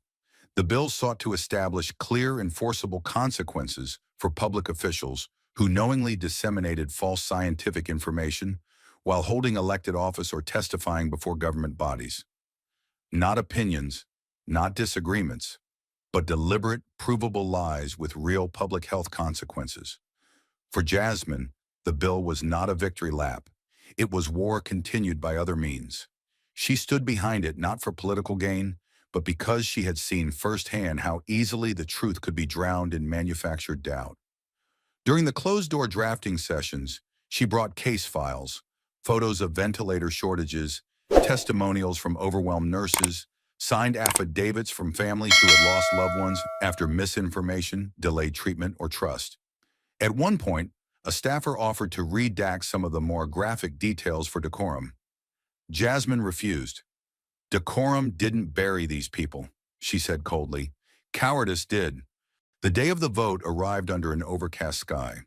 The bill sought to establish clear, enforceable consequences for public officials who knowingly disseminated false scientific information while holding elected office or testifying before government bodies. Not opinions, not disagreements, but deliberate, provable lies with real public health consequences. For Jasmine, the bill was not a victory lap. It was war continued by other means. She stood behind it not for political gain, but because she had seen firsthand how easily the truth could be drowned in manufactured doubt. During the closed-door drafting sessions, she brought case files, photos of ventilator shortages, testimonials from overwhelmed nurses, signed affidavits from families who had lost loved ones after misinformation, delayed treatment, or trust. At one point, a staffer offered to redact some of the more graphic details for decorum. Jasmine refused. Decorum didn't bury these people, she said coldly. Cowardice did. The day of the vote arrived under an overcast sky.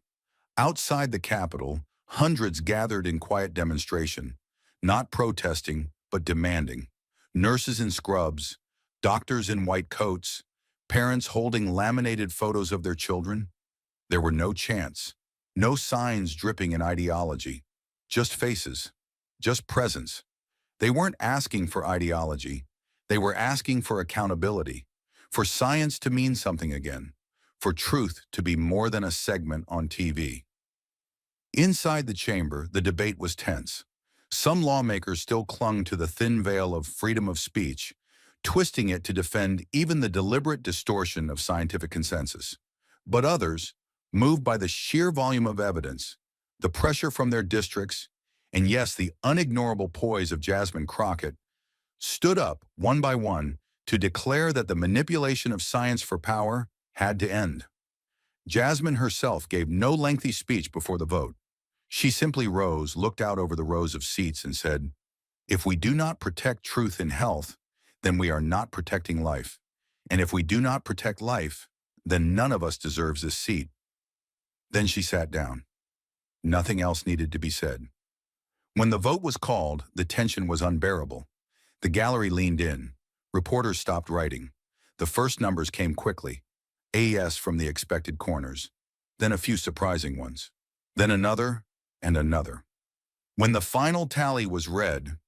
Outside the Capitol, hundreds gathered in quiet demonstration, not protesting, but demanding. Nurses in scrubs, doctors in white coats, parents holding laminated photos of their children. There were no chants, no signs dripping in ideology, just faces, just presence. They weren't asking for ideology. They were asking for accountability, for science to mean something again, for truth to be more than a segment on TV. Inside the chamber, the debate was tense. Some lawmakers still clung to the thin veil of freedom of speech, twisting it to defend even the deliberate distortion of scientific consensus. But others, moved by the sheer volume of evidence, the pressure from their districts, and yes, the unignorable poise of Jasmine Crockett, stood up one by one to declare that the manipulation of science for power had to end. Jasmine herself gave no lengthy speech before the vote. She simply rose, looked out over the rows of seats, and said, "If we do not protect truth in health, then we are not protecting life. And if we do not protect life, then none of us deserves this seat." Then she sat down. Nothing else needed to be said. When the vote was called, the tension was unbearable. The gallery leaned in. Reporters stopped writing. The first numbers came quickly. AES from the expected corners. Then a few surprising ones. Then another and another. When the final tally was read,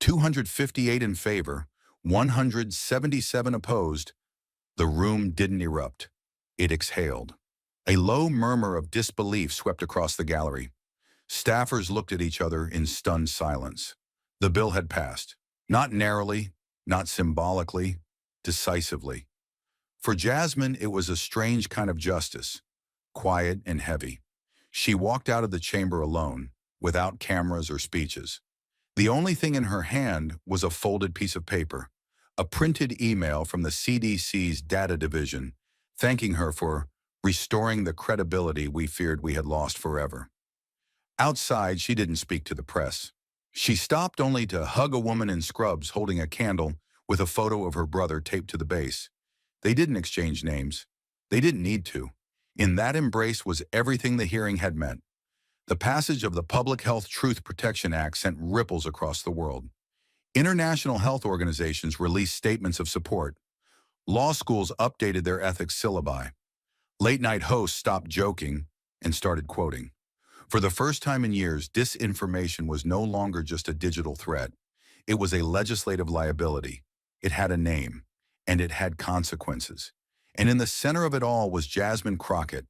258 in favor, 177 opposed, the room didn't erupt. It exhaled. A low murmur of disbelief swept across the gallery. Staffers looked at each other in stunned silence. The bill had passed. Not narrowly, not symbolically, decisively. For Jasmine, it was a strange kind of justice, quiet and heavy. She walked out of the chamber alone, without cameras or speeches. The only thing in her hand was a folded piece of paper, a printed email from the CDC's data division, thanking her for restoring the credibility we feared we had lost forever. Outside, she didn't speak to the press. She stopped only to hug a woman in scrubs holding a candle with a photo of her brother taped to the base. They didn't exchange names. They didn't need to. In that embrace was everything the hearing had meant. The passage of the Public Health Truth Protection Act sent ripples across the world. International health organizations released statements of support. Law schools updated their ethics syllabi. Late-night hosts stopped joking and started quoting. For the first time in years, disinformation was no longer just a digital threat. It was a legislative liability. It had a name, and it had consequences. And in the center of it all was Jasmine Crockett,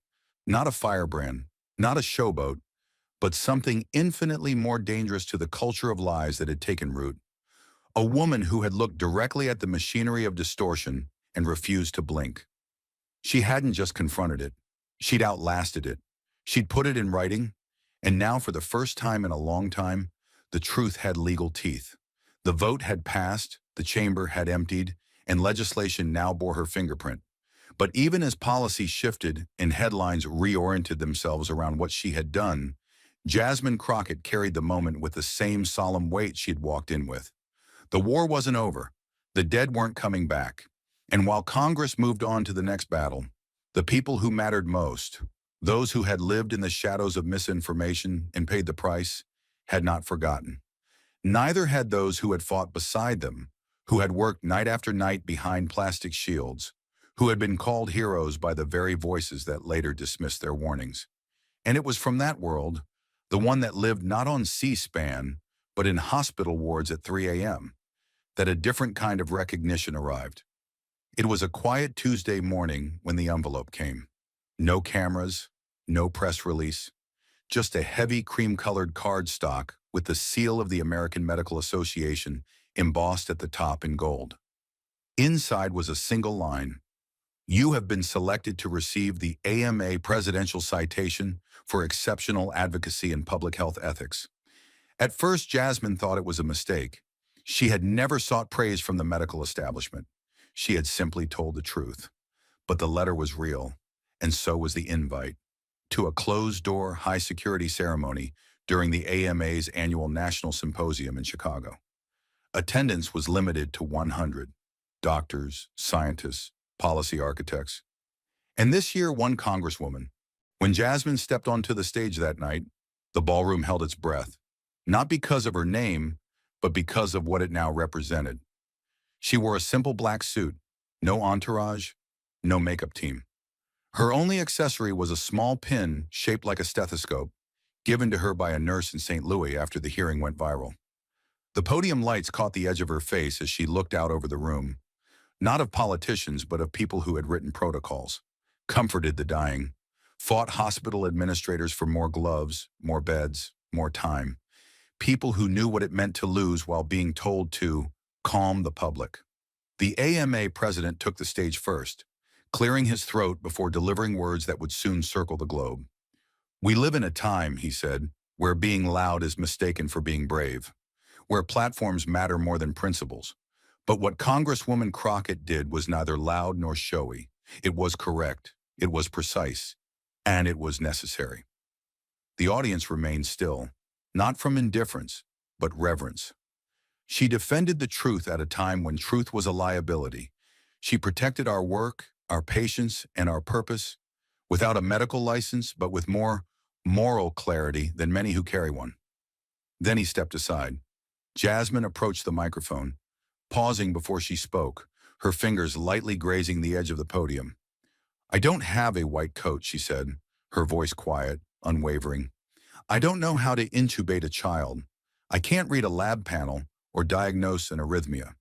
not a firebrand, not a showboat, but something infinitely more dangerous to the culture of lies that had taken root. A woman who had looked directly at the machinery of distortion and refused to blink. She hadn't just confronted it. She'd outlasted it. She'd put it in writing, and now for the first time in a long time, the truth had legal teeth. The vote had passed, the chamber had emptied, and legislation now bore her fingerprint. But even as policy shifted and headlines reoriented themselves around what she had done, Jasmine Crockett carried the moment with the same solemn weight she'd walked in with. The war wasn't over. The dead weren't coming back. And while Congress moved on to the next battle, the people who mattered most, those who had lived in the shadows of misinformation and paid the price, had not forgotten. Neither had those who had fought beside them, who had worked night after night behind plastic shields, who had been called heroes by the very voices that later dismissed their warnings. And it was from that world, the one that lived not on C-SPAN, but in hospital wards at 3 a.m., that a different kind of recognition arrived. It was a quiet Tuesday morning when the envelope came. No cameras, no press release, just a heavy cream-colored cardstock with the seal of the American Medical Association embossed at the top in gold. Inside was a single line: "You have been selected to receive the AMA Presidential Citation for Exceptional Advocacy in Public Health Ethics." At first, Jasmine thought it was a mistake. She had never sought praise from the medical establishment. She had simply told the truth. But the letter was real, and so was the invite, to a closed-door, high-security ceremony during the AMA's annual National Symposium in Chicago. Attendance was limited to 100: doctors, scientists, policy architects, and this year one congresswoman. When Jasmine stepped onto the stage that night, the ballroom held its breath, not because of her name, but because of what it now represented. She wore a simple black suit, no entourage, no makeup team. Her only accessory was a small pin shaped like a stethoscope, given to her by a nurse in St. Louis after the hearing went viral. The podium lights caught the edge of her face as she looked out over the room, not of politicians, but of people who had written protocols, comforted the dying, fought hospital administrators for more gloves, more beds, more time, people who knew what it meant to lose while being told to calm the public. The AMA president took the stage first, clearing his throat before delivering words that would soon circle the globe. "We live in a time," he said, "where being loud is mistaken for being brave, where platforms matter more than principles. But what Congresswoman Crockett did was neither loud nor showy. It was correct, it was precise, and it was necessary." The audience remained still, not from indifference, but reverence. She defended the truth at a time when truth was a liability. She protected our work, our patients, and our purpose, without a medical license, but with more moral clarity than many who carry one. Then he stepped aside. Jasmine approached the microphone, pausing before she spoke, her fingers lightly grazing the edge of the podium. "I don't have a white coat," she said, her voice quiet, unwavering. "I don't know how to intubate a child. I can't read a lab panel or diagnose an arrhythmia.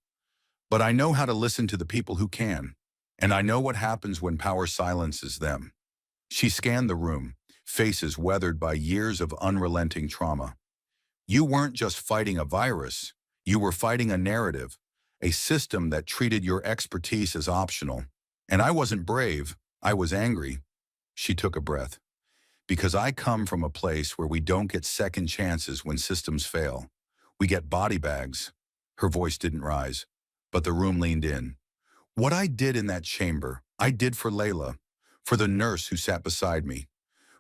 But I know how to listen to the people who can, and I know what happens when power silences them." She scanned the room, faces weathered by years of unrelenting trauma. "You weren't just fighting a virus, you were fighting a narrative, a system that treated your expertise as optional. And I wasn't brave, I was angry." She took a breath. "Because I come from a place where we don't get second chances when systems fail. We get body bags." Her voice didn't rise, but the room leaned in. "What I did in that chamber, I did for Layla, for the nurse who sat beside me,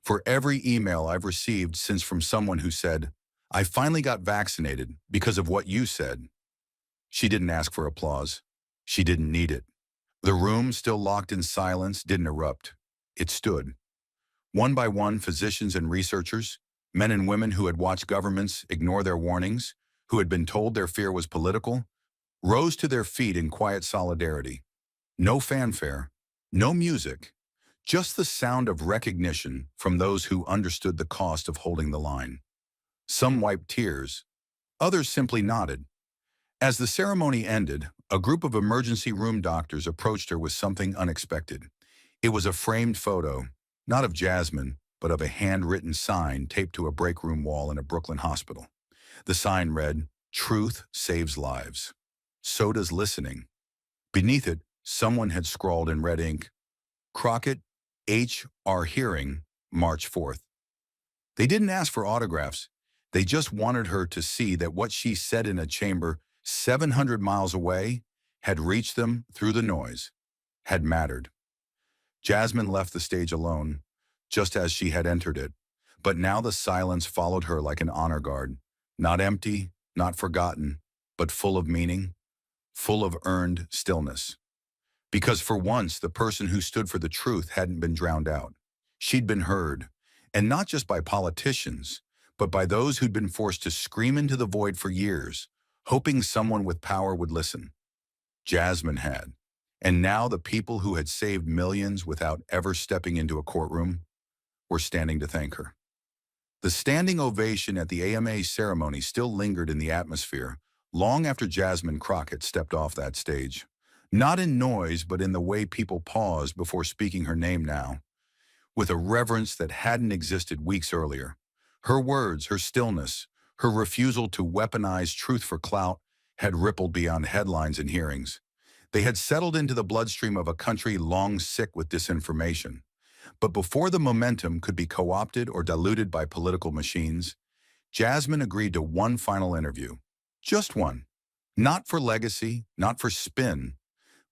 for every email I've received since from someone who said, 'I finally got vaccinated because of what you said.'" She didn't ask for applause. She didn't need it. The room, still locked in silence, didn't erupt. It stood. One by one, physicians and researchers, men and women who had watched governments ignore their warnings, who had been told their fear was political, rose to their feet in quiet solidarity. No fanfare, no music, just the sound of recognition from those who understood the cost of holding the line. Some wiped tears, others simply nodded. As the ceremony ended, a group of emergency room doctors approached her with something unexpected. It was a framed photo, not of Jasmine, but of a handwritten sign taped to a break room wall in a Brooklyn hospital. The sign read, "Truth saves lives. So does listening." Beneath it, someone had scrawled in red ink, "Crockett, H.R. hearing, March 4th. They didn't ask for autographs. They just wanted her to see that what she said in a chamber 700 miles away had reached them through the noise, had mattered. Jasmine left the stage alone, just as she had entered it, but now the silence followed her like an honor guard, not empty, not forgotten, but full of meaning, full of earned stillness. Because for once, the person who stood for the truth hadn't been drowned out. She'd been heard, and not just by politicians, but by those who'd been forced to scream into the void for years, hoping someone with power would listen. Jasmine had. And now the people who had saved millions without ever stepping into a courtroom were standing to thank her. The standing ovation at the AMA ceremony still lingered in the atmosphere long after Jasmine Crockett stepped off that stage. Not in noise, but in the way people paused before speaking her name now, with a reverence that hadn't existed weeks earlier. Her words, her stillness, her refusal to weaponize truth for clout had rippled beyond headlines and hearings. They had settled into the bloodstream of a country long sick with disinformation. But before the momentum could be co-opted or diluted by political machines, Jasmine agreed to one final interview. Just one. Not for legacy, not for spin,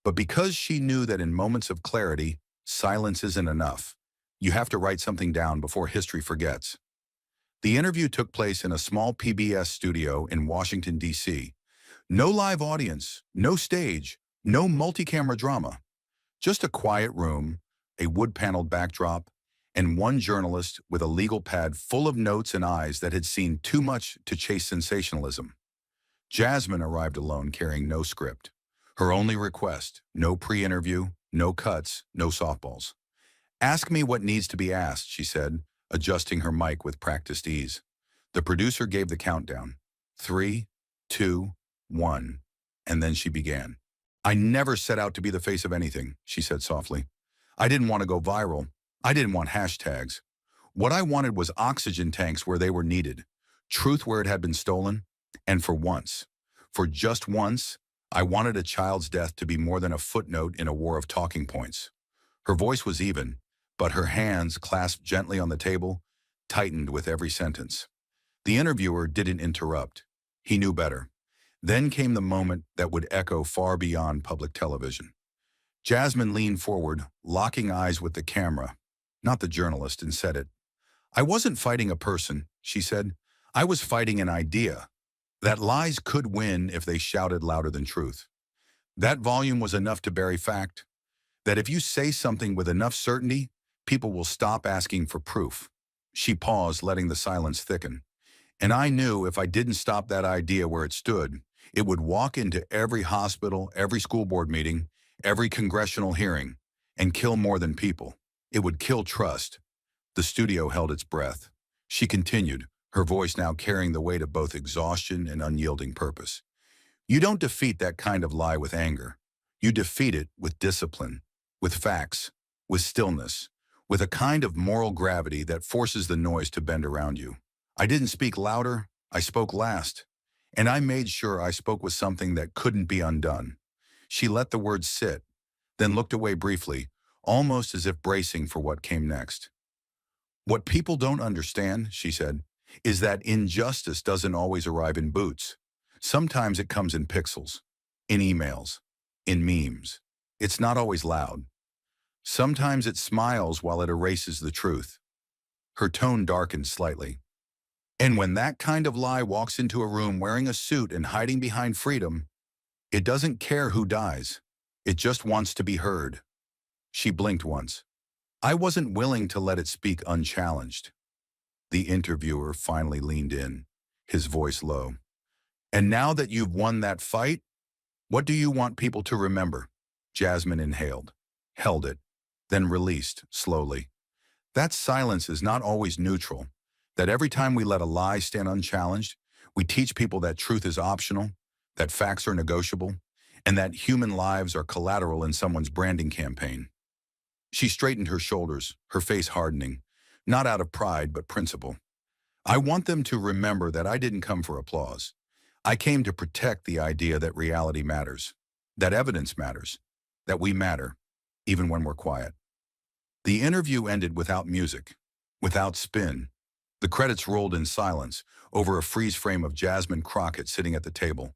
but because she knew that in moments of clarity, silence isn't enough. You have to write something down before history forgets. The interview took place in a small PBS studio in Washington, D.C. No live audience, no stage, no multi-camera drama. Just a quiet room, a wood-paneled backdrop, and one journalist with a legal pad full of notes and eyes that had seen too much to chase sensationalism. Jasmine arrived alone, carrying no script. Her only request, no pre-interview, no cuts, no softballs. "Ask me what needs to be asked," she said, adjusting her mic with practiced ease. The producer gave the countdown. 3, 2, 1. And then she began. "I never set out to be the face of anything," she said softly. "I didn't want to go viral. I didn't want hashtags. What I wanted was oxygen tanks where they were needed, truth where it had been stolen, and for once, for just once, I wanted a child's death to be more than a footnote in a war of talking points." Her voice was even, but her hands, clasped gently on the table, tightened with every sentence. The interviewer didn't interrupt. He knew better. Then came the moment that would echo far beyond public television. Jasmine leaned forward, locking eyes with the camera, not the journalist, and said it. "I wasn't fighting a person," she said. "I was fighting an idea. That lies could win if they shouted louder than truth. That volume was enough to bury fact. That if you say something with enough certainty, people will stop asking for proof." She paused, letting the silence thicken. "And I knew if I didn't stop that idea where it stood, it would walk into every hospital, every school board meeting, every congressional hearing, and kill more than people. It would kill trust." The studio held its breath. She continued, her voice now carrying the weight of both exhaustion and unyielding purpose. "You don't defeat that kind of lie with anger. You defeat it with discipline, with facts, with stillness, with a kind of moral gravity that forces the noise to bend around you. I didn't speak louder, I spoke last. And I made sure I spoke with something that couldn't be undone." She let the words sit, then looked away briefly, almost as if bracing for what came next. "What people don't understand," she said, "is that injustice doesn't always arrive in boots. Sometimes it comes in pixels, in emails, in memes. It's not always loud. Sometimes it smiles while it erases the truth." Her tone darkened slightly. "And when that kind of lie walks into a room wearing a suit and hiding behind freedom, it doesn't care who dies. It just wants to be heard." She blinked once. "I wasn't willing to let it speak unchallenged." The interviewer finally leaned in, his voice low. "And now that you've won that fight, what do you want people to remember?" Jasmine inhaled, held it, then released slowly. "That silence is not always neutral. That every time we let a lie stand unchallenged, we teach people that truth is optional, that facts are negotiable, and that human lives are collateral in someone's branding campaign." She straightened her shoulders, her face hardening, not out of pride but principle. "I want them to remember that I didn't come for applause. I came to protect the idea that reality matters, that evidence matters, that we matter, even when we're quiet." The interview ended without music, without spin. The credits rolled in silence over a freeze frame of Jasmine Crockett sitting at the table.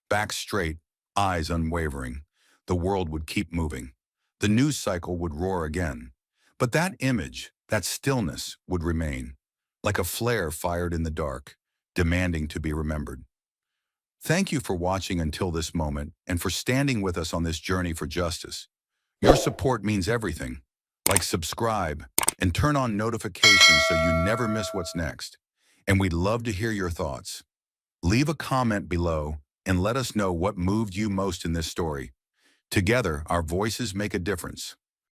Back straight, eyes unwavering. The world would keep moving. The news cycle would roar again. But that image, that stillness, would remain, like a flare fired in the dark, demanding to be remembered. Thank you for watching until this moment and for standing with us on this journey for justice. Your support means everything. Like, subscribe, and turn on notifications so you never miss what's next. And we'd love to hear your thoughts. Leave a comment below and let us know what moved you most in this story. Together, our voices make a difference.